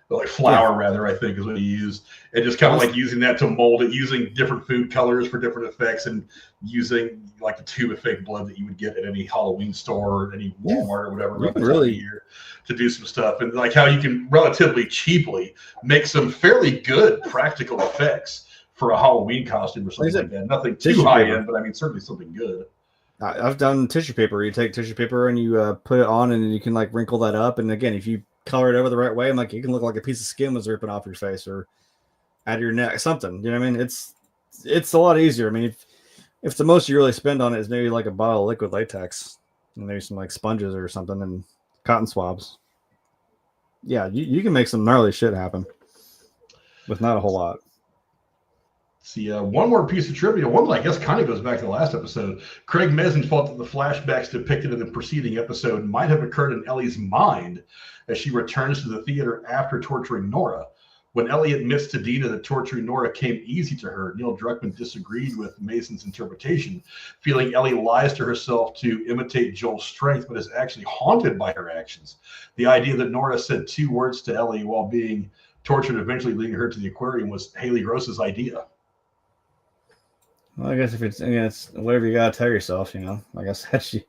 Speaker 1: Like flour, rather, I think is what he used, and just kind of like using that to mold it, using different food colors for different effects, and using like the tube of fake blood that you would get at any Halloween store or any Walmart or whatever really year to do some stuff, and like how you can relatively cheaply make some fairly good practical effects for a Halloween costume or something like that. Nothing too high end, but I mean certainly something good.
Speaker 2: I've done tissue paper. You take tissue paper and you put it on, and then you can like wrinkle that up, and again, if you color it over the right way, and like it can look like a piece of skin was ripping off your face or out of your neck, something. You know what I mean? It's a lot easier. I mean, if the most you really spend on it is maybe like a bottle of liquid latex and maybe some like sponges or something and cotton swabs, yeah, you can make some gnarly shit happen with not a whole lot.
Speaker 1: See, one more piece of trivia, one that I guess kind of goes back to the last episode. Craig Mazin thought that the flashbacks depicted in the preceding episode might have occurred in Ellie's mind as she returns to the theater after torturing Nora. When Ellie admits to Dina that torturing Nora came easy to her, Neil Druckmann disagreed with Mason's interpretation, feeling Ellie lies to herself to imitate Joel's strength, but is actually haunted by her actions. The idea that Nora said 2 words to Ellie while being tortured, eventually leading her to the aquarium, was Haley Gross's idea.
Speaker 2: Well, I guess if it's whatever you gotta tell yourself, I guess that's a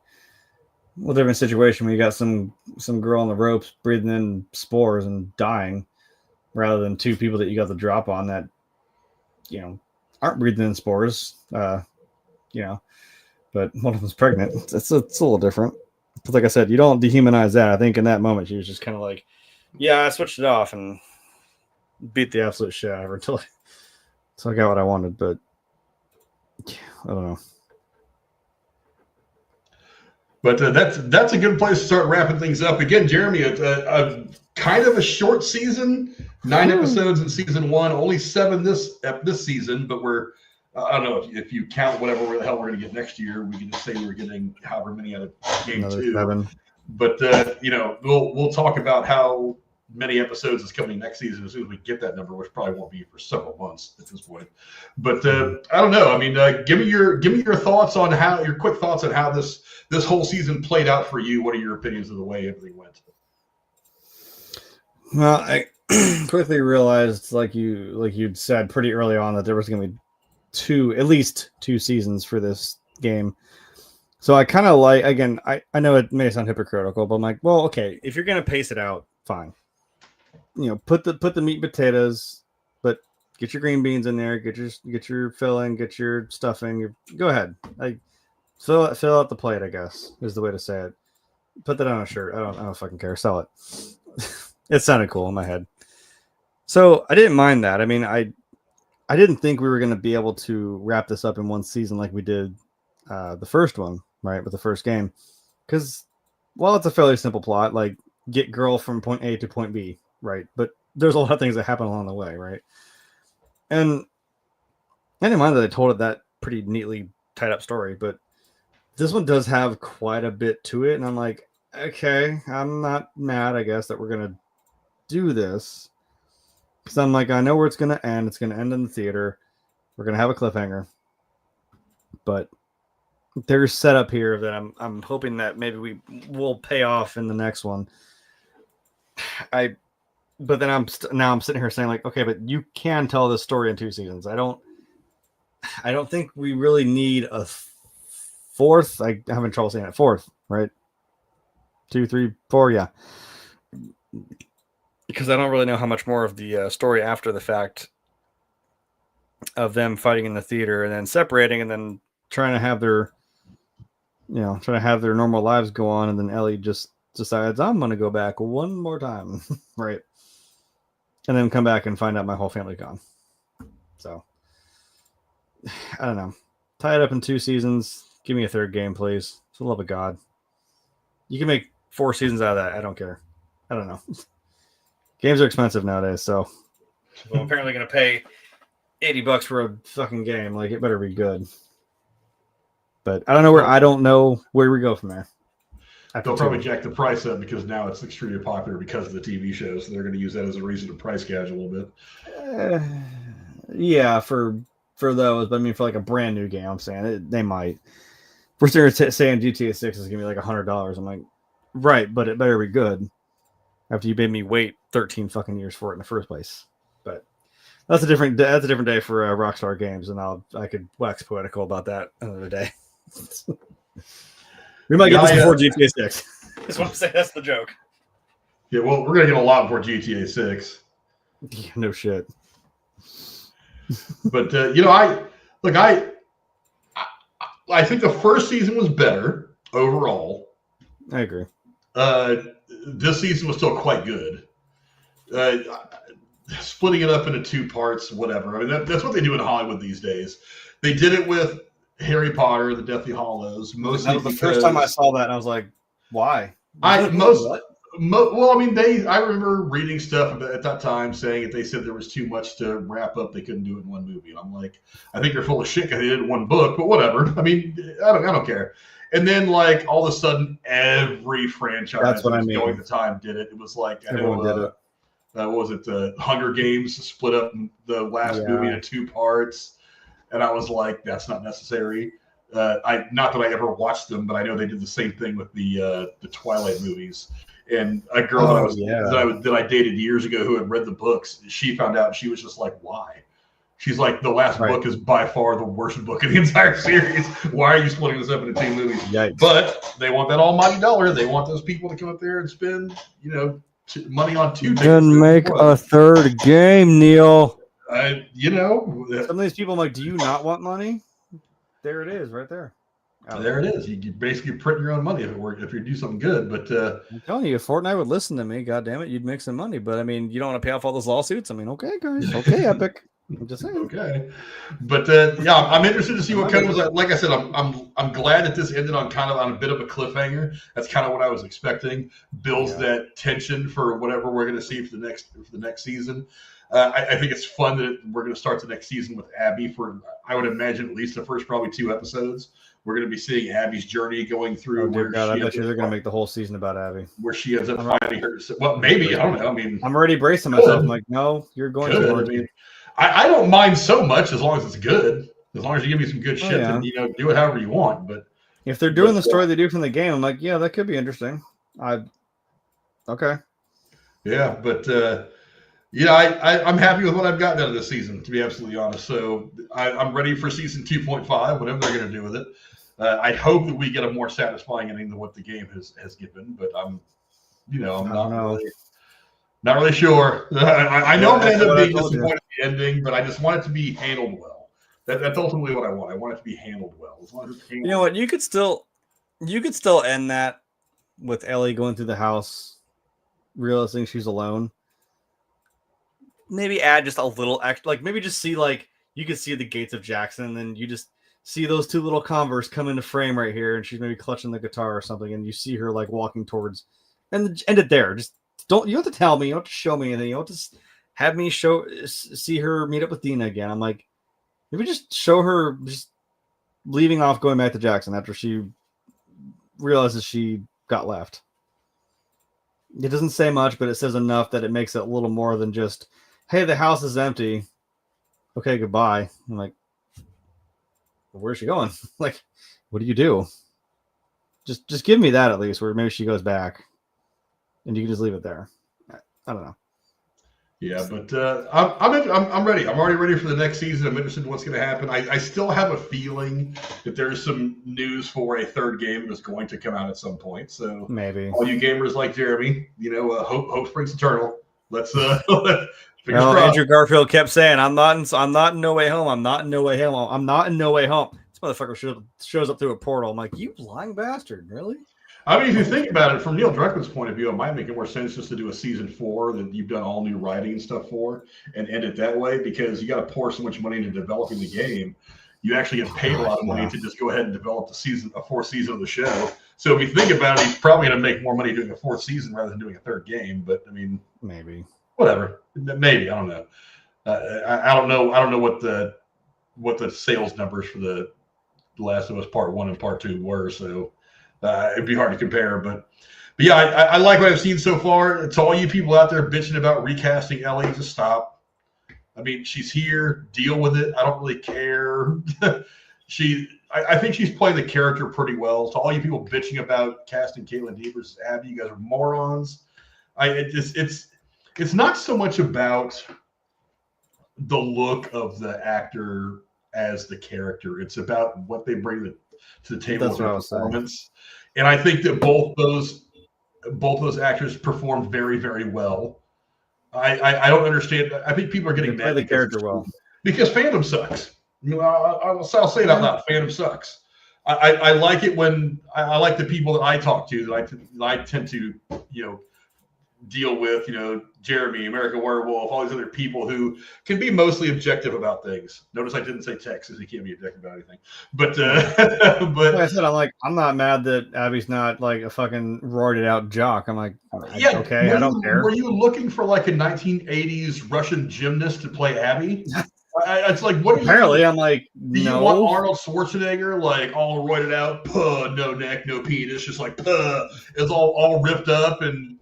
Speaker 2: different situation when you got some girl on the ropes breathing in spores and dying, rather than 2 people that you got the drop on that, aren't breathing in spores, but one of them's pregnant. It's a little different. But like I said, you don't dehumanize that. I think in that moment she was just kind of like, yeah, I switched it off and beat the absolute shit out of her until I got what I wanted, but. I don't know.
Speaker 1: But that's a good place to start wrapping things up. Again, Jeremy, a kind of a short season, 9 episodes in season 1, only 7 this season, but I don't know if you count whatever the hell we're going to get next year, we can just say we're getting however many out of game 2.
Speaker 2: 7.
Speaker 1: But we'll talk about how many episodes is coming next season as soon as we get that number, which probably won't be for several months at this point. But I don't know. I mean, give me your thoughts on your quick thoughts on how this whole season played out for you. What are your opinions of the way everything went?
Speaker 2: Well, I quickly realized, like you'd said pretty early on, that there was going to be at least two seasons for this game. So I kind of like, again, I know it may sound hypocritical, but I'm like, well, okay, if you're going to pace it out, fine. Put the meat and potatoes, but get your green beans in there, get your filling, get your stuffing. Go ahead. Like fill out the plate, I guess, is the way to say it. Put that on a shirt. I don't fucking care. Sell it. It sounded cool in my head. So I didn't mind that. I mean, I didn't think we were going to be able to wrap this up in one season like we did the first one, right, with the first game. Because, well, it's a fairly simple plot, like get girl from point A to point B, right? But there's a lot of things that happen along the way, right? And I didn't mind that I told it that pretty neatly tied up story, but this one does have quite a bit to it. And I'm like, okay, I'm not mad, I guess, that we're going to do this. Because I'm like, I know where it's going to end. It's going to end in the theater. We're going to have a cliffhanger. But there's setup here that I'm hoping that maybe we will pay off in the next one. But then I'm sitting here saying, like, okay, but you can tell this story in 2 seasons. I don't think we really need a fourth. I'm having trouble saying it. Fourth, right? 2, 3, 4, yeah. Because I don't really know how much more of the story after the fact of them fighting in the theater and then separating and then trying to have their normal lives go on, and then Ellie just decides, I'm going to go back one more time, right? And then come back and find out my whole family's gone. So, I don't know. Tie it up in 2 seasons. Give me a 3rd game, please. For the love of God. You can make 4 seasons out of that. I don't care. I don't know. Games are expensive nowadays, so I'm apparently going to pay $80 for a fucking game. Like, it better be good. But I don't know where we go from there.
Speaker 1: They'll probably jack the price up because now it's extremely popular because of the TV show. So they're going to use that as a reason to price gouge a little bit.
Speaker 2: Yeah, for those. But I mean, for like a brand new game, I'm saying they might. We're saying GTA 6 is going to be like $100. I'm like, right, but it better be good. After you made me wait 13 fucking years for it in the first place. But that's a different day for Rockstar Games, and I could wax poetical about that another day. We might get this before GTA 6. That's what I'm saying. That's the joke.
Speaker 1: Yeah, well, we're gonna get a lot before GTA 6.
Speaker 2: Yeah, no shit.
Speaker 1: But I think the first season was better overall.
Speaker 2: I agree.
Speaker 1: This season was still quite good. Splitting it up into 2 parts, whatever. I mean, that's what they do in Hollywood these days. They did it with Harry Potter, the Deathly Hallows. Mostly
Speaker 2: that was the first time I saw that, and I was like, "Why?"
Speaker 1: I remember reading stuff at that time saying that they said there was too much to wrap up. They couldn't do it in one movie, and I'm like, I think they're full of shit because they did it in one book. But whatever. I mean, I don't care. And then, like, all of a sudden, every franchise
Speaker 2: that's what I mean.
Speaker 1: Going at the time did it. It was like,
Speaker 2: everyone did it.
Speaker 1: What was it? The Hunger Games split up the last movie into 2 parts. And I was like, that's not necessary. Not that I ever watched them, but I know they did the same thing with the Twilight movies. And a girl that I dated years ago who had read the books, she found out, and she was just like, why? She's like, the last book is by far the worst book in the entire series. Why are you splitting this up into 2 movies?
Speaker 2: Yikes.
Speaker 1: But they want that almighty dollar. They want those people to come up there and spend, money on 2 tickets.
Speaker 2: Then make a 3rd game, Neil.
Speaker 1: Some
Speaker 2: of these people, I'm like, do you not want money? There it is, right there.
Speaker 1: There it is. You basically print your own money if you do something good. But
Speaker 2: I'm telling you, if Fortnite would listen to me, God damn it, you'd make some money. But I mean, you don't want to pay off all those lawsuits. I mean, okay, guys, okay, Epic. I'm just saying.
Speaker 1: Okay, but I'm interested to see what comes. Like I said, I'm glad that this ended on a bit of a cliffhanger. That's kind of what I was expecting. Builds that tension for whatever we're going to see for the next season. I think it's fun that we're going to start the next season with Abby for, I would imagine, at least the first probably 2 episodes. We're going to be seeing Abby's journey going through.
Speaker 2: Oh dear God, I bet you they're going to make the whole season about Abby.
Speaker 1: Where she ends up finding her. Well, maybe, I don't know. I mean,
Speaker 2: I'm already bracing myself. I'm like, no, you're going to.
Speaker 1: I mean, I don't mind so much as long as it's good. As long as you give me some good shit, then, you know, do it however you want. But
Speaker 2: if they're doing the story they do from the game, I'm like, yeah, that could be interesting. Okay.
Speaker 1: Yeah, but you know, I'm happy with what I've gotten out of this season, to be absolutely honest. So I'm ready for season 2.5, whatever they're going to do with it. I hope that we get a more satisfying ending than what the game has given, but I'm not really sure. I know I'm going to end up being disappointed in the ending, but I just want it to be handled well. That's ultimately what I want. I want it to be handled well. As long as it's handled
Speaker 2: what? You could still end that with Ellie going through the house, realizing she's alone. Maybe add just a little extra, like maybe just see you could see the gates of Jackson, and then you just see those two little Converse come into frame right here, and she's maybe clutching the guitar or something, and you see her like walking towards, and end it there. Just you don't have to tell me, you don't have to show me anything, you don't just have me see her meet up with Dina again. I'm like, maybe just show her just leaving off, going back to Jackson after she realizes she got left. It doesn't say much, but it says enough that it makes it a little more than just, hey, the house is empty. Okay, goodbye. I'm like, well, where's she going? Like, what do you do? Just give me that at least, where maybe she goes back, and you can just leave it there. I don't know.
Speaker 1: Yeah, but I'm ready. I'm already ready for the next season. I'm interested in what's going to happen. I still have a feeling that there's some news for a third game that's going to come out at some point. So
Speaker 2: maybe
Speaker 1: all you gamers like Jeremy, you know, hope springs eternal. Let's
Speaker 2: Andrew Garfield kept saying, I'm not in No Way Home. I'm not in No Way Home. I'm not in No Way Home. This motherfucker shows up through a portal. I'm like, you lying bastard, really?
Speaker 1: I mean, if you think about it from Neil Druckmann's point of view, it might make more sense just to do a season 4 that you've done all new writing and stuff for, and end it that way, because you got to pour so much money into developing the game. You actually get paid a lot of money to just go ahead and develop a fourth season of the show. So if you think about it, he's probably going to make more money doing a fourth season rather than doing a third game. But I mean,
Speaker 2: maybe,
Speaker 1: whatever. Maybe, I don't know. I don't know. I don't know what the sales numbers for the Last of Us Part 1 and Part 2 were. So. It'd be hard to compare, but yeah, I like what I've seen so far. To all you people out there bitching about recasting Ellie, just stop. I mean, she's here. Deal with it. I don't really care. I think she's playing the character pretty well. To all you people bitching about casting Caitlin Dean versus Abby, you guys are morons. It's not so much about the look of the actor as the character. It's about what they bring to the table with their performance. And I think that both those actors performed very, very well. I don't understand. I think people are getting mad
Speaker 2: the character well
Speaker 1: because fandom sucks. You know, I'll say it out loud. Fandom sucks. I like it when I like the people that I talk to that I tend to, you know, deal with, you know, Jeremy, American Werewolf, all these other people who can be mostly objective about things. Notice I didn't say Texas. He can't be objective about anything. But like
Speaker 2: I said, I'm not mad that Abby's not like a fucking roided out jock. I'm like,
Speaker 1: yeah,
Speaker 2: okay, I don't care.
Speaker 1: Were you looking for like a 1980s Russian gymnast to play Abby? It's like, what?
Speaker 2: Apparently, I'm like,
Speaker 1: do you want Arnold Schwarzenegger like all roided out, no neck, no penis, just like it's all ripped up and.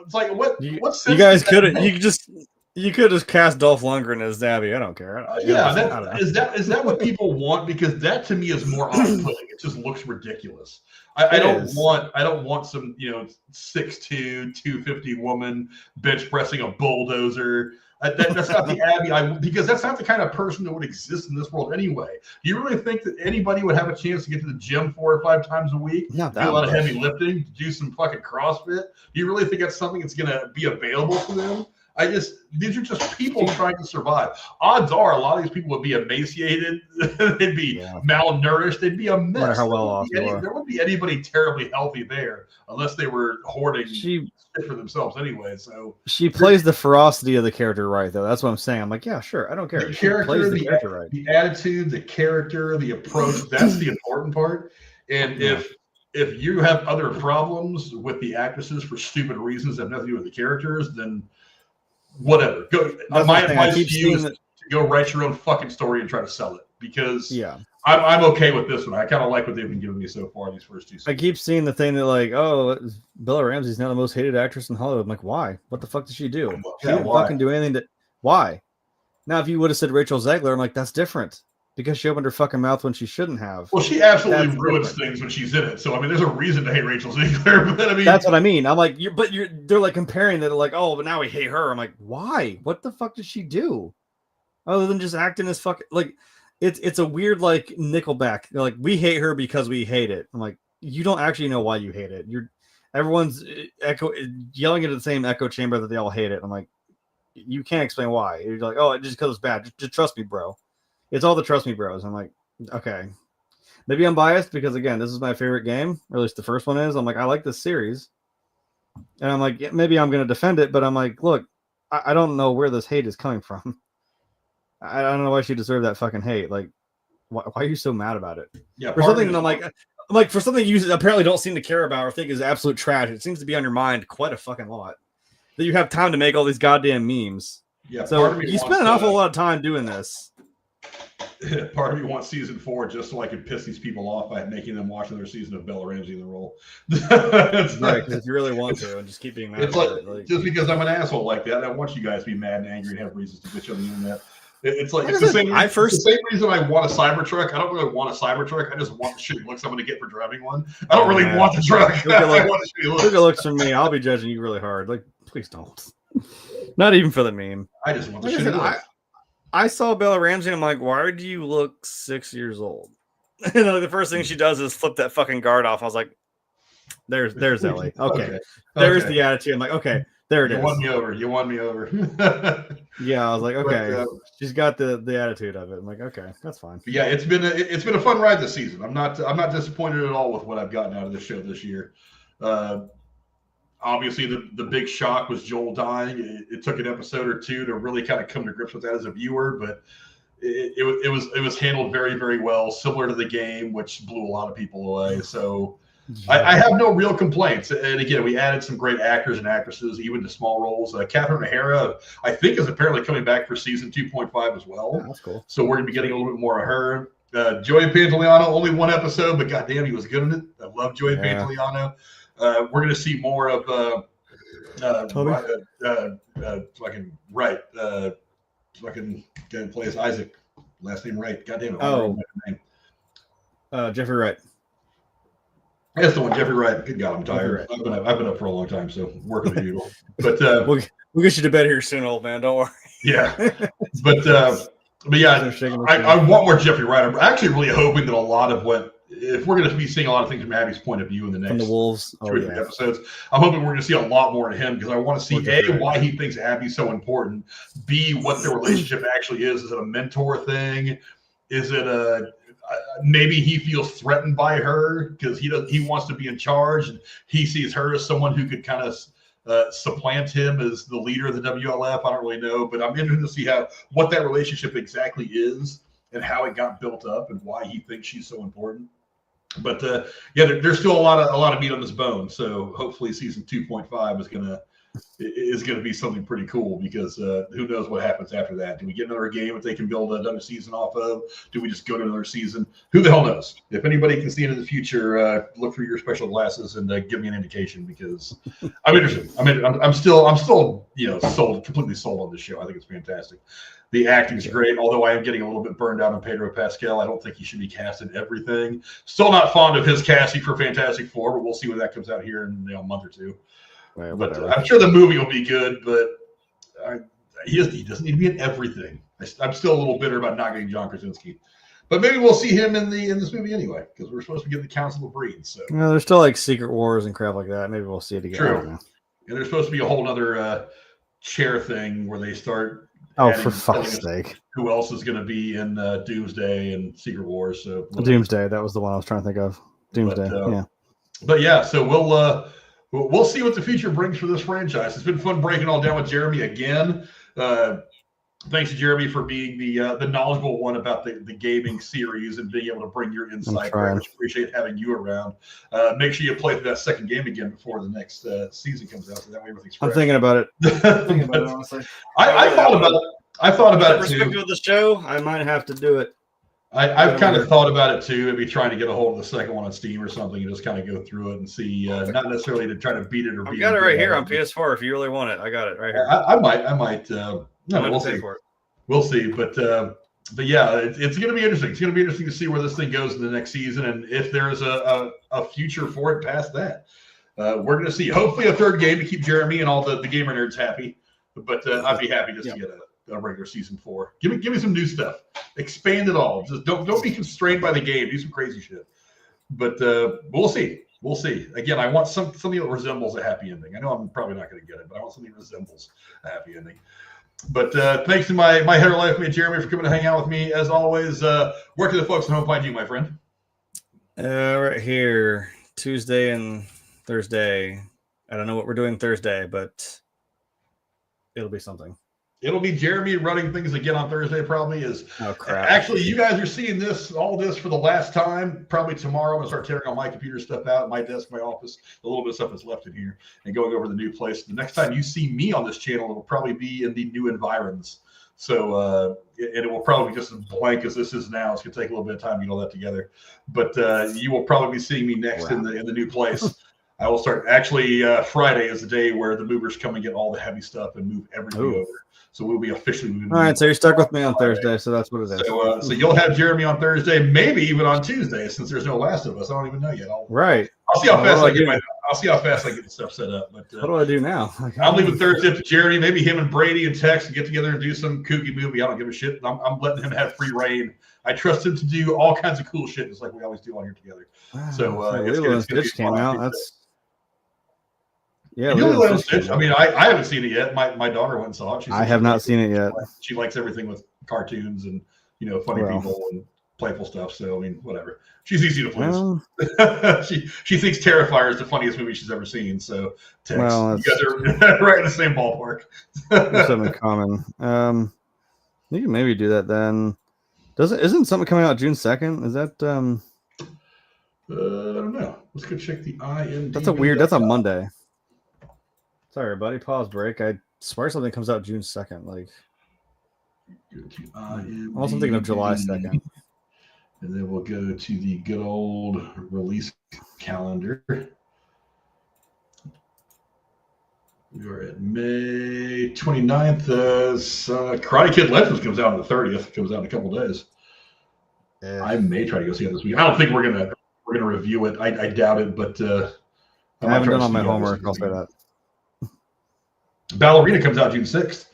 Speaker 1: It's like what sense
Speaker 2: you guys could just cast Dolph Lundgren as Abby. I don't care.
Speaker 1: Is that what people want? Because that to me is more off-putting. It just looks ridiculous. I don't want some 6'2", 250 woman bench pressing a bulldozer. That's not the Abby. Because that's not the kind of person that would exist in this world anyway. Do you really think that anybody would have a chance to get to the gym 4 or 5 times a week, do a lot of heavy lifting, do some fucking CrossFit? Do you really think that's something that's going to be available to them? These are just people trying to survive. Odds are a lot of these people would be emaciated. They'd be malnourished. They'd be a mess.
Speaker 2: Wonder how well off
Speaker 1: there wouldn't be anybody terribly healthy there unless they were hoarding shit for themselves anyway. So
Speaker 2: she plays the ferocity of the character right, though. That's what I'm saying. I'm like, yeah, sure. I don't care.
Speaker 1: The character, the attitude, the character, the approach, that's the important part. And if you have other problems with the actresses for stupid reasons that have nothing to do with the characters, then whatever. My advice to you is to go write your own fucking story and try to sell it, because I'm okay with this one. I kind of like what they've been giving me so far these first two seasons.
Speaker 2: I keep seeing the thing that like, oh, Bella Ramsey's now the most hated actress in Hollywood. I'm like, why? What the fuck did she do? She didn't fucking do anything to. Why? Now, if you would have said Rachel Zegler, I'm like, that's different because she opened her fucking mouth when she shouldn't have.
Speaker 1: Well, she absolutely ruins things when she's in it. So I mean, there's a reason to hate Rachel Zegler. But I mean,
Speaker 2: that's what I mean. I'm like, they're like comparing that, like, oh, but now we hate her. I'm like, why? What the fuck did she do? Other than just acting as fucking like. It's a weird like Nickelback. They're like, we hate her because we hate it. I'm like, you don't actually know why you hate it. Everyone's yelling into the same echo chamber that they all hate it. I'm like, you can't explain why. You're like, oh, just because it's bad. Just trust me, bro. It's all the trust me bros. I'm like, okay. Maybe I'm biased because again, this is my favorite game, or at least the first one is. I'm like, I like this series. And I'm like, yeah, maybe I'm gonna defend it, but I'm like, look, I don't know where this hate is coming from. I don't know why she deserved that fucking hate. Like, why are you so mad about it?
Speaker 1: Yeah,
Speaker 2: for something I'm like, for something you apparently don't seem to care about or think is absolute trash. It seems to be on your mind quite a fucking lot. That you have time to make all these goddamn memes.
Speaker 1: Yeah.
Speaker 2: So you spend an awful lot of time doing this.
Speaker 1: Part of me wants season 4 just so I can piss these people off by making them watch another season of Bella Ramsey in the role.
Speaker 2: Right, because if you really want to, and just keep being mad.
Speaker 1: It's like just because I'm an asshole like that, I want you guys to be mad and angry and have reasons to bitch on the internet. It's like it's the same. The same reason I want a Cybertruck. I don't really want a Cybertruck. I just want the shitty looks I'm going to get for driving one. I don't really want the truck.
Speaker 2: Look at looks from me. I'll be judging you really hard. Like, please don't. Not even for the meme.
Speaker 1: I just want the shitty looks.
Speaker 2: I saw Bella Ramsey and I'm like, why do you look 6 years old? And like, the first thing she does is flip that fucking guard off. I was like, there's Ellie. Okay. There's the attitude. I'm like, okay, there it is.
Speaker 1: You won me over.
Speaker 2: Yeah, I was like, okay. She's got the attitude of it. I'm like, okay, that's fine.
Speaker 1: But yeah, it's been a fun ride this season. I'm not disappointed at all with what I've gotten out of the show this year. Obviously, the big shock was Joel dying. It took an episode or two to really kind of come to grips with that as a viewer, but it was handled very, very well, similar to the game, which blew a lot of people away. So I have no real complaints. And again, we added some great actors and actresses, even to small roles. Catherine O'Hara, I think, is apparently coming back for season 2.5 as well.
Speaker 2: Yeah, that's cool.
Speaker 1: So we're going to be getting a little bit more of her. Joey Pantoliano, only one episode, but goddamn, he was good in it. I love Joey Pantoliano. We're going to see more of fucking Wright. Fucking guy who plays Isaac. Last name Wright. Goddamn it.
Speaker 2: Jeffrey Wright.
Speaker 1: That's the one, Jeffrey Wright. Good God, I'm tired. I've been up for a long time, so working as usual. But
Speaker 2: we'll get you to bed here soon, old man. Don't worry.
Speaker 1: Yeah, but yeah, I want more Jeffrey Wright. I'm actually really hoping that a lot of if we're going to be seeing a lot of things from Abby's point of view in the next
Speaker 2: from the Wolves
Speaker 1: 2 or 3 episodes, I'm hoping we're going to see a lot more of him because I want to see why he thinks Abby's so important, B, what their relationship actually is. Is it a mentor thing? Is it maybe he feels threatened by her because he wants to be in charge and he sees her as someone who could kind of supplant him as the leader of the WLF. I don't really know, but I'm interested to see what that relationship exactly is and how it got built up and why he thinks she's so important. But yeah, there's still a lot of meat on this bone. So hopefully season 2.5 is gonna be something pretty cool because who knows what happens after that? Do we get another game that they can build another season off of? Do we just go to another season? Who the hell knows? If anybody can see into the future, look through your special glasses and give me an indication because I'm interested. I'm still completely sold on this show. I think it's fantastic. The acting is great, although I am getting a little bit burned out on Pedro Pascal. I don't think he should be cast in everything. Still not fond of his casting for Fantastic Four, but we'll see when that comes out here in a month or two. Well, but I'm sure the movie will be good, but he doesn't need to be in everything. I'm still a little bitter about not getting John Krasinski. But maybe we'll see him in this movie anyway, because we're supposed to get the Council of Breeds. So
Speaker 2: there's still like Secret Wars and crap like that. Maybe we'll see it again.
Speaker 1: True. And there's supposed to be a whole other chair thing where they start.
Speaker 2: Oh, for fuck's sake!
Speaker 1: Who else is going to be in Doomsday and Secret Wars? So
Speaker 2: Doomsday, that was the one I was trying to think of. Doomsday, yeah.
Speaker 1: But yeah, so we'll see what the future brings for this franchise. It's been fun breaking all down with Jeremy again. Thanks to Jeremy for being the knowledgeable one about the gaming series and being able to bring your insight. I appreciate having you around. Make sure you play through that second game again before the next season comes out, so that way everything's fresh.
Speaker 2: I'm thinking about it. Honestly.
Speaker 1: I thought about it. I thought about it too.
Speaker 2: Perspective of the show, I might have to do it.
Speaker 1: I've kind of thought about it too. Maybe trying to get a hold of the second one on Steam or something, and just kind of go through it and see. Not necessarily to try to beat it or beat it.
Speaker 2: I've got it right here on PS4. If you really want it, I got it right here.
Speaker 1: I might. No, we'll see. We'll see. But yeah, it's going to be interesting. It's going to be interesting to see where this thing goes in the next season, and if there is a future for it past that. We're going to see hopefully a third game to keep Jeremy and all the gamer nerds happy. But I'd be happy just to get a regular season 4. Give me some new stuff. Expand it all. Just don't be constrained by the game. Do some crazy shit. But we'll see. We'll see. Again, I want something that resembles a happy ending. I know I'm probably not going to get it, but I want something that resembles a happy ending. But thanks to my head of life mate Jeremy for coming to hang out with me as always. Where can the folks at home find you, my friend?
Speaker 2: Right here, Tuesday and Thursday. I don't know what we're doing Thursday, but it'll be something.
Speaker 1: It'll be Jeremy running things again on Thursday. Probably is.
Speaker 2: Oh crap!
Speaker 1: Actually, you guys are seeing all this for the last time. Probably tomorrow, I'm gonna start tearing all my computer stuff out, my desk, my office, a little bit of stuff that's left in here, and going over the new place. The next time you see me on this channel, it will probably be in the new environs. So, and it will probably be just as blank as this is now. It's gonna take a little bit of time to get all that together. But you will probably be seeing me next in the new place. I will start. Actually, Friday is the day where the movers come and get all the heavy stuff and move everything over. So we'll be officially moving.
Speaker 2: All right, so you're stuck with me on Thursday, so that's what it is.
Speaker 1: So you'll have Jeremy on Thursday, maybe even on Tuesday, since there's no Last of Us. I don't even know yet. I'll see how fast I get the stuff set up. But
Speaker 2: what do I do now?
Speaker 1: I'm leaving Thursday to Jeremy. Maybe him and Brady and Tex and get together and do some kooky movie. I don't give a shit. I'm letting him have free reign. I trust him to do all kinds of cool shit, just like we always do on here together. So
Speaker 2: Lilo & Stitch came out. That's. Yeah,
Speaker 1: Lilo & Stitch. I mean, I haven't seen it yet. My daughter went and saw it.
Speaker 2: I have not seen it yet.
Speaker 1: She likes everything with cartoons and funny people and playful stuff. So I mean, whatever. She's easy to please. She thinks Terrifier is the funniest movie she's ever seen. So you guys are right in the same ballpark.
Speaker 2: Something in common. You can maybe do that then. Isn't something coming out June 2nd? Is that
Speaker 1: I don't know. Let's go check the IMDb.
Speaker 2: That's a Monday. Sorry, everybody. Pause break. I swear something comes out June 2nd. Like, I'm also thinking of July 2nd.
Speaker 1: And then we'll go to the good old release calendar. We are at May 29th. Karate Kid Legends comes out on the 30th. Comes out in a couple days. I may try to go see it this week. I don't think we're gonna review it. I doubt it, but
Speaker 2: I haven't done all my homework. I'll say that.
Speaker 1: Ballerina comes out June 6th.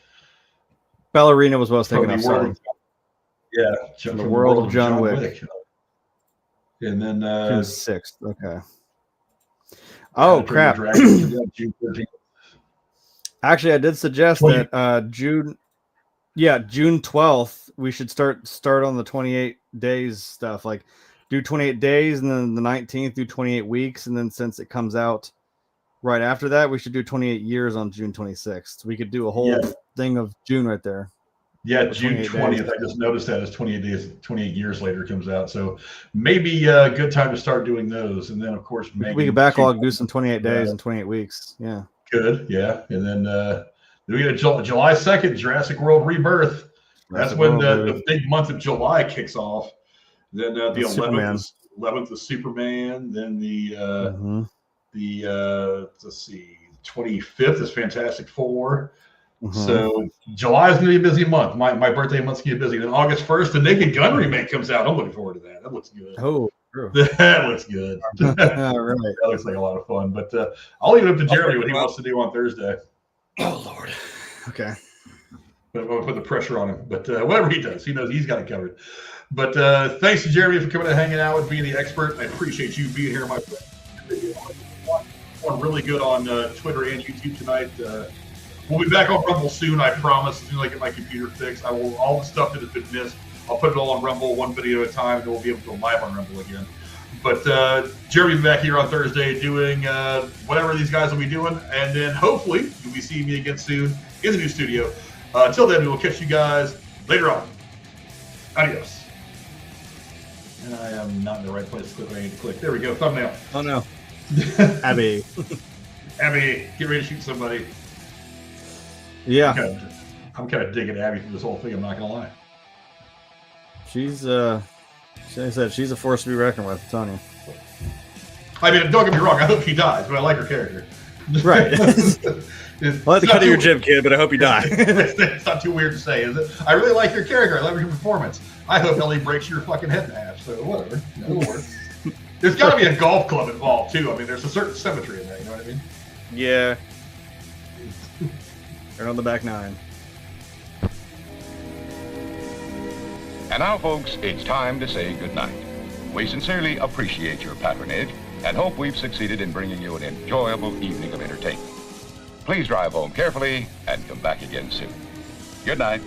Speaker 2: Ballerina was what I was thinking of.
Speaker 1: From
Speaker 2: the world of John Wick.
Speaker 1: And then
Speaker 2: June 6th. Okay. Oh crap!
Speaker 1: June 13th.
Speaker 2: Actually, I did suggest that June 12th we should start on the 28 days stuff. Like, do 28 days, and then the 19th do 28 weeks, and then since it comes out right after that, we should do 28 years on June 26th. We could do a whole thing of June right there.
Speaker 1: Yeah, June 20th. I just noticed that as 28 days, 28 years later comes out. So maybe a good time to start doing those. And then, of course,
Speaker 2: we could backlog, do some 28 days and 28 weeks. Yeah.
Speaker 1: Good. Yeah. And then we get a July 2nd, Jurassic World Rebirth. That's when the big month of July kicks off. Then the 11th is Superman. Then let's see, 25th is Fantastic Four. So July is going to be a busy month. My birthday month's going to be busy. Then August 1st, the Naked Gun remake comes out. I'm looking forward to that. That looks good.
Speaker 2: Oh, true.
Speaker 1: That looks good.
Speaker 2: Right.
Speaker 1: That looks like a lot of fun. But I'll leave it up to Jeremy what he wants to do on Thursday.
Speaker 2: Oh, Lord. Okay.
Speaker 1: But we'll put the pressure on him. But whatever he does, he knows he's got it covered. But thanks to Jeremy for coming and hanging out with being the expert. I appreciate you being here, my friend. One really good on Twitter and YouTube tonight. We'll be back on Rumble soon, I promise. As soon as I get my computer fixed, I will all the stuff that has been missed. I'll put it all on Rumble, one video at a time, and we'll be able to go live on Rumble again. But Jeremy will be back here on Thursday doing whatever these guys will be doing, and then hopefully you'll be seeing me again soon in the new studio. Until then, we will catch you guys later on. Adios. And I am not in the right place to click. I need to click. There we go. Thumbnail.
Speaker 2: Oh no. Abby,
Speaker 1: get ready to shoot somebody.
Speaker 2: Yeah.
Speaker 1: I'm kind of digging Abby through this whole thing. I'm not gonna lie.
Speaker 2: She's Like I said, she's a force to be reckoned with, Tony.
Speaker 1: I mean, don't get me wrong. I hope she dies, but I like her character.
Speaker 2: Right. Well, the cut of your jib, kid, but I hope you die.
Speaker 1: It's not too weird to say, is it? I really like your character. I love your performance. I hope Ellie breaks your fucking head in half. So whatever. It'll work. There's got to be a golf club involved too. I mean, there's a certain symmetry in that. You know what I mean?
Speaker 2: Yeah. Right on the back nine.
Speaker 5: And now, folks, it's time to say goodnight. We sincerely appreciate your patronage and hope we've succeeded in bringing you an enjoyable evening of entertainment. Please drive home carefully and come back again soon. Good night.